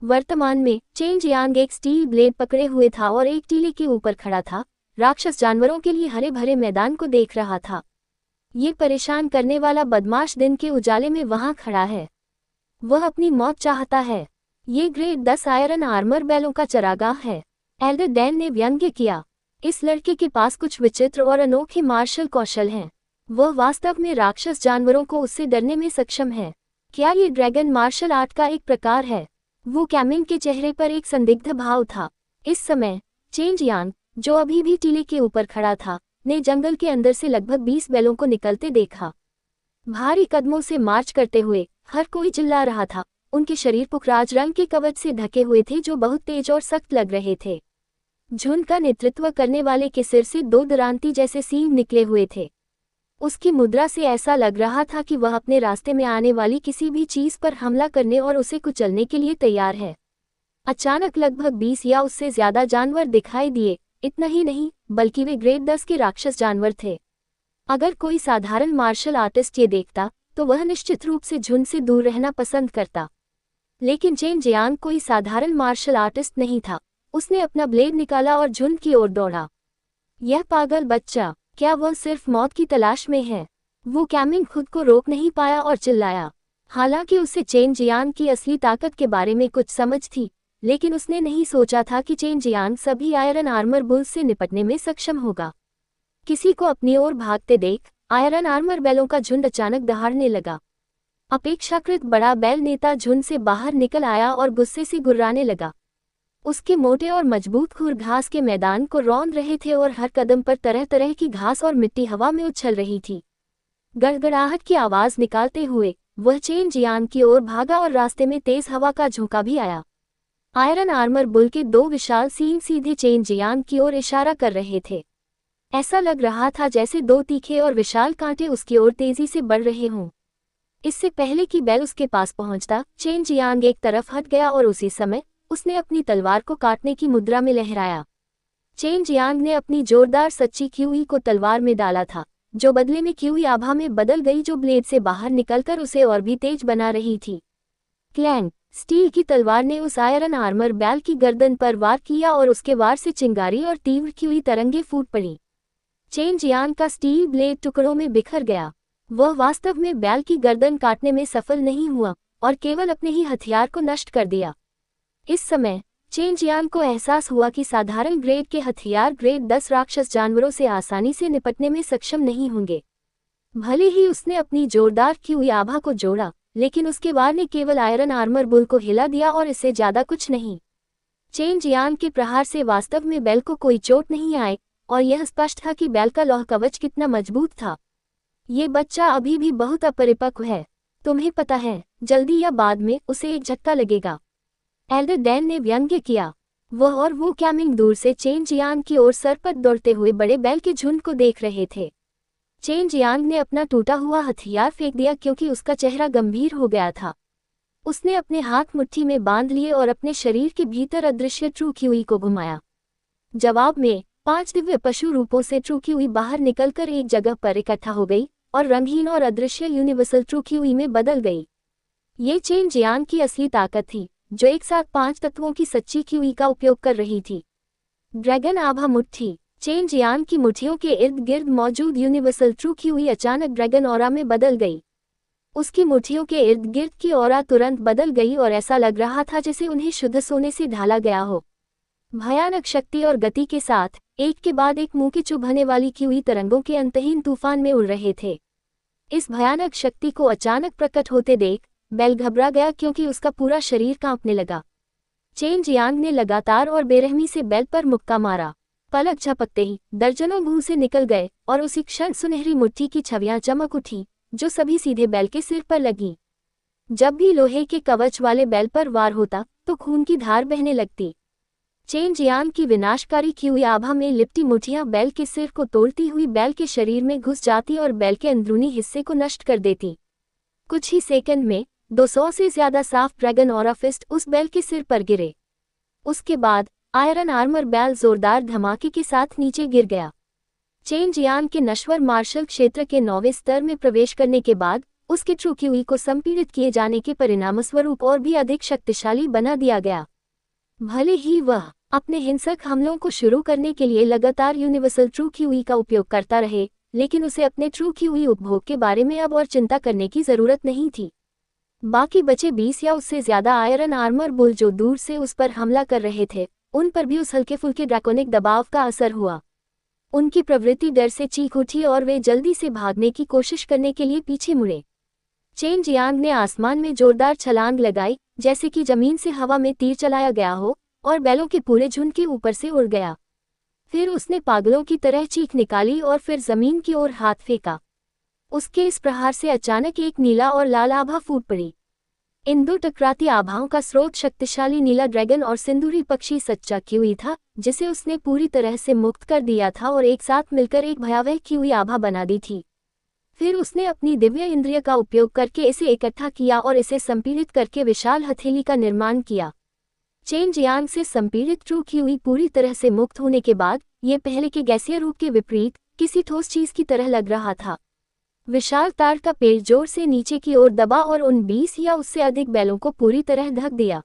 वर्तमान में चेन जियांग एक स्टील ब्लेड पकड़े हुए था और एक टीले के ऊपर खड़ा था, राक्षस जानवरों के लिए हरे भरे मैदान को देख रहा था। ये परेशान करने वाला बदमाश दिन के उजाले में वहां खड़ा है। वह अपनी मौत चाहता है। ये ग्रेड 10 आयरन आर्मर बैलों का चरागाह है, एल्डर डैन ने व्यंग्य किया। इस लड़के के पास कुछ विचित्र और अनोखे मार्शल कौशल हैं। वह वास्तव में राक्षस जानवरों को उससे डरने में सक्षम है। क्या ये ड्रैगन मार्शल आर्ट का एक प्रकार है? वो कैमिंग के चेहरे पर एक संदिग्ध भाव था। इस समय चेन जियांग, जो अभी भी टीले के ऊपर खड़ा था, ने जंगल के अंदर से लगभग 20 बैलों को निकलते देखा। भारी कदमों से मार्च करते हुए हर कोई चिल्ला रहा था। उनके शरीर पुखराज रंग के कवच से ढके हुए थे जो बहुत तेज और सख्त लग रहे थे। झुंड का नेतृत्व करने वाले के सिर से 2 दरांती जैसे सींग निकले हुए थे। उसकी मुद्रा से ऐसा लग रहा था कि वह अपने रास्ते में आने वाली किसी भी चीज पर हमला करने और उसे कुचलने के लिए तैयार है। अचानक लगभग 20 या उससे ज्यादा जानवर दिखाई दिए। इतना ही नहीं, बल्कि वे ग्रेड 10 के राक्षस जानवर थे। अगर कोई साधारण मार्शल आर्टिस्ट ये देखता तो वह निश्चित रूप से झुंड से दूर रहना पसंद करता। लेकिन चेन जियांग कोई साधारण मार्शल आर्टिस्ट नहीं था। उसने अपना ब्लेड निकाला और झुंड की ओर दौड़ा। यह पागल बच्चा, क्या वह सिर्फ मौत की तलाश में है? वो कैमिंग खुद को रोक नहीं पाया और चिल्लाया। हालांकि उसे चेन जियांग की असली ताकत के बारे में कुछ समझ थी, लेकिन उसने नहीं सोचा था कि चेन जियांग सभी आयरन आर्मर बुल्स से निपटने में सक्षम होगा। किसी को अपनी ओर भागते देख आयरन आर्मर बैलों का झुंड अचानक दहाड़ने लगा। अपेक्षाकृत बड़ा बैल नेता झुंड से बाहर निकल आया और गुस्से से गुर्राने लगा। उसके मोटे और मजबूत खुर घास के मैदान को रौंद रहे थे और हर कदम पर तरह तरह की घास और मिट्टी हवा में उछल रही थी। गड़गड़ाहट की आवाज निकालते हुए वह चेन जियांग की ओर भागा और रास्ते में तेज हवा का झोंका भी आया। आयरन आर्मर बुल के 2 विशाल सींग सीधे चेन जियांग की ओर इशारा कर रहे थे। ऐसा लग रहा था जैसे 2 तीखे और विशाल कांटे उसकी ओर तेजी से बढ़ रहे हों। इससे पहले कि बैल उसके पास पहुंचता, चेन जियांग एक तरफ हट गया और उसी समय उसने अपनी तलवार को काटने की मुद्रा में लहराया। चेन जियांग ने अपनी जोरदार सच्ची क्यूई को तलवार में डाला था, जो बदले में क्यूई आभा में बदल गई, जो ब्लेड से बाहर निकलकर उसे और भी तेज बना रही थी। क्लैंग! स्टील की तलवार ने उस आयरन आर्मर बैल की गर्दन पर वार किया और उसके वार से चिंगारी और तीव्र क्यूई तरंगे फूट पड़ी। चेन जियांग का स्टील ब्लेड टुकड़ों में बिखर गया। वह वास्तव में बैल की गर्दन काटने में सफल नहीं हुआ और केवल अपने ही हथियार को नष्ट कर दिया। इस समय चेन जियांग को एहसास हुआ कि साधारण ग्रेड के हथियार ग्रेड 10 राक्षस जानवरों से आसानी से निपटने में सक्षम नहीं होंगे। भले ही उसने अपनी जोरदार क्यूई आभा को जोड़ा, लेकिन उसके वार ने केवल आयरन आर्मर बुल को हिला दिया और इससे ज्यादा कुछ नहीं। चेन जियांग के प्रहार से वास्तव में बैल को कोई चोट नहीं आई और यह स्पष्ट था कि बैल का लौह कवच कितना मजबूत था। ये बच्चा अभी भी बहुत अपरिपक्व है। तुम्हें पता है, जल्दी या बाद में उसे एक झटका लगेगा, एल्डर डैन ने व्यंग्य किया। वह और वो कैमिंग दूर से चेन जियांग की ओर सरपट दौड़ते हुए बड़े बैल के झुंड को देख रहे थे। चेन जियांग ने अपना टूटा हुआ हथियार फेंक दिया क्योंकि उसका चेहरा गंभीर हो गया था। उसने अपने हाथ मुट्ठी में बांध लिए और अपने शरीर के भीतर अदृश्य ट्रू क्यूई को घुमाया। जवाब में 5 दिव्य पशु रूपों से ट्रू क्यूई बाहर निकलकर एक जगह पर इकट्ठा हो गई और रंगहीन और अदृश्य यूनिवर्सल ट्रू क्यूई में बदल गई। ये चेन जियांग की असली ताकत थी, जो एक साथ 5 तत्वों की सच्ची क्यूई का उपयोग कर रही थी। ड्रैगन आभा मुट्ठी। चेन जियांग की मुठियों के इर्द गिर्द मौजूद यूनिवर्सल ट्रू क्यूई अचानक ड्रैगन ऑरा में बदल गई। उसकी मुठियों के इर्द गिर्द की ऑरा तुरंत बदल गई और ऐसा लग रहा था जैसे उन्हें शुद्ध सोने से ढाला गया हो। भयानक शक्ति और गति के साथ एक के बाद एक मुंह की चुभने वाली क्यूई तरंगों के अंतहीन तूफान में उड़ रहे थे। इस भयानक शक्ति को अचानक प्रकट होते देख बेल घबरा गया क्योंकि उसका पूरा शरीर कांपने लगा। चेन जियांग ने लगातार और बेरहमी से बेल पर मुक्का मारा। पलक झपकते ही दर्जनों मुंह से निकल गए और उसी क्षण सुनहरी मुट्ठी की छवियां चमक उठी जो सभी सीधे बेल के सिर पर लगी। जब भी लोहे के कवच वाले बेल पर वार होता तो खून की धार बहने लगती। चेन जियांग की विनाशकारी क्यूई आभा में लिपटी मुठियां बेल के सिर को तोड़ती हुई बेल के शरीर में घुस जाती और बेल के अंदरूनी हिस्से को नष्ट कर देती। कुछ ही सेकंड में 200 से ज्यादा साफ ड्रैगन ऑरा फिस्ट उस बेल के सिर पर गिरे। उसके बाद आयरन आर्मर बेल जोरदार धमाके के साथ नीचे गिर गया। चेन जियांग के नश्वर मार्शल क्षेत्र के 9वें स्तर में प्रवेश करने के बाद उसके ट्रू क्यूई को संपीड़ित किए जाने के परिणामस्वरूप और भी अधिक शक्तिशाली बना दिया गया। भले ही वह अपने हिंसक हमलों को शुरू करने के लिए लगातार यूनिवर्सल ट्रू क्यूई का उपयोग करता रहे, लेकिन उसे अपने ट्रू क्यूई उपभोग के बारे में अब और चिंता करने की जरूरत नहीं थी। बाकी बचे 20 या उससे ज्यादा आयरन आर्मर बुल जो दूर से उस पर हमला कर रहे थे, उन पर भी उस हल्के फुल्के ड्रैकोनिक दबाव का असर हुआ। उनकी प्रवृत्ति डर से चीख उठी और वे जल्दी से भागने की कोशिश करने के लिए पीछे मुड़े। चेन जियांग ने आसमान में जोरदार छलांग लगाई जैसे कि जमीन से हवा में तीर चलाया गया हो और बैलों के पूरे झुंड के ऊपर से उड़ गया। फिर उसने पागलों की तरह चीख निकाली और फिर जमीन की ओर हाथ फेंका। उसके इस प्रहार से अचानक एक नीला और लाल आभा फूट पड़ी। इन दो टकराती आभाओं का स्रोत शक्तिशाली नीला ड्रैगन और सिंदूरी पक्षी सच्चा क्यूई था जिसे उसने पूरी तरह से मुक्त कर दिया था और एक साथ मिलकर एक भयावह क्यूई आभा बना दी थी। फिर उसने अपनी दिव्य इंद्रिय का उपयोग करके इसे इकट्ठा किया और इसे संपीड़ित करके विशाल हथेली का निर्माण किया। चेन जियांग से संपीड़ित ट्रू क्यूई पूरी तरह से मुक्त होने के बाद ये पहले के गैसीय रूप के विपरीत किसी ठोस चीज की तरह लग रहा था। विशाल तार का पेड़ जोर से नीचे की ओर दबा और उन 20 या उससे अधिक बैलों को पूरी तरह ढक दिया।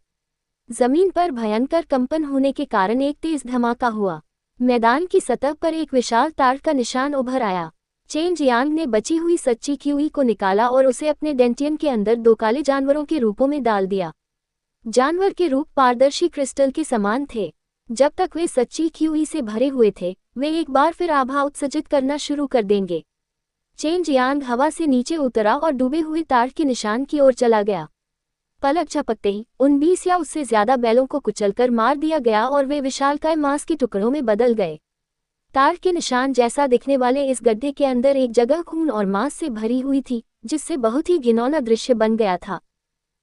जमीन पर भयंकर कंपन होने के कारण एक तेज धमाका हुआ। मैदान की सतह पर एक विशाल तार का निशान उभर आया। चेन जियांग ने बची हुई सच्ची क्यूई को निकाला और उसे अपने डेंटियन के अंदर 2 काले जानवरों के रूपों में डाल दिया। जानवर के रूप पारदर्शी क्रिस्टल के समान थे। जब तक वे सच्ची क्यूई से भरे हुए थे वे एक बार फिर आभा उत्सर्जित करना शुरू कर देंगे। चेन जियांग हवा से नीचे उतरा और डूबे हुए तार के निशान की ओर चला गया। पलक झपकते ही उन 20 या उससे ज्यादा बैलों को कुचलकर मार दिया गया और वे विशालकाय मांस के टुकड़ों में बदल गए। तार के निशान जैसा दिखने वाले इस गड्ढे के अंदर एक जगह खून और मांस से भरी हुई थी जिससे बहुत ही घिनौना दृश्य बन गया था।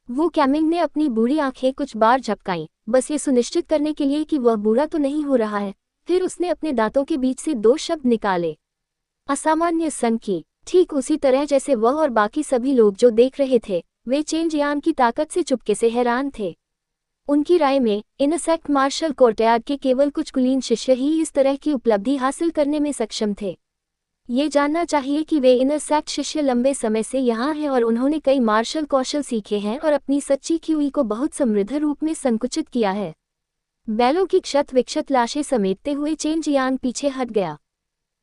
वो कैमिंग ने अपनी बूढ़ी आंखें कुछ बार झपकाईं, बस ये सुनिश्चित करने के लिए कि वह बूढ़ा तो नहीं हो रहा है। फिर उसने अपने दांतों के बीच से 2 शब्द निकाले, असामान्य संकी। ठीक उसी तरह जैसे वह और बाकी सभी लोग जो देख रहे थे वे चेन जियांग की ताकत से चुपके से हैरान थे। उनकी राय में इनसेक्ट मार्शल कोर्टयार्ड के केवल कुछ कुलीन शिष्य ही इस तरह की उपलब्धि हासिल करने में सक्षम थे। ये जानना चाहिए कि वे इनसेक्ट शिष्य लंबे समय से यहाँ हैं और उन्होंने कई मार्शल कौशल सीखे हैं और अपनी सच्ची क्यूई को बहुत समृद्ध रूप में संकुचित किया है। बैलों की क्षत विक्षत लाशें समेटते हुए चेन जियांग पीछे हट गया।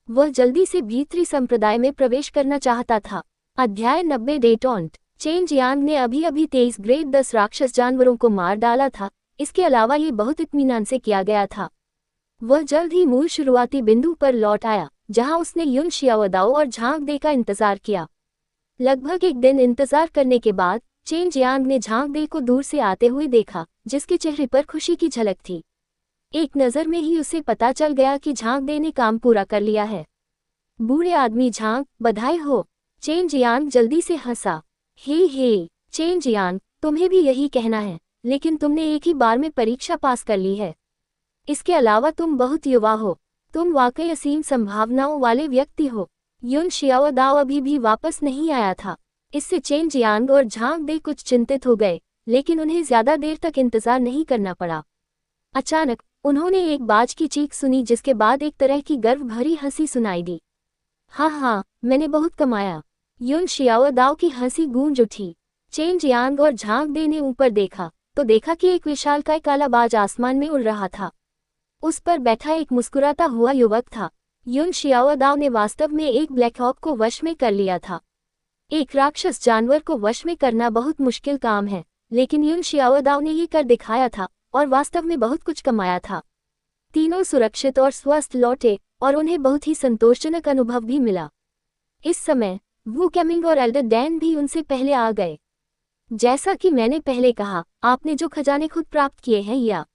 वह जल्दी से भीतरी संप्रदाय में प्रवेश करना चाहता था। अध्याय 90 डेटॉन्ट। चेन जियांग ने अभी अभी 23 ग्रेड 10 राक्षस जानवरों को मार डाला था। इसके अलावा ये बहुत इत्मीनान से किया गया था। वह जल्द ही मूल शुरुआती बिंदु पर लौट आया जहां उसने युन शियाओदाओ और झांग दे का इंतजार किया। लगभग एक दिन इंतजार करने के बाद चेन जियांग ने झांग दे को दूर से आते हुए देखा जिसके चेहरे पर खुशी की झलक थी। एक नज़र में ही उसे पता चल गया कि झांग दे ने काम पूरा कर लिया है। बूढ़े आदमी झांग, बधाई हो। चेन जियांग जल्दी से हंसा। हे चेन जियांग, तुम्हें भी यही कहना है, लेकिन तुमने एक ही बार में परीक्षा पास कर ली है। इसके अलावा तुम बहुत युवा हो। तुम वाकई असीम संभावनाओं वाले व्यक्ति हो। युन शियाओदाओ अभी भी वापस नहीं आया था। इससे चेन जियांग और झांग दे कुछ चिंतित हो गए, लेकिन उन्हें ज्यादा देर तक इंतजार नहीं करना पड़ा। अचानक उन्होंने एक बाज की चीख सुनी जिसके बाद एक तरह की गर्व भरी हंसी सुनाई दी। हाँ, मैंने बहुत कमाया। युन शियाओदाओ की हंसी गूंज उठी। चेन जियांग और झांग दे ने ऊपर देखा तो देखा कि एक विशालकाय काला बाज आसमान में उड़ रहा था। उस पर बैठा एक मुस्कुराता हुआ युवक था। युन शियाओदाओ ने वास्तव में एक ब्लैक हॉक को वश में कर लिया था। एक राक्षस जानवर को वश में करना बहुत मुश्किल काम है, लेकिन युन शियाओदाओ ने ये कर दिखाया था और वास्तव में बहुत कुछ कमाया था। तीनों सुरक्षित और स्वस्थ लौटे और उन्हें बहुत ही संतोषजनक अनुभव भी मिला। इस समय वू कैमिंग और एल्डर डैन भी उनसे पहले आ गए। जैसा कि मैंने पहले कहा, आपने जो खजाने खुद प्राप्त किए हैं या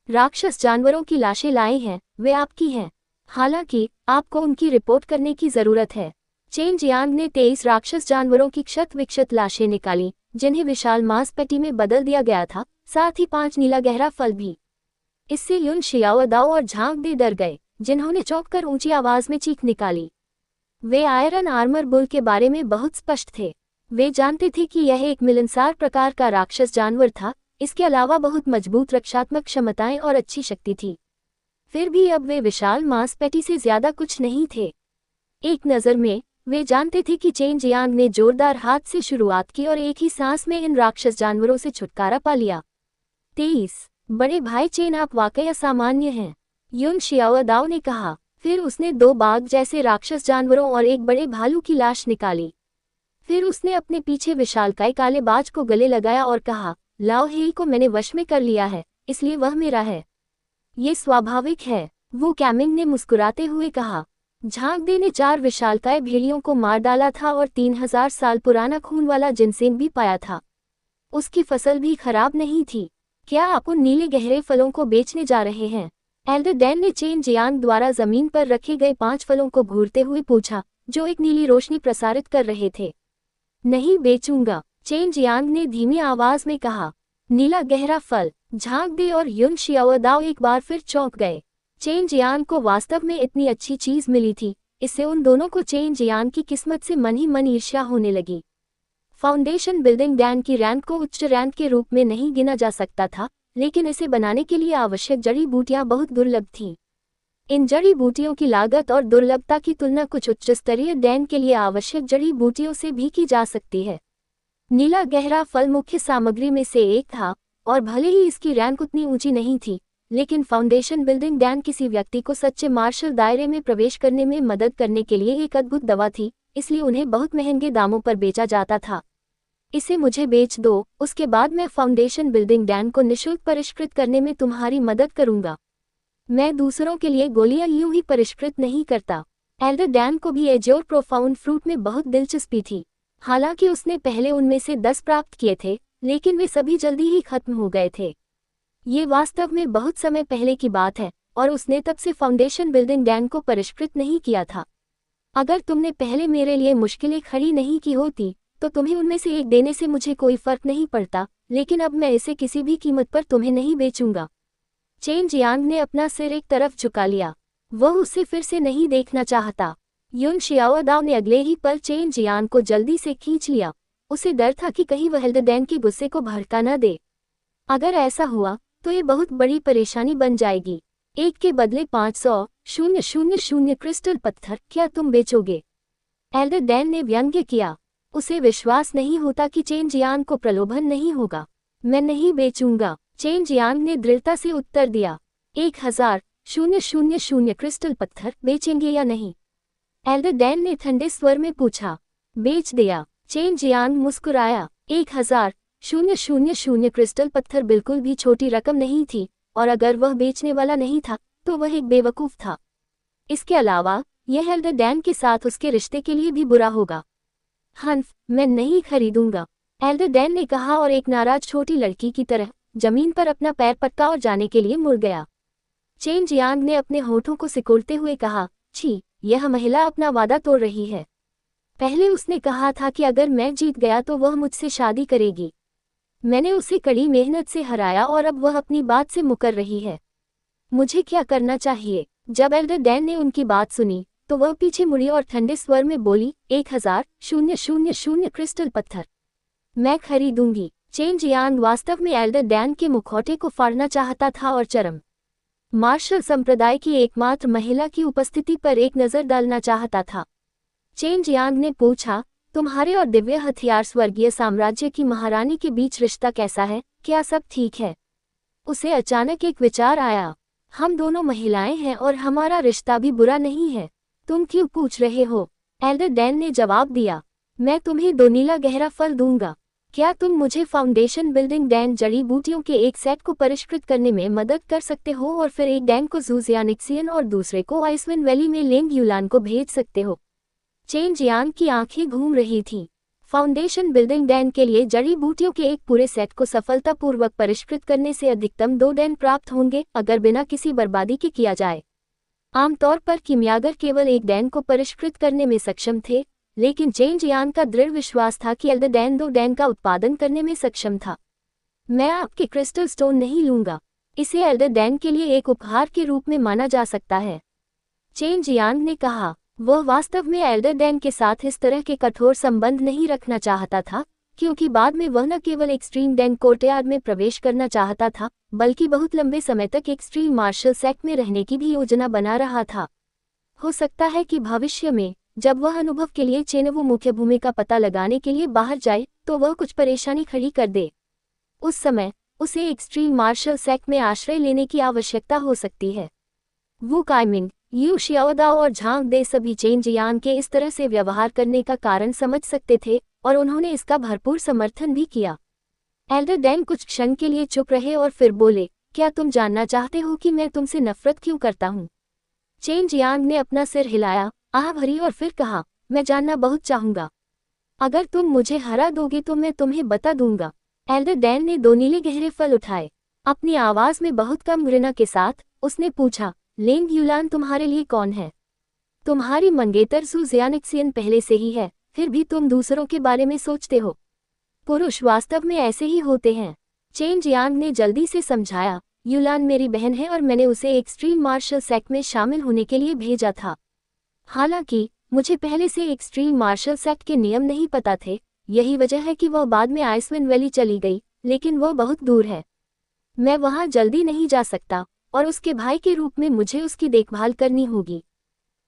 राक्षस जानवरों की लाशें लाए हैं, वे आपकी हैं। हालांकि आपको उनकी रिपोर्ट करने की जरूरत है। चेन जियांग ने 23 राक्षस जानवरों की क्षत विक्षत लाशें निकाली, जिन्हें विशाल मांसपेटी में बदल दिया गया था, साथ ही 5 नीला गहरा फल भी। इससे युन शियाओदाओ और झांग दे डर गए, जिन्होंने चौंककर ऊंची आवाज में चीख निकाली। वे आयरन आर्मर बुल के बारे में बहुत स्पष्ट थे। वे जानते थे कि यह एक मिलनसार प्रकार का राक्षस जानवर था। इसके अलावा बहुत मजबूत रक्षात्मक क्षमताएं और अच्छी शक्ति थी। फिर भी अब वे विशाल मांसपेटी से ज्यादा कुछ नहीं थे। एक नज़र में वे जानते थे कि चेन जियांग ने जोरदार हाथ से शुरुआत की और एक ही सांस में इन राक्षस जानवरों से छुटकारा पा लिया। 23 बड़े भाई चेन, आप वाकई असामान्य हैं, युन शियाओदाओ ने कहा। फिर उसने 2 बाघ जैसे राक्षस जानवरों और एक बड़े भालू की लाश निकाली। फिर उसने अपने पीछे विशालकाय काले बाज को गले लगाया और कहा, लाओ हेई को मैंने वश में कर लिया है, इसलिए वह मेरा है। ये स्वाभाविक है, वू कैमिंग ने मुस्कुराते हुए कहा। झांग दे ने 4 विशालकाय भेड़ियों को मार डाला था और 3000 साल पुराना खून वाला जिनसेंग भी पाया था। उसकी फसल भी खराब नहीं थी। क्या आप उन नीले गहरे फलों को बेचने जा रहे हैं? एल्डर डैन ने चेन जियांग द्वारा जमीन पर रखे गए 5 फलों को घूरते हुए पूछा, जो एक नीली रोशनी प्रसारित कर रहे थे। नहीं बेचूंगा, चेन जियांग ने धीमी आवाज में कहा। नीला गहरा फल। झांग दे और युन शियाओदाओ एक बार फिर चौंक गए। चेन जियांग को वास्तव में इतनी अच्छी चीज मिली थी। इससे उन दोनों को चेन जियांग की किस्मत से मन ही मन ईर्ष्या होने लगी। फाउंडेशन बिल्डिंग डैन की रैंक को उच्च रैंक के रूप में नहीं गिना जा सकता था, लेकिन इसे बनाने के लिए आवश्यक जड़ी बूटियां बहुत दुर्लभ थीं। इन जड़ी बूटियों की लागत और दुर्लभता की तुलना कुछ उच्च स्तरीय डैन के लिए आवश्यक जड़ी बूटियों से भी की जा सकती है। नीला गहरा फल मुख्य सामग्री में से एक था, और भले ही इसकी रैंक उतनी ऊंची नहीं थी, लेकिन फाउंडेशन बिल्डिंग डैन किसी व्यक्ति को सच्चे मार्शल दायरे में प्रवेश करने में मदद करने के लिए एक अद्भुत दवा थी, इसलिए उन्हें बहुत महंगे दामों पर बेचा जाता था। इसे मुझे बेच दो, उसके बाद मैं फाउंडेशन बिल्डिंग डैन को निःशुल्क परिष्कृत करने में तुम्हारी मदद करूंगा। मैं दूसरों के लिए गोलियां यूं ही परिष्कृत नहीं करता। एल्डर डैन को भी एज्योर प्रोफाउंड फ्रूट में बहुत दिलचस्पी थी। हालांकि उसने पहले उनमें से 10 प्राप्त किए थे, लेकिन वे सभी जल्दी ही खत्म हो गए थे। ये वास्तव में बहुत समय पहले की बात है, और उसने तब से फाउंडेशन बिल्डिंग डैन को परिष्कृत नहीं किया था। अगर तुमने पहले मेरे लिए मुश्किलें खड़ी नहीं की होती, तो तुम्हें उनमें से एक देने से मुझे कोई फर्क नहीं पड़ता, लेकिन अब मैं इसे किसी भी कीमत पर तुम्हें नहीं बेचूंगा। चेन जियांग ने अपना सिर एक तरफ झुका लिया। वह उसे फिर से नहीं देखना चाहता। युन शियाओदाओ ने अगले ही पल चेन जियांग को जल्दी से खींच लिया। उसे डर था कि कहीं वह एल्डर डैन के गुस्से को भड़का न दे। अगर ऐसा हुआ तो ये बहुत बड़ी परेशानी बन जाएगी। 1 के बदले 500,000 क्रिस्टल पत्थर क्या तुम बेचोगे? एल्डर डैन ने व्यंग्य किया। उसे विश्वास नहीं होता कि चेन जियांग को प्रलोभन नहीं होगा। मैं नहीं बेचूंगा, चेन जियांग ने दृढ़ता से उत्तर दिया। 1000,000 क्रिस्टल पत्थर बेचेंगे या नहीं? एल्डर डैन ने ठंडे स्वर में पूछा। बेच दिया, चेन जियांग मुस्कुराया। 1000,000 क्रिस्टल पत्थर बिल्कुल भी छोटी रकम नहीं थी, और अगर वह बेचने वाला नहीं था तो वह एक बेवकूफ था। इसके अलावा यह एल्डर डैन के साथ उसके रिश्ते के लिए भी बुरा होगा। हन्फ, मैं नहीं खरीदूंगा, एल्डर डैन ने कहा और एक नाराज छोटी लड़की की तरह जमीन पर अपना पैर पटका और जाने के लिए मुड़ गया। चेन जियांग ने अपने होठों को सिकुड़ते हुए कहा, छी, यह महिला अपना वादा तोड़ रही है। पहले उसने कहा था कि अगर मैं जीत गया तो वह मुझसे शादी करेगी। मैंने उसे कड़ी मेहनत से हराया और अब वह अपनी बात से मुकर रही है। मुझे क्या करना चाहिए? जब एल्डर डैन ने उनकी बात सुनी तो वह पीछे मुड़ी और ठंडे स्वर में बोली, 1000,000 क्रिस्टल पत्थर मैं खरीदूंगी। चेन जियांग वास्तव में एल्डर डैन के मुखौटे को फाड़ना चाहता था और चरम मार्शल संप्रदाय की एकमात्र महिला की उपस्थिति पर एक नज़र डालना चाहता था। चेन जियांग ने पूछा, तुम्हारे और दिव्य हथियार स्वर्गीय साम्राज्य की महारानी के बीच रिश्ता कैसा है? क्या सब ठीक है? उसे अचानक एक विचार आया। हम दोनों महिलाएं हैं और हमारा रिश्ता भी बुरा नहीं है। तुम क्यों पूछ रहे हो? एल्डर डैन ने जवाब दिया। मैं तुम्हें 2 नीला गहरा फल दूंगा। क्या तुम मुझे फाउंडेशन बिल्डिंग डैन जड़ी बूटियों के एक सेट को परिष्कृत करने में मदद कर सकते हो और फिर एक डैन को ज़ूज़ियानिक्सियन और दूसरे को आइसविंड वैली में लेंग यूलान को भेज सकते हो? चेन जियांग की आंखें घूम रही थीं। फाउंडेशन बिल्डिंग डैन के लिए जड़ी बूटियों के एक पूरे सेट को सफलतापूर्वक परिष्कृत करने से अधिकतम 2 डैन प्राप्त होंगे अगर बिना किसी बर्बादी के किया जाए। आमतौर पर कीमियागर केवल एक डैन को परिष्कृत करने में सक्षम थे, लेकिन चेन जियांग का दृढ़ विश्वास था कि एल्डर डैन 2 डैन का उत्पादन करने में सक्षम था। मैं आपके क्रिस्टल स्टोन नहीं लूंगा। इसे एल्डर डैन के लिए एक उपहार के रूप में माना जा सकता है, चेन जियांग ने कहा। वह वास्तव में एल्डर डैन के साथ इस तरह के कठोर संबंध नहीं रखना चाहता था, क्योंकि बाद में वह न केवल एक्सट्रीम डैन कोर्टयार्ड में प्रवेश करना चाहता था, बल्कि बहुत लंबे समय तक एक्सट्रीम मार्शल सेक्ट में रहने की भी योजना बना रहा था। हो सकता है कि भविष्य में जब वह अनुभव के लिए चेनवू मुख्य भूमि का पता लगाने के लिए बाहर जाए तो वह कुछ परेशानी खड़ी कर दे। उस समय उसे एक्सट्रीम मार्शल सेक्ट में आश्रय लेने की आवश्यकता हो सकती है। वू काइमिंग, यू शियाओदाओ और झांग दे सभी चेन जियांग के इस तरह से व्यवहार करने का कारण समझ सकते थे और उन्होंने इसका भरपूर समर्थन भी किया। एल्डर डैन कुछ क्षण के लिए चुप रहे और फिर बोले, क्या तुम जानना चाहते हो कि मैं तुमसे नफरत क्यों करता हूँ? चेन जियांग ने अपना सिर हिलाया, आह भरी, और फिर कहा, मैं जानना बहुत चाहूंगा। अगर तुम मुझे हरा दोगे तो मैं तुम्हें बता दूंगा। एल्डर डैन ने 2 नीले गहरे फल उठाए। अपनी आवाज में बहुत कम घृणा के साथ उसने पूछा, लेंग यूलान तुम्हारे लिए कौन है? तुम्हारी मंगेतर ज़ूज़ियानिक्सियन पहले से ही है, फिर भी तुम दूसरों के बारे में सोचते हो। पुरुष वास्तव में ऐसे ही होते हैं, चेन जियांग ने जल्दी से समझाया। यूलान मेरी बहन है और मैंने उसे एक्सट्रीम मार्शल सेक्ट में शामिल होने के लिए भेजा था। हालांकि मुझे पहले से एक्सट्रीम मार्शल सेक्ट के नियम नहीं पता थे, यही वजह है कि वह बाद में आइसविंड वैली चली गई, लेकिन वह बहुत दूर है। मैं वहां जल्दी नहीं जा सकता और उसके भाई के रूप में मुझे उसकी देखभाल करनी होगी।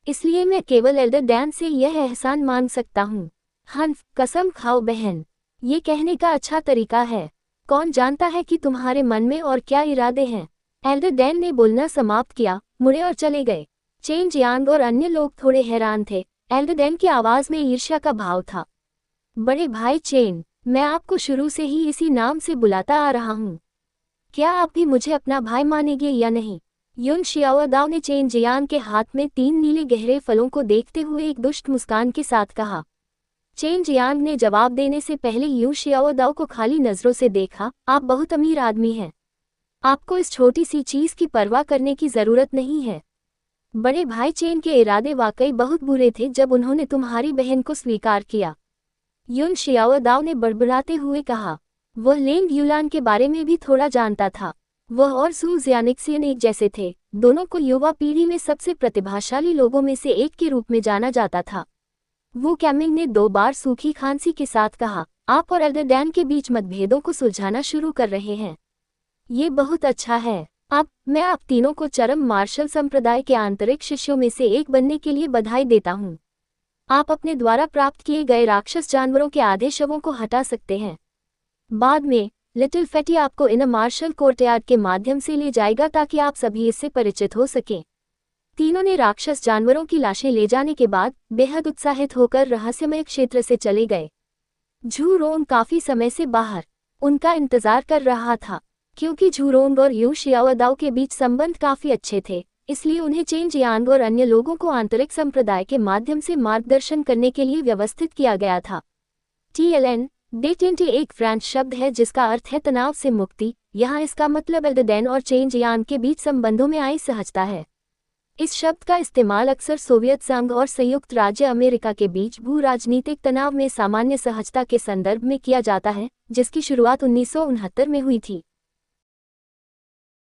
इसलिए मैं केवल एल्डर डैन से यह एहसान मांग सकता हूँ। हन्फ, कसम खाओ बहन, ये कहने का अच्छा तरीका है। कौन जानता है कि तुम्हारे मन में और क्या इरादे हैं? एल्डर डैन ने बोलना समाप्त किया, मुड़े और चले गए। चेन जियांग और अन्य लोग थोड़े हैरान थे। एल्डर डैन की आवाज में ईर्ष्या का भाव था। बड़े भाई चेन, मैं आपको शुरू से ही इसी नाम से बुलाता आ रहा हूँ। क्या आप भी मुझे अपना भाई मानेंगे या नहीं? युन शियाओदाओ ने चेन जियांग के हाथ में 3 नीले गहरे फलों को देखते हुए एक दुष्ट मुस्कान के साथ कहा। चेन जियांग ने जवाब देने से पहले युन शियाओदाओ को खाली नजरों से देखा। आप बहुत अमीर आदमी हैं। आपको इस छोटी सी चीज की परवाह करने की जरूरत नहीं है। बड़े भाई चेन के इरादे वाकई बहुत बुरे थे जब उन्होंने तुम्हारी बहन को स्वीकार किया, युन शियाओदाओ ने बड़बड़ाते हुए कहा। वह लेंग यूलान के बारे में भी थोड़ा जानता था। वह और ज़ूज़ियानिक्सियन एक जैसे थे, दोनों को युवा पीढ़ी में सबसे प्रतिभाशाली लोगों में से एक के रूप में जाना जाता था। वू कैमिंग ने 2 बार सूखी खांसी के साथ कहा, आप और एल्डर डैन के बीच मतभेदों को सुलझाना शुरू कर रहे हैं। ये बहुत अच्छा है। अब मैं आप तीनों को चरम मार्शल संप्रदाय के आंतरिक शिष्यों में से एक बनने के लिए बधाई देता हूँ। आप अपने द्वारा प्राप्त किए गए राक्षस जानवरों के आधे शवों को हटा सकते हैं। बाद में लिटिल फैटी आपको इन मार्शल कोर्टयार्ड के माध्यम से ले जाएगा ताकि आप सभी इससे परिचित हो सकें। तीनों ने राक्षस जानवरों की लाशें ले जाने के बाद बेहद उत्साहित होकर रहस्यमय क्षेत्र से चले गए। झूरोंग काफी समय से बाहर उनका इंतजार कर रहा था, क्योंकि झूरोंग और यू शियाओदाओ के बीच संबंध काफी अच्छे थे, इसलिए उन्हें चेन जियांग और अन्य लोगों को आंतरिक संप्रदाय के माध्यम से मार्गदर्शन करने के लिए व्यवस्थित किया गया था। TLN डेटेंटी एक फ्रेंच शब्द है जिसका अर्थ है तनाव से मुक्ति। यहाँ इसका मतलब एल्डर डैन और चेन जियांग के बीच संबंधों में आई सहजता है। इस शब्द का इस्तेमाल अक्सर सोवियत संघ और संयुक्त राज्य अमेरिका के बीच भू राजनीतिक तनाव में सामान्य सहजता के संदर्भ में किया जाता है, जिसकी शुरुआत 1969 में हुई थी।